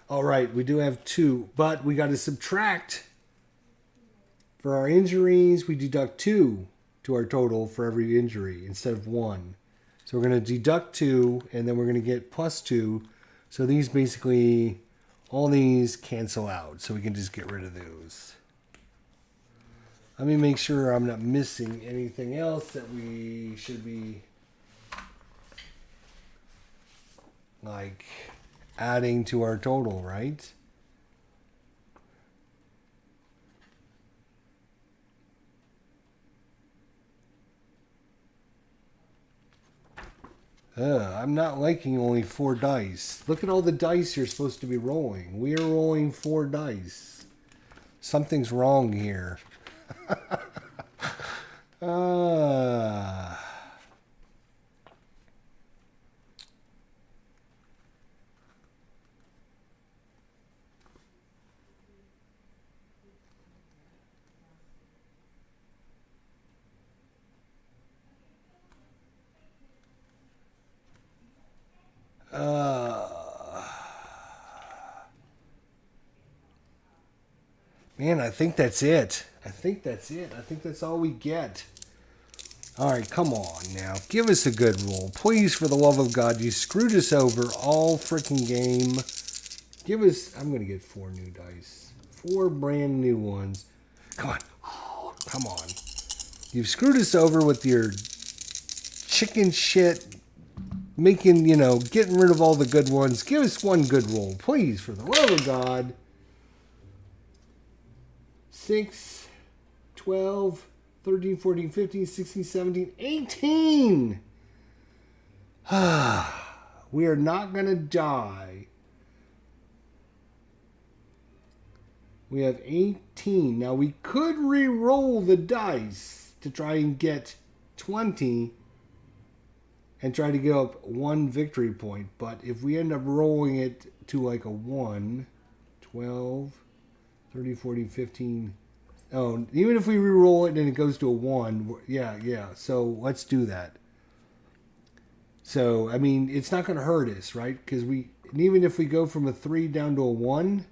All right, we do have 2, but we got to subtract. For our injuries, we deduct 2 to our total for every injury instead of 1. So we're going to deduct 2, and then we're going to get plus 2. So these basically, all these cancel out. So we can just get rid of those. Let me make sure I'm not missing anything else that we should be like adding to our total, right? I'm not liking only 4 dice. Look at all the dice you're supposed to be rolling. We are rolling 4 dice. Something's wrong here. Man, I think that's it. I think that's it. I think that's all we get. All right, come on now. Give us a good roll. Please, for the love of God, you screwed us over all freaking game. Give us... I'm going to get 4 new dice. 4 brand new ones. Come on. Come on. You've screwed us over with your chicken shit. Making, getting rid of all the good ones. Give us 1 good roll. Please, for the love of God. 6, 12, 13, 14, 15, 16, 17, 18. We are not going to die. We have 18. Now, we could re-roll the dice to try and get 20 and try to get up 1 victory point. But if we end up rolling it to like a 1, 12... 30, 40, 15. Oh, even if we re-roll it and it goes to a 1, yeah. So let's do that. So, I mean, it's not going to hurt us, right? Because even if we go from a 3 down to a 1,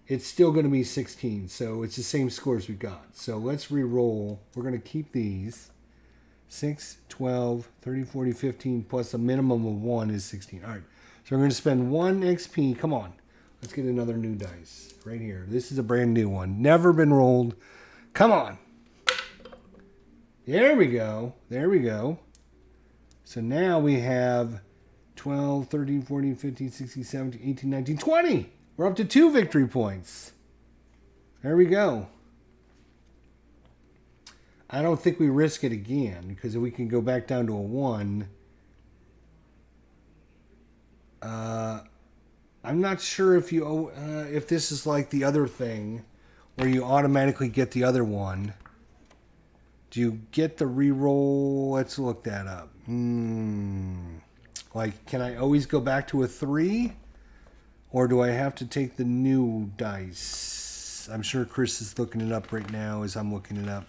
it's still going to be 16. So it's the same scores we got. So let's re-roll. We're going to keep these. 6, 12, 30, 40, 15, plus a minimum of 1 is 16. All right. So we're going to spend 1 XP. Come on. Let's get another new dice right here. This is a brand new one. Never been rolled. Come on. There we go. There we go. So now we have 12, 13, 14, 15, 16, 17, 18, 19, 20. We're up to 2 victory points. There we go. I don't think we risk it again, because if we can go back down to a 1. I'm not sure if this is like the other thing where you automatically get the other one. Do you get the reroll? Let's look that up. Like, can I always go back to a 3? Or do I have to take the new dice? I'm sure Chris is looking it up right now as I'm looking it up.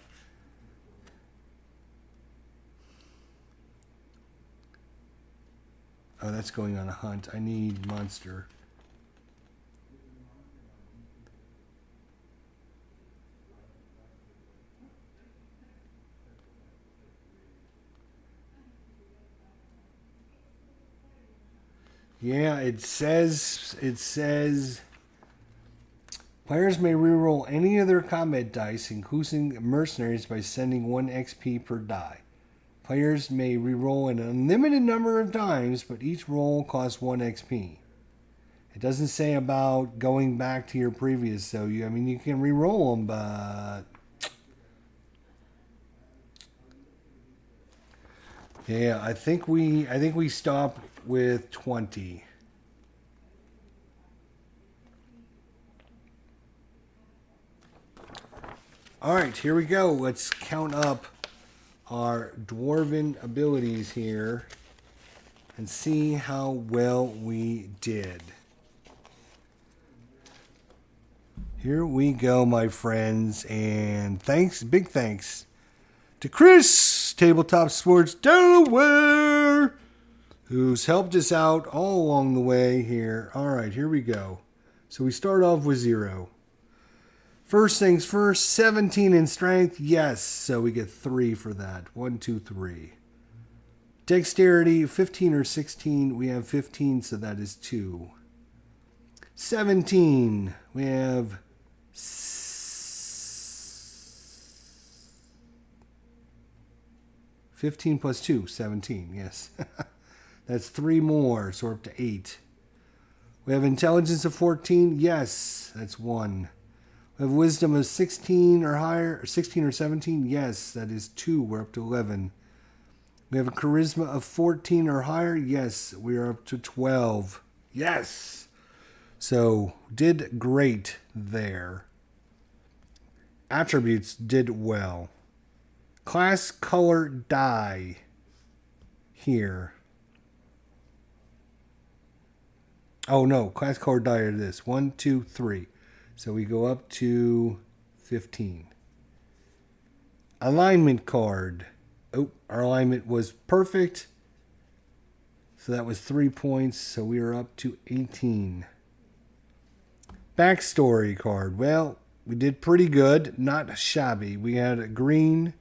Oh, that's going on a hunt. I need monster. Yeah, it says players may reroll any of their combat dice, including mercenaries, by sending 1 XP per die. Players may reroll an unlimited number of times, but each roll costs 1 XP. It doesn't say about going back to your previous, so you can reroll them, but yeah, I think we stop with 20. All right, here we go. Let's count up our dwarven abilities here and see how well we did. Here we go, my friends, and big thanks to Chris, Tabletop Sports Delaware, who's helped us out all along the way here. All right, here we go. So we start off with 0. First things first, 17 in strength. Yes, so we get 3 for that. 1, 2, 3. Dexterity, 15 or 16. We have 15, so that is 2. 17. We have 15 plus 2, 17. Yes. That's 3 more, so we're up to 8. We have intelligence of 14. Yes, that's 1. We have wisdom of 16 or higher, or 16 or 17. Yes, that is 2. We're up to 11. We have a charisma of 14 or higher. Yes, we are up to 12. Yes. So, did great there. Attributes did well. Class color die here. Oh no, class color die are this. 1, 2, 3. So we go up to 15. Alignment card. Oh, our alignment was perfect. So that was 3 points. So we are up to 18. Backstory card. Well, we did pretty good. Not shabby. We had a green.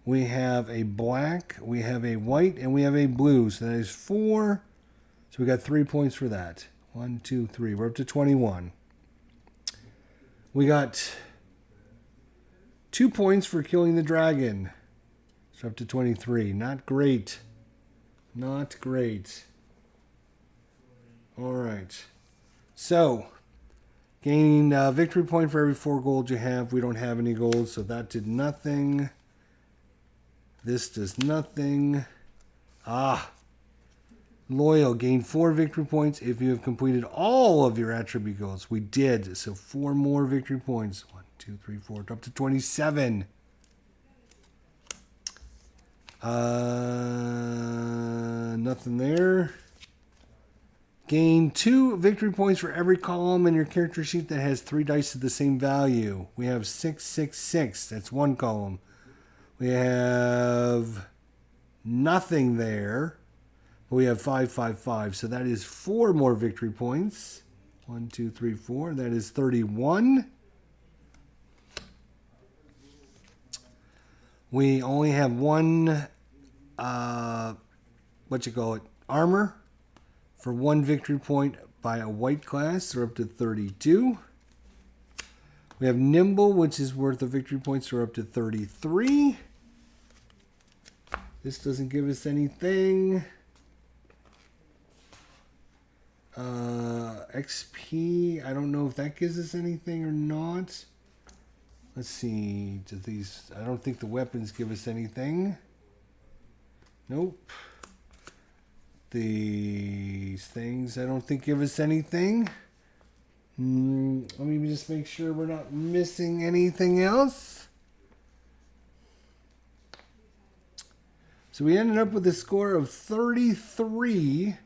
We have a black. We have a white. And we have a blue. So that is 4. So we got 3 points for that. 1, 2, 3. We're up to 21. We got 2 points for killing the dragon. So up to 23. Not great. Not great. All right. So, gaining a victory point for every 4 gold you have. We don't have any gold, so that did nothing. This does nothing. Loyal. Gain 4 victory points if you have completed all of your attribute goals. We did. So 4 more victory points. 1, 2, 3, 4. Up to 27. Nothing there. Gain 2 victory points for every column in your character sheet that has 3 dice of the same value. We have 6, 6, 6. That's 1 column. We have nothing there. We have 5, 5, 5. So that is 4 more victory points. 1, 2, 3, 4. That is 31. We only have one, armor for 1 victory point by a white class. They're up to 32. We have nimble, which is worth a victory points. They're up to 33. This doesn't give us anything. XP, I don't know if that gives us anything or not. Let's see. I don't think the weapons give us anything. Nope. These things I don't think give us anything. Let me just make sure we're not missing anything else. So we ended up with a score of 33,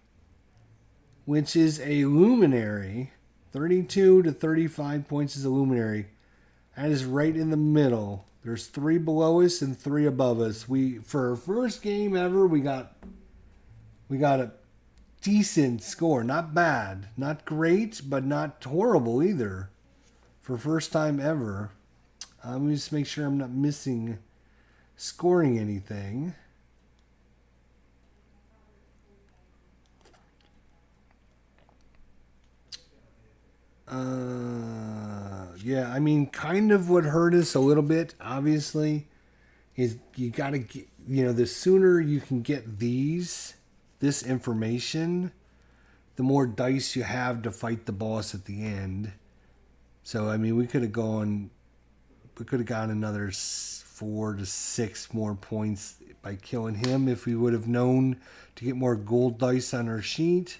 which is a luminary. 32 to 35 points is a luminary. That is right in the middle. There's 3 below us and 3 above us. For our first game ever, we got a decent score. Not bad. Not great, but not horrible either. For first time ever. Let me just make sure I'm not scoring anything. Yeah, I mean, kind of what hurt us a little bit, obviously, is you got to get, the sooner you can get this information, the more dice you have to fight the boss at the end. So, I mean, we could have gotten another 4 to 6 more points by killing him if we would have known to get more gold dice on our sheet.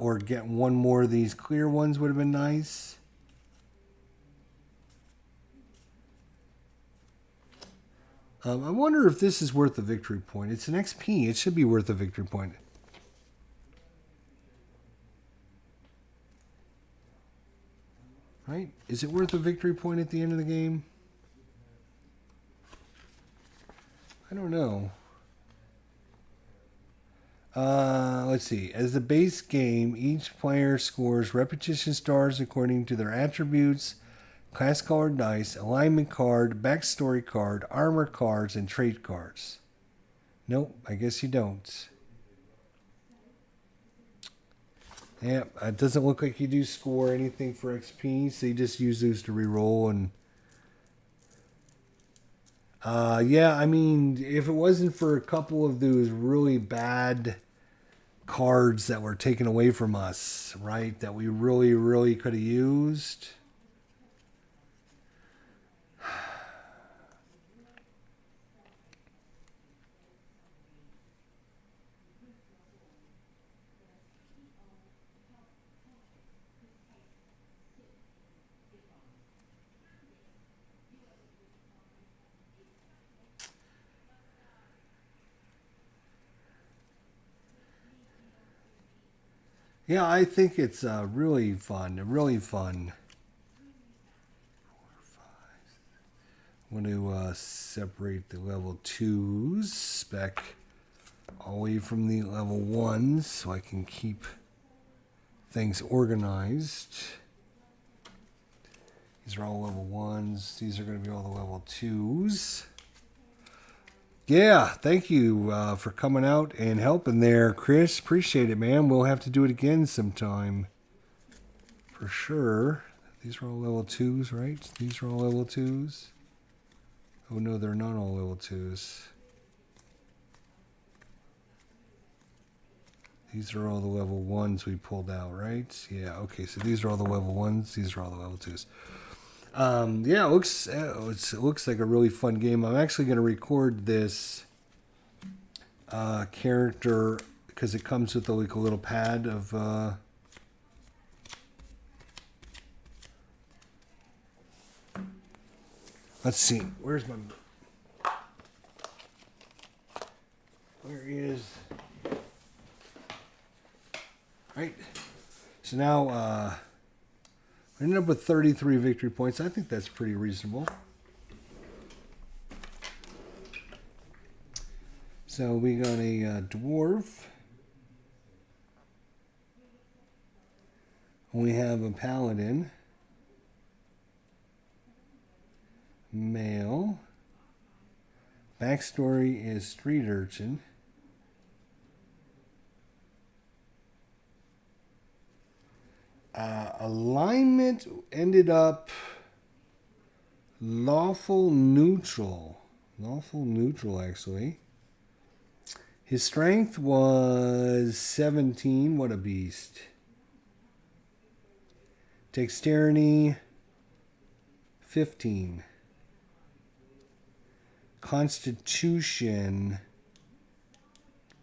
Or get one more of these clear ones would have been nice. I wonder if this is worth a victory point. It's an XP. It should be worth a victory point. Right? Is it worth a victory point at the end of the game? I don't know. Let's see. As the base game, each player scores repetition stars according to their attributes, class colored dice, alignment card, backstory card, armor cards, and trait cards. Nope, I guess you don't. Yeah, it doesn't look like you do score anything for XP, so you just use those to reroll. And yeah, I mean, if it wasn't for a couple of those really bad cards that were taken away from us, right, that we really, really could have used. Yeah, I think it's really fun. Really fun. 4, 5. I'm going to separate the level 2s back away from the level 1s so I can keep things organized. These are all level 1s. These are going to be all the level 2s. Yeah, thank you for coming out and helping there, Chris. Appreciate it, man. We'll have to do it again sometime. For sure. These are all level 2s, right? These are all level 2s. Oh, no, they're not all level 2s. These are all the level 1s we pulled out, right? Yeah, okay, so these are all the level 1s. These are all the level 2s. Yeah, it looks like a really fun game. I'm actually going to record this character because it comes with like a little pad of let's see, where he is. Right, so now I ended up with 33 victory points. I think that's pretty reasonable. So we got a dwarf. We have a paladin. Male. Backstory is street urchin. Alignment ended up lawful neutral. Lawful neutral, actually. His strength was 17. What a beast. Dexterity, 15. Constitution,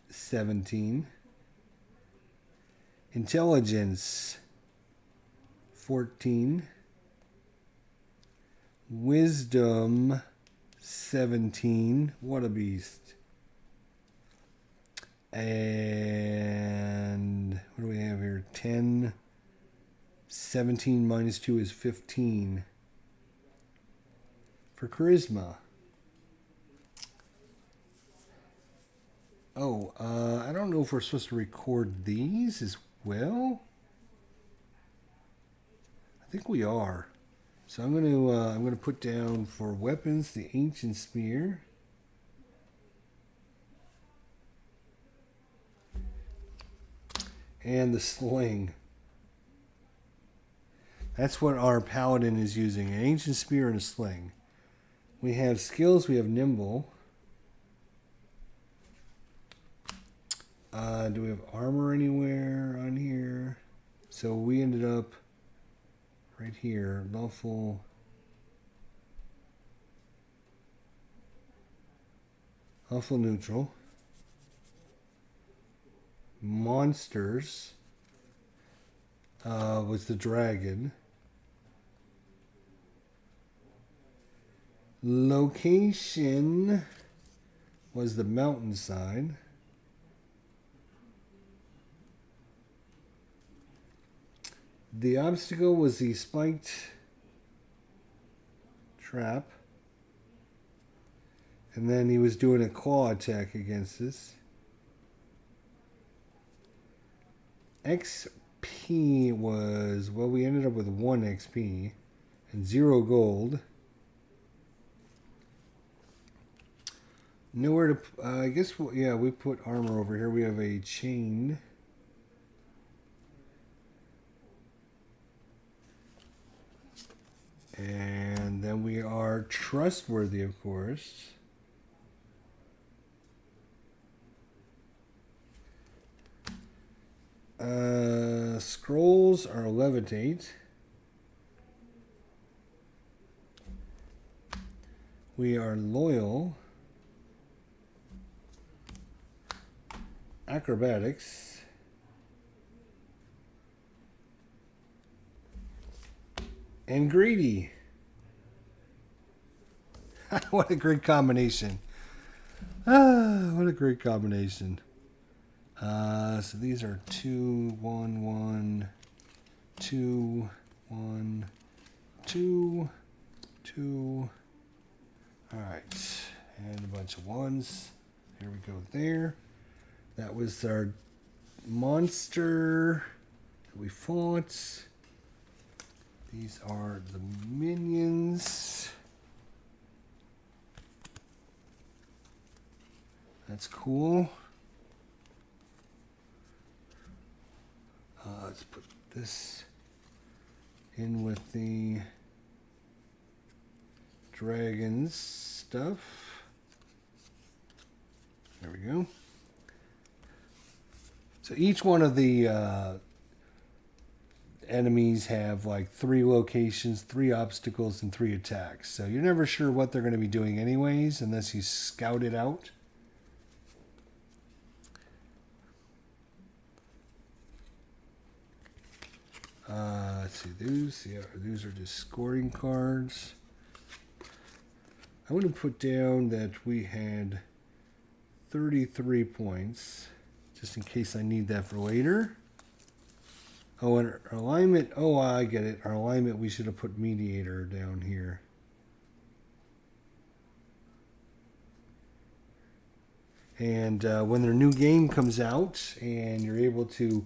17. Intelligence, 14. Wisdom, 17. What a beast. And what do we have here? 10. 17 minus 2 is 15. For charisma. Oh, I don't know if we're supposed to record these as well. I think we are. So I'm gonna put down for weapons the ancient spear. And the sling. That's what our paladin is using, an ancient spear and a sling. We have skills, we have nimble. Do we have armor anywhere on here? So we ended up right here, lawful. Lawful neutral. Monsters was the dragon. Location was the mountainside. The obstacle was the spiked trap. And then he was doing a claw attack against us. XP was, well, we ended up with 1 XP and 0 gold. Nowhere to, I guess, yeah, we put armor over here. We have a chain. And then we are trustworthy, of course. Scrolls are levitate. We are loyal. Acrobatics. And greedy. What a great combination. What a great combination. So these are 2, 1, 1, 2, 1, 2, 2. All right. And a bunch of ones. Here we go there. That was our monster that we fought. These are the minions. That's cool. Let's put this in with the dragons stuff. There we go. So each one of the enemies have like 3 locations, 3 obstacles, and 3 attacks. So you're never sure what they're going to be doing anyways, unless you scout it out. Let's see, those are just scoring cards. I want to put down that we had 33 points, just in case I need that for later. Oh, and our alignment, oh, I get it. Our alignment, we should have put mediator down here. And when their new game comes out and you're able to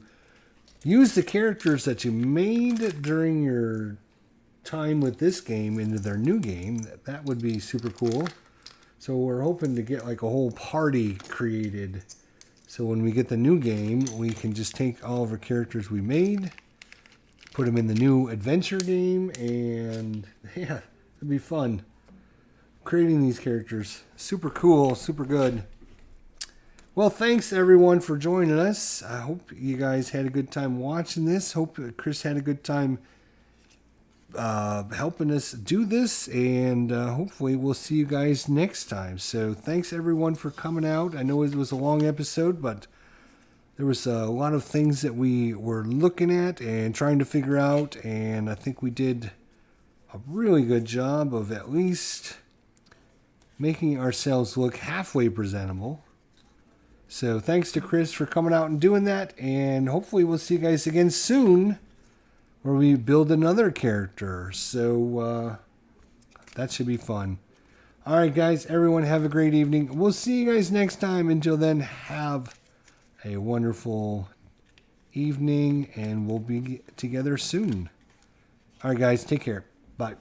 use the characters that you made during your time with this game into their new game. That would be super cool. So we're hoping to get like a whole party created. So when we get the new game, we can just take all of our characters we made, put them in the new adventure game, and yeah, it'd be fun. Creating these characters. Super cool, super good. Well, thanks everyone for joining us. I hope you guys had a good time watching this. Hope Chris had a good time helping us do this, and hopefully we'll see you guys next time. So thanks everyone for coming out. I know it was a long episode, but there was a lot of things that we were looking at and trying to figure out, and I think we did a really good job of at least making ourselves look halfway presentable. So thanks to Chris for coming out and doing that, and hopefully we'll see you guys again soon where we build another character. So that should be fun. All right, guys, everyone have a great evening. We'll see you guys next time. Until then, have a wonderful evening, and we'll be together soon. All right, guys, take care. Bye.